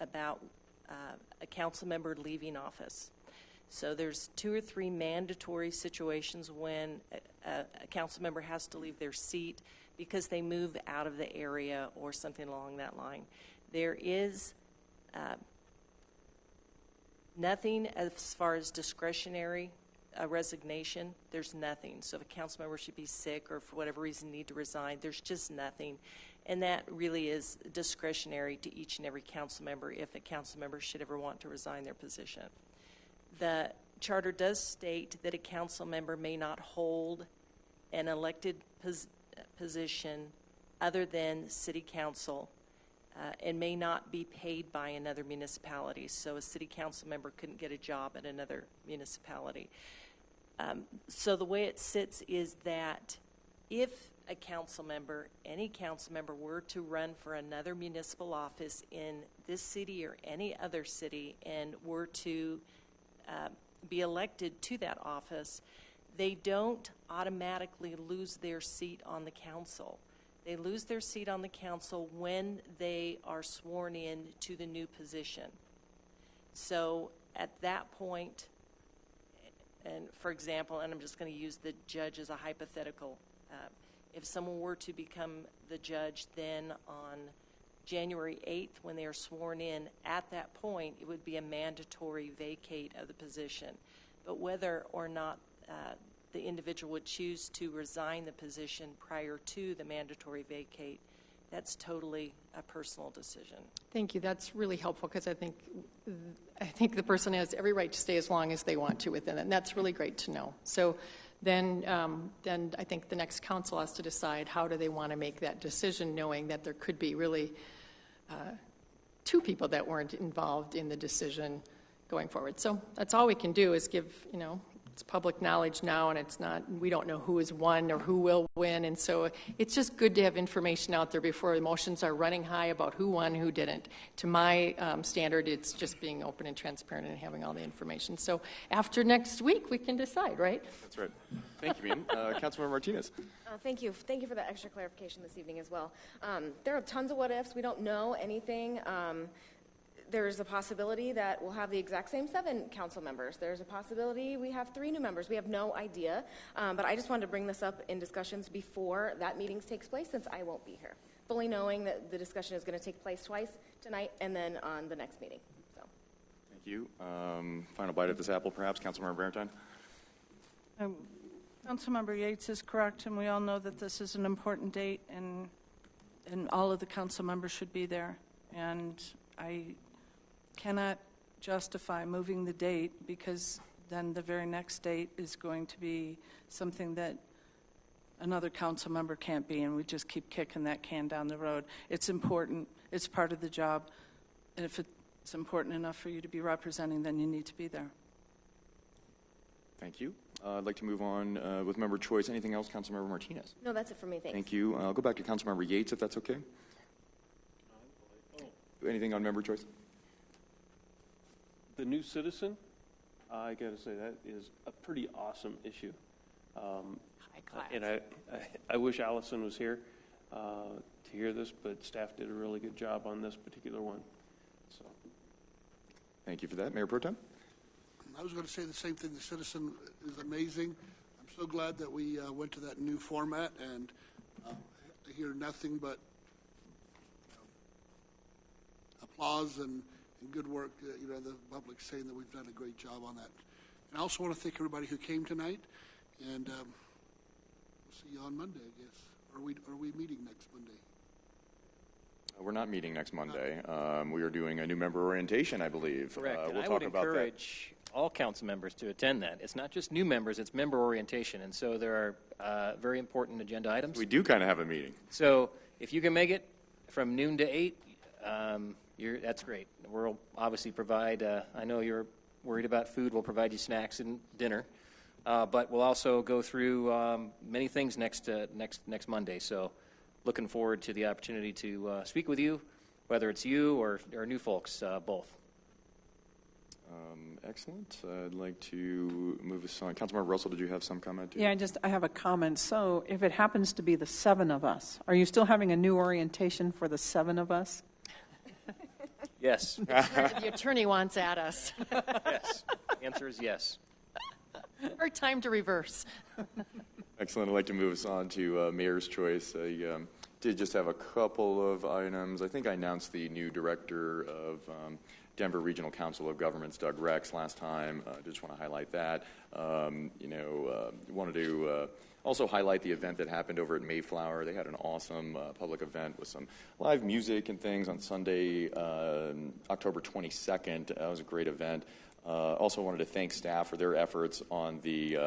a council member leaving office. So there's 2 or 3 mandatory situations when a council member has to leave their seat because they move out of the area or something along that line. There is nothing as far as discretionary resignation. There's nothing. So if a council member should be sick or for whatever reason need to resign, there's just nothing. And that really is discretionary to each and every council member if a council member should ever want to resign their position. The charter does state that a council member may not hold an elected position other than city council and may not be paid by another municipality. So a city council member couldn't get a job at another municipality. So the way it sits is that if a council member, any council member, were to run for another municipal office in this city or any other city and were to be elected to that office, they don't automatically lose their seat on the council. They lose their seat on the council when they are sworn in to the new position. So at that point, and for example, and I'm just going to use the judge as a hypothetical, if someone were to become the judge then on January 8th when they are sworn in, at that point it would be a mandatory vacate of the position. But whether or not the individual would choose to resign the position prior to the mandatory vacate, That's totally a personal decision. Thank you. That's really helpful because I think the person has every right to stay as long as they want to within it, and that's really great to know. So then I think the next council has to decide how do they want to make that decision, knowing that there could be really two people that weren't involved in the decision going forward. So that's all we can do is give, it's public knowledge now, and we don't know who has won or who will win, and so it's just good to have information out there before emotions are running high about who won, who didn't. To my standard, it's just being open and transparent and having all the information. So after next week, we can decide, right? That's right. Thank you, Meehan. Councilmember Martinez. Thank you. Thank you for that extra clarification this evening as well. There are tons of what ifs. We don't know anything. There's a possibility that we'll have the exact same 7 council members. There's a possibility we have 3 new members. We have no idea. But I just wanted to bring this up in discussions before that meeting takes place, since I won't be here, fully knowing that the discussion is going to take place twice tonight and then on the next meeting. So. Thank you. Final bite at this apple, perhaps. Councilmember Barentine. Councilmember Yates is correct, and we all know that this is an important date, and all of the council members should be there. And I cannot justify moving the date, because then the very next date is going to be something that another council member can't be, and we just keep kicking that can down the road. It's important. It's part of the job. And if it's important enough for you to be representing, then you need to be there. Thank you. I'd like to move on with member choice. Anything else, Councilmember Martinez? No, that's it for me. Thanks. Thank you. I'll go back to Councilmember Yates, if that's okay. Anything on member choice? The new citizen, I got to say, that is a pretty awesome issue. High class. And I wish Allison was here to hear this, but staff did a really good job on this particular one. So, thank you for that. Mayor Pro Tem? I was going to say the same thing. The citizen is amazing. I'm so glad that we went to that new format, and I hear nothing but applause and good work. The public saying that we've done a great job on that. And I also want to thank everybody who came tonight, and we'll see you on Monday, I guess. Are we meeting next Monday? We're not meeting next Monday. We are doing a new member orientation, I believe. Correct. And We'll I talk would about encourage all council members to attend that. It's not just new members, it's member orientation. And so there are very important agenda items. We do kind of have a meeting. So if you can make it from noon to 8, that's great. We'll obviously provide, I know you're worried about food, we'll provide you snacks and dinner. But we'll also go through many things next Monday. So looking forward to the opportunity to speak with you, whether it's you or new folks, both. Excellent. I'd like to move us on. Councilmember Russell, did you have some comment? Yeah, I have a comment. So if it happens to be the 7 of us, are you still having a new orientation for the 7 of us? Yes. The attorney wants at us. Yes. The answer is yes. Or time to reverse. Excellent. I'd like to move us on to Mayor's Choice. I did just have a couple of items. I think I announced the new director of Denver Regional Council of Governments, Doug Rex, last time. Just want to highlight that. Wanted to also highlight the event that happened over at Mayflower. They had an awesome public event with some live music and things on Sunday, October 22nd. That was a great event. Also wanted to thank staff for their efforts on the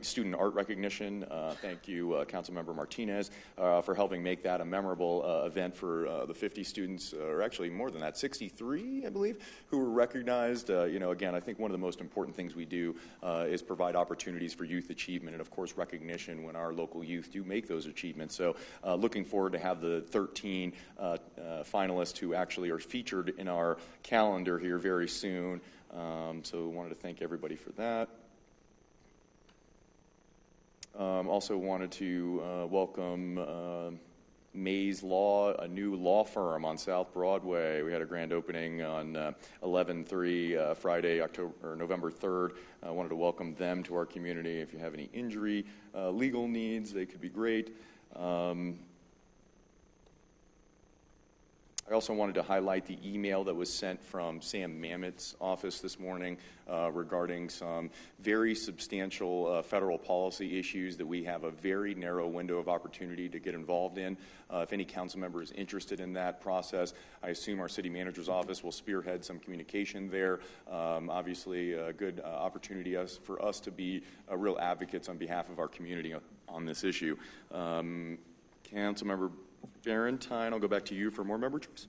student art recognition. Thank you, Councilmember Martinez, for helping make that a memorable event for the 50 students, or actually more than that, 63, I believe, who were recognized. Again, I think one of the most important things we do is provide opportunities for youth achievement and, of course, recognition when our local youth do make those achievements. So looking forward to have the 13 finalists who actually are featured in our calendar here very soon. So wanted to thank everybody for that. Also wanted to welcome May's Law, a new law firm on South Broadway. We had a grand opening on 11/3, Friday, November 3rd. I wanted to welcome them to our community. If you have any injury, legal needs, they could be great. I I also wanted to highlight the email that was sent from Sam Mamet's office this morning regarding some very substantial federal policy issues that we have a very narrow window of opportunity to get involved in. If any council member is interested in that process, I assume our city manager's office will spearhead some communication there. Obviously, a good opportunity for us to be real advocates on behalf of our community on this issue. Councilmember Valentine, I'll go back to you for more member choice.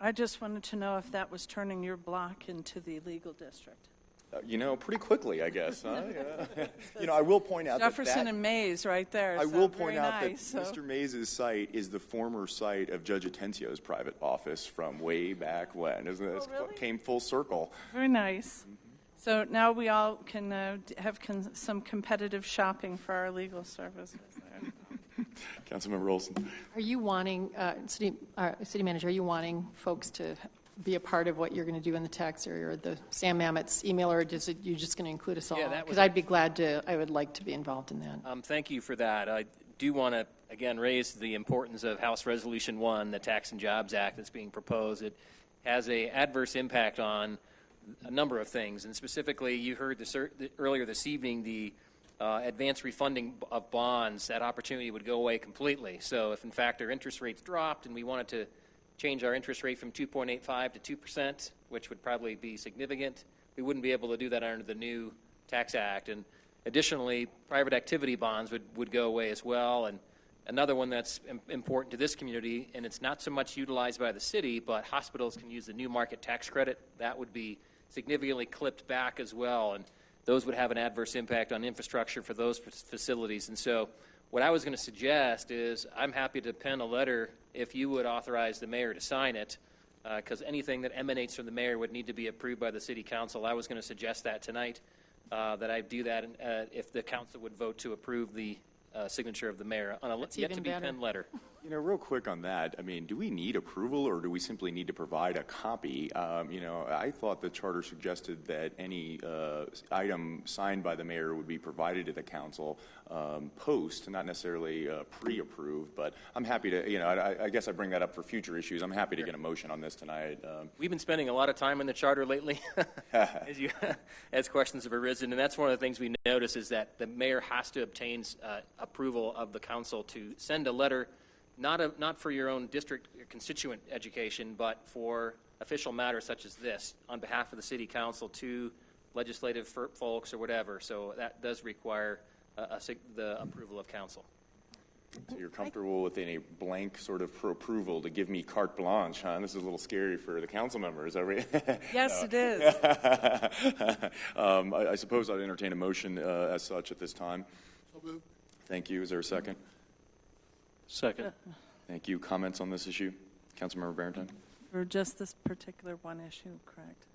I just wanted to know if that was turning your block into the legal district. Pretty quickly, I guess. Huh? Yeah. I will point out Jefferson and Mays right there. I will point out nice, that Mr. Mays' site is the former site of Judge Atencio's private office from way back when. Isn't it? Really? Came full circle. Very nice. So now we all can have some competitive shopping for our legal services. Councilmember Olson. Are you wanting, city manager, are you wanting folks to be a part of what you're going to do in the text or the Sam Mamet's email, or is it you're just going to include us all? Yeah, that because I would like to be involved in that. Thank you for that. I do want to, again, raise the importance of House Resolution 1, the Tax and Jobs Act that's being proposed. It has an adverse impact on a number of things, and specifically, you heard earlier this evening the advanced refunding of bonds. That opportunity would go away completely. So if, in fact, our interest rates dropped and we wanted to change our interest rate from 2.85 to 2%, which would probably be significant, we wouldn't be able to do that under the new Tax Act. And additionally, private activity bonds would go away as well. And another one that's important to this community, and it's not so much utilized by the city, but hospitals can use the new market tax credit. That would be significantly clipped back as well. And those would have an adverse impact on infrastructure for those facilities. And so what I was going to suggest is I'm happy to pen a letter if you would authorize the mayor to sign it, because anything that emanates from the mayor would need to be approved by the city council. I was going to suggest that tonight, that I do that if the council would vote to approve the signature of the mayor on a yet-to-be-penned letter. Real quick on that, do we need approval or do we simply need to provide a copy? I thought the charter suggested that any item signed by the mayor would be provided to the council post, not necessarily pre-approved, but I'm happy to, I guess I bring that up for future issues. I'm happy to get a motion on this tonight. We've been spending a lot of time in the charter lately as questions have arisen, and that's one of the things we notice is that the mayor has to obtain approval of the council to send a letter, not for your own district or constituent education, but for official matters such as this on behalf of the city council to legislative folks or whatever. So that does require the approval of council. So you're comfortable with any blank sort of approval to give me carte blanche, huh? This is a little scary for the council members, are we? Yes, it is. I suppose I'd entertain a motion as such at this time. So moved. Thank you. Is there a second? Second. Thank you. Comments on this issue? Councilmember Barrington? For just this particular one issue, correct?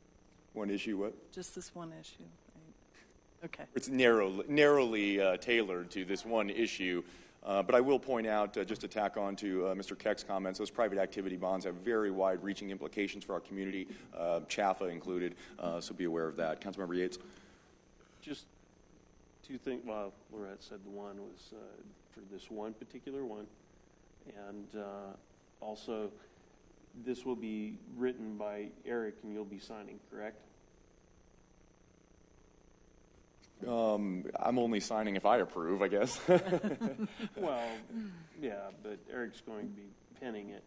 One issue, what? Just this one issue, right? Okay. It's narrowly tailored to this one issue. But I will point out, just to tack on to Mr. Keck's comments, those private activity bonds have very wide-reaching implications for our community, CHAFA included, so be aware of that. Councilmember Yates? Just two things. Well, Lorette said the one was for this one particular one. And also, this will be written by Eric, and you'll be signing, correct? I'm only signing if I approve, I guess. Well, yeah, but Eric's going to be penning it.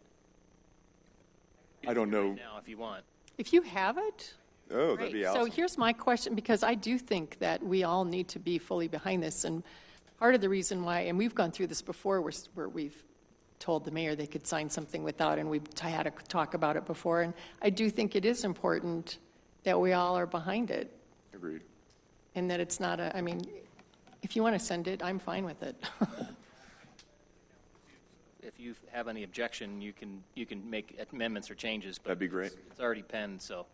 I don't know. Right now, if you want. If you have it. Oh, that'd be awesome. So here's my question, because I do think that we all need to be fully behind this. And part of the reason why, and we've gone through this before where we've told the mayor they could sign something without, and we've had a talk about it before. And I do think it is important that we all are behind it. Agreed. And that it's not if you want to send it, I'm fine with it. If you have any objection, you can make amendments or changes. But that'd be great. It's already penned, so.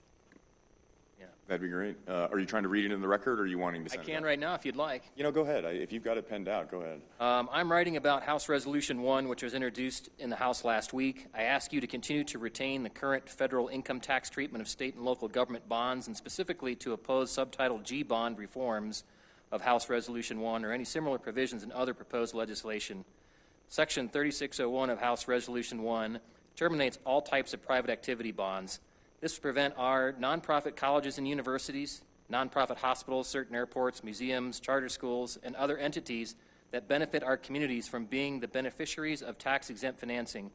Yeah. That'd be great. Are you trying to read it in the record, or are you wanting to send it? I can right now if you'd like. Go ahead. If you've got it penned out, go ahead. I'm writing about House Resolution 1, which was introduced in the House last week. I ask you to continue to retain the current federal income tax treatment of state and local government bonds, and specifically to oppose Subtitle G bond reforms of House Resolution 1 or any similar provisions in other proposed legislation. Section 3601 of House Resolution 1 terminates all types of private activity bonds. This would prevent our nonprofit colleges and universities, nonprofit hospitals, certain airports, museums, charter schools, and other entities that benefit our communities from being the beneficiaries of tax-exempt financing.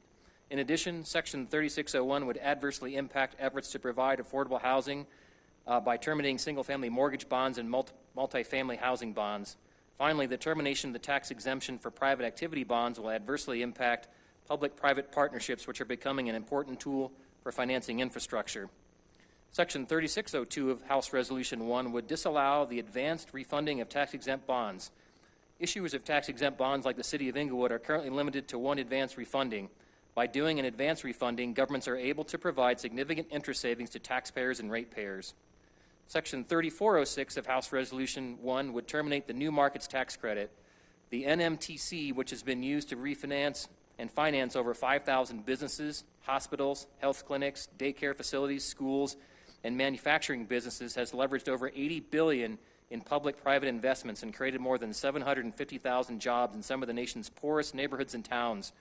In addition, Section 3601 would adversely impact efforts to provide affordable housing by terminating single-family mortgage bonds and multifamily housing bonds. Finally, the termination of the tax exemption for private activity bonds will adversely impact public-private partnerships, which are becoming an important tool for financing infrastructure. Section 3602 of House Resolution 1 would disallow the advanced refunding of tax-exempt bonds. Issuers of tax-exempt bonds like the City of Englewood are currently limited to one advance refunding. By doing an advance refunding, governments are able to provide significant interest savings to taxpayers and ratepayers. Section 3406 of House Resolution 1 would terminate the new markets tax credit. The NMTC, which has been used to refinance and finance over 5,000 businesses, hospitals, health clinics, daycare facilities, schools, and manufacturing businesses, has leveraged over $80 billion in public-private investments and created more than 750,000 jobs in some of the nation's poorest neighborhoods and towns.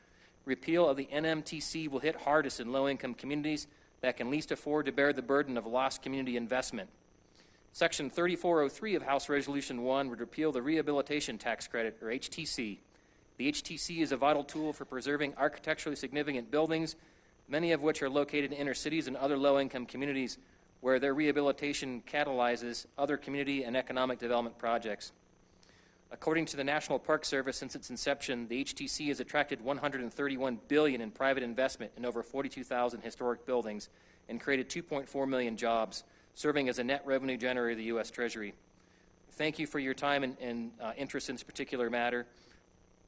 Repeal of the NMTC will hit hardest in low-income communities that can least afford to bear the burden of lost community investment. Section 3403 of House Resolution 1 would repeal the Rehabilitation Tax Credit, or HTC. The HTC is a vital tool for preserving architecturally significant buildings, many of which are located in inner cities and other low-income communities where their rehabilitation catalyzes other community and economic development projects. According to the National Park Service, since its inception, the HTC has attracted $131 billion in private investment in over 42,000 historic buildings and created 2.4 million jobs, serving as a net revenue generator of the U.S. Treasury. Thank you for your time and interest in this particular matter.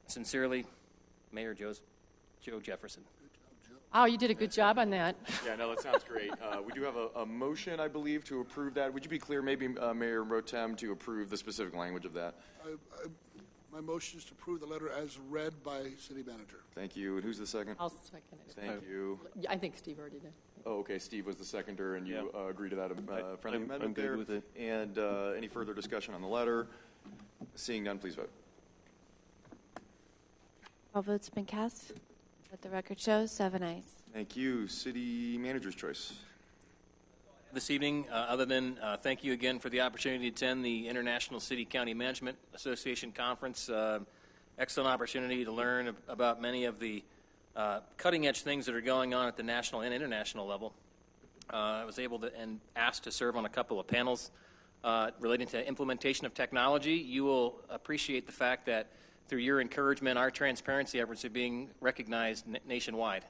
Sincerely, Mayor Joe Jefferson. Oh, you did a good job on that. Yeah, no, that sounds great. We do have a motion, I believe, to approve that. Would you be clear, maybe Mayor Rotem, to approve the specific language of that? My motion is to approve the letter as read by City Manager. Thank you. And who's the second? I'll second it. Thank you. I think Steve already did. Oh, okay. Steve was the seconder, and you agree to that friendly amendment I'm good there. with it. And any further discussion on the letter? Seeing none, please vote. All votes have been cast. Let the record show 7 ayes. Thank you. City Manager's choice. This evening, other than thank you again for the opportunity to attend the International City County Management Association Conference. Excellent opportunity to learn about many of the cutting-edge things that are going on at the national and international level. I was able to and asked to serve on a couple of panels relating to implementation of technology. You will appreciate the fact that through your encouragement, our transparency efforts are being recognized nationwide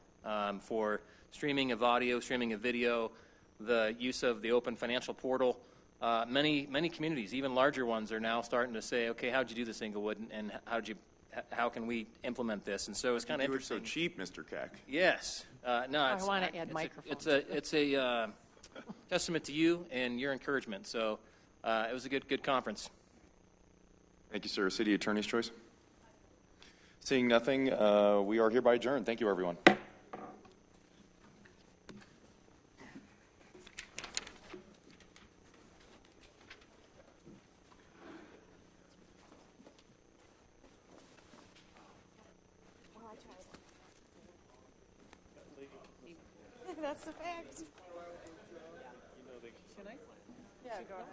for streaming of audio, streaming of video, the use of the open financial portal. Many communities, even larger ones, are now starting to say, okay, how'd you do this, Englewood, and how can we implement this? And so it's kind of interesting. So cheap, Mr. Keck. Yes. No, I want to add microphones. It's a testament to you and your encouragement. So it was a good conference. Thank you, sir. City Attorney's choice. Seeing nothing, we are hereby adjourned. Thank you, everyone. That's the fact. Can I? Yeah, go ahead.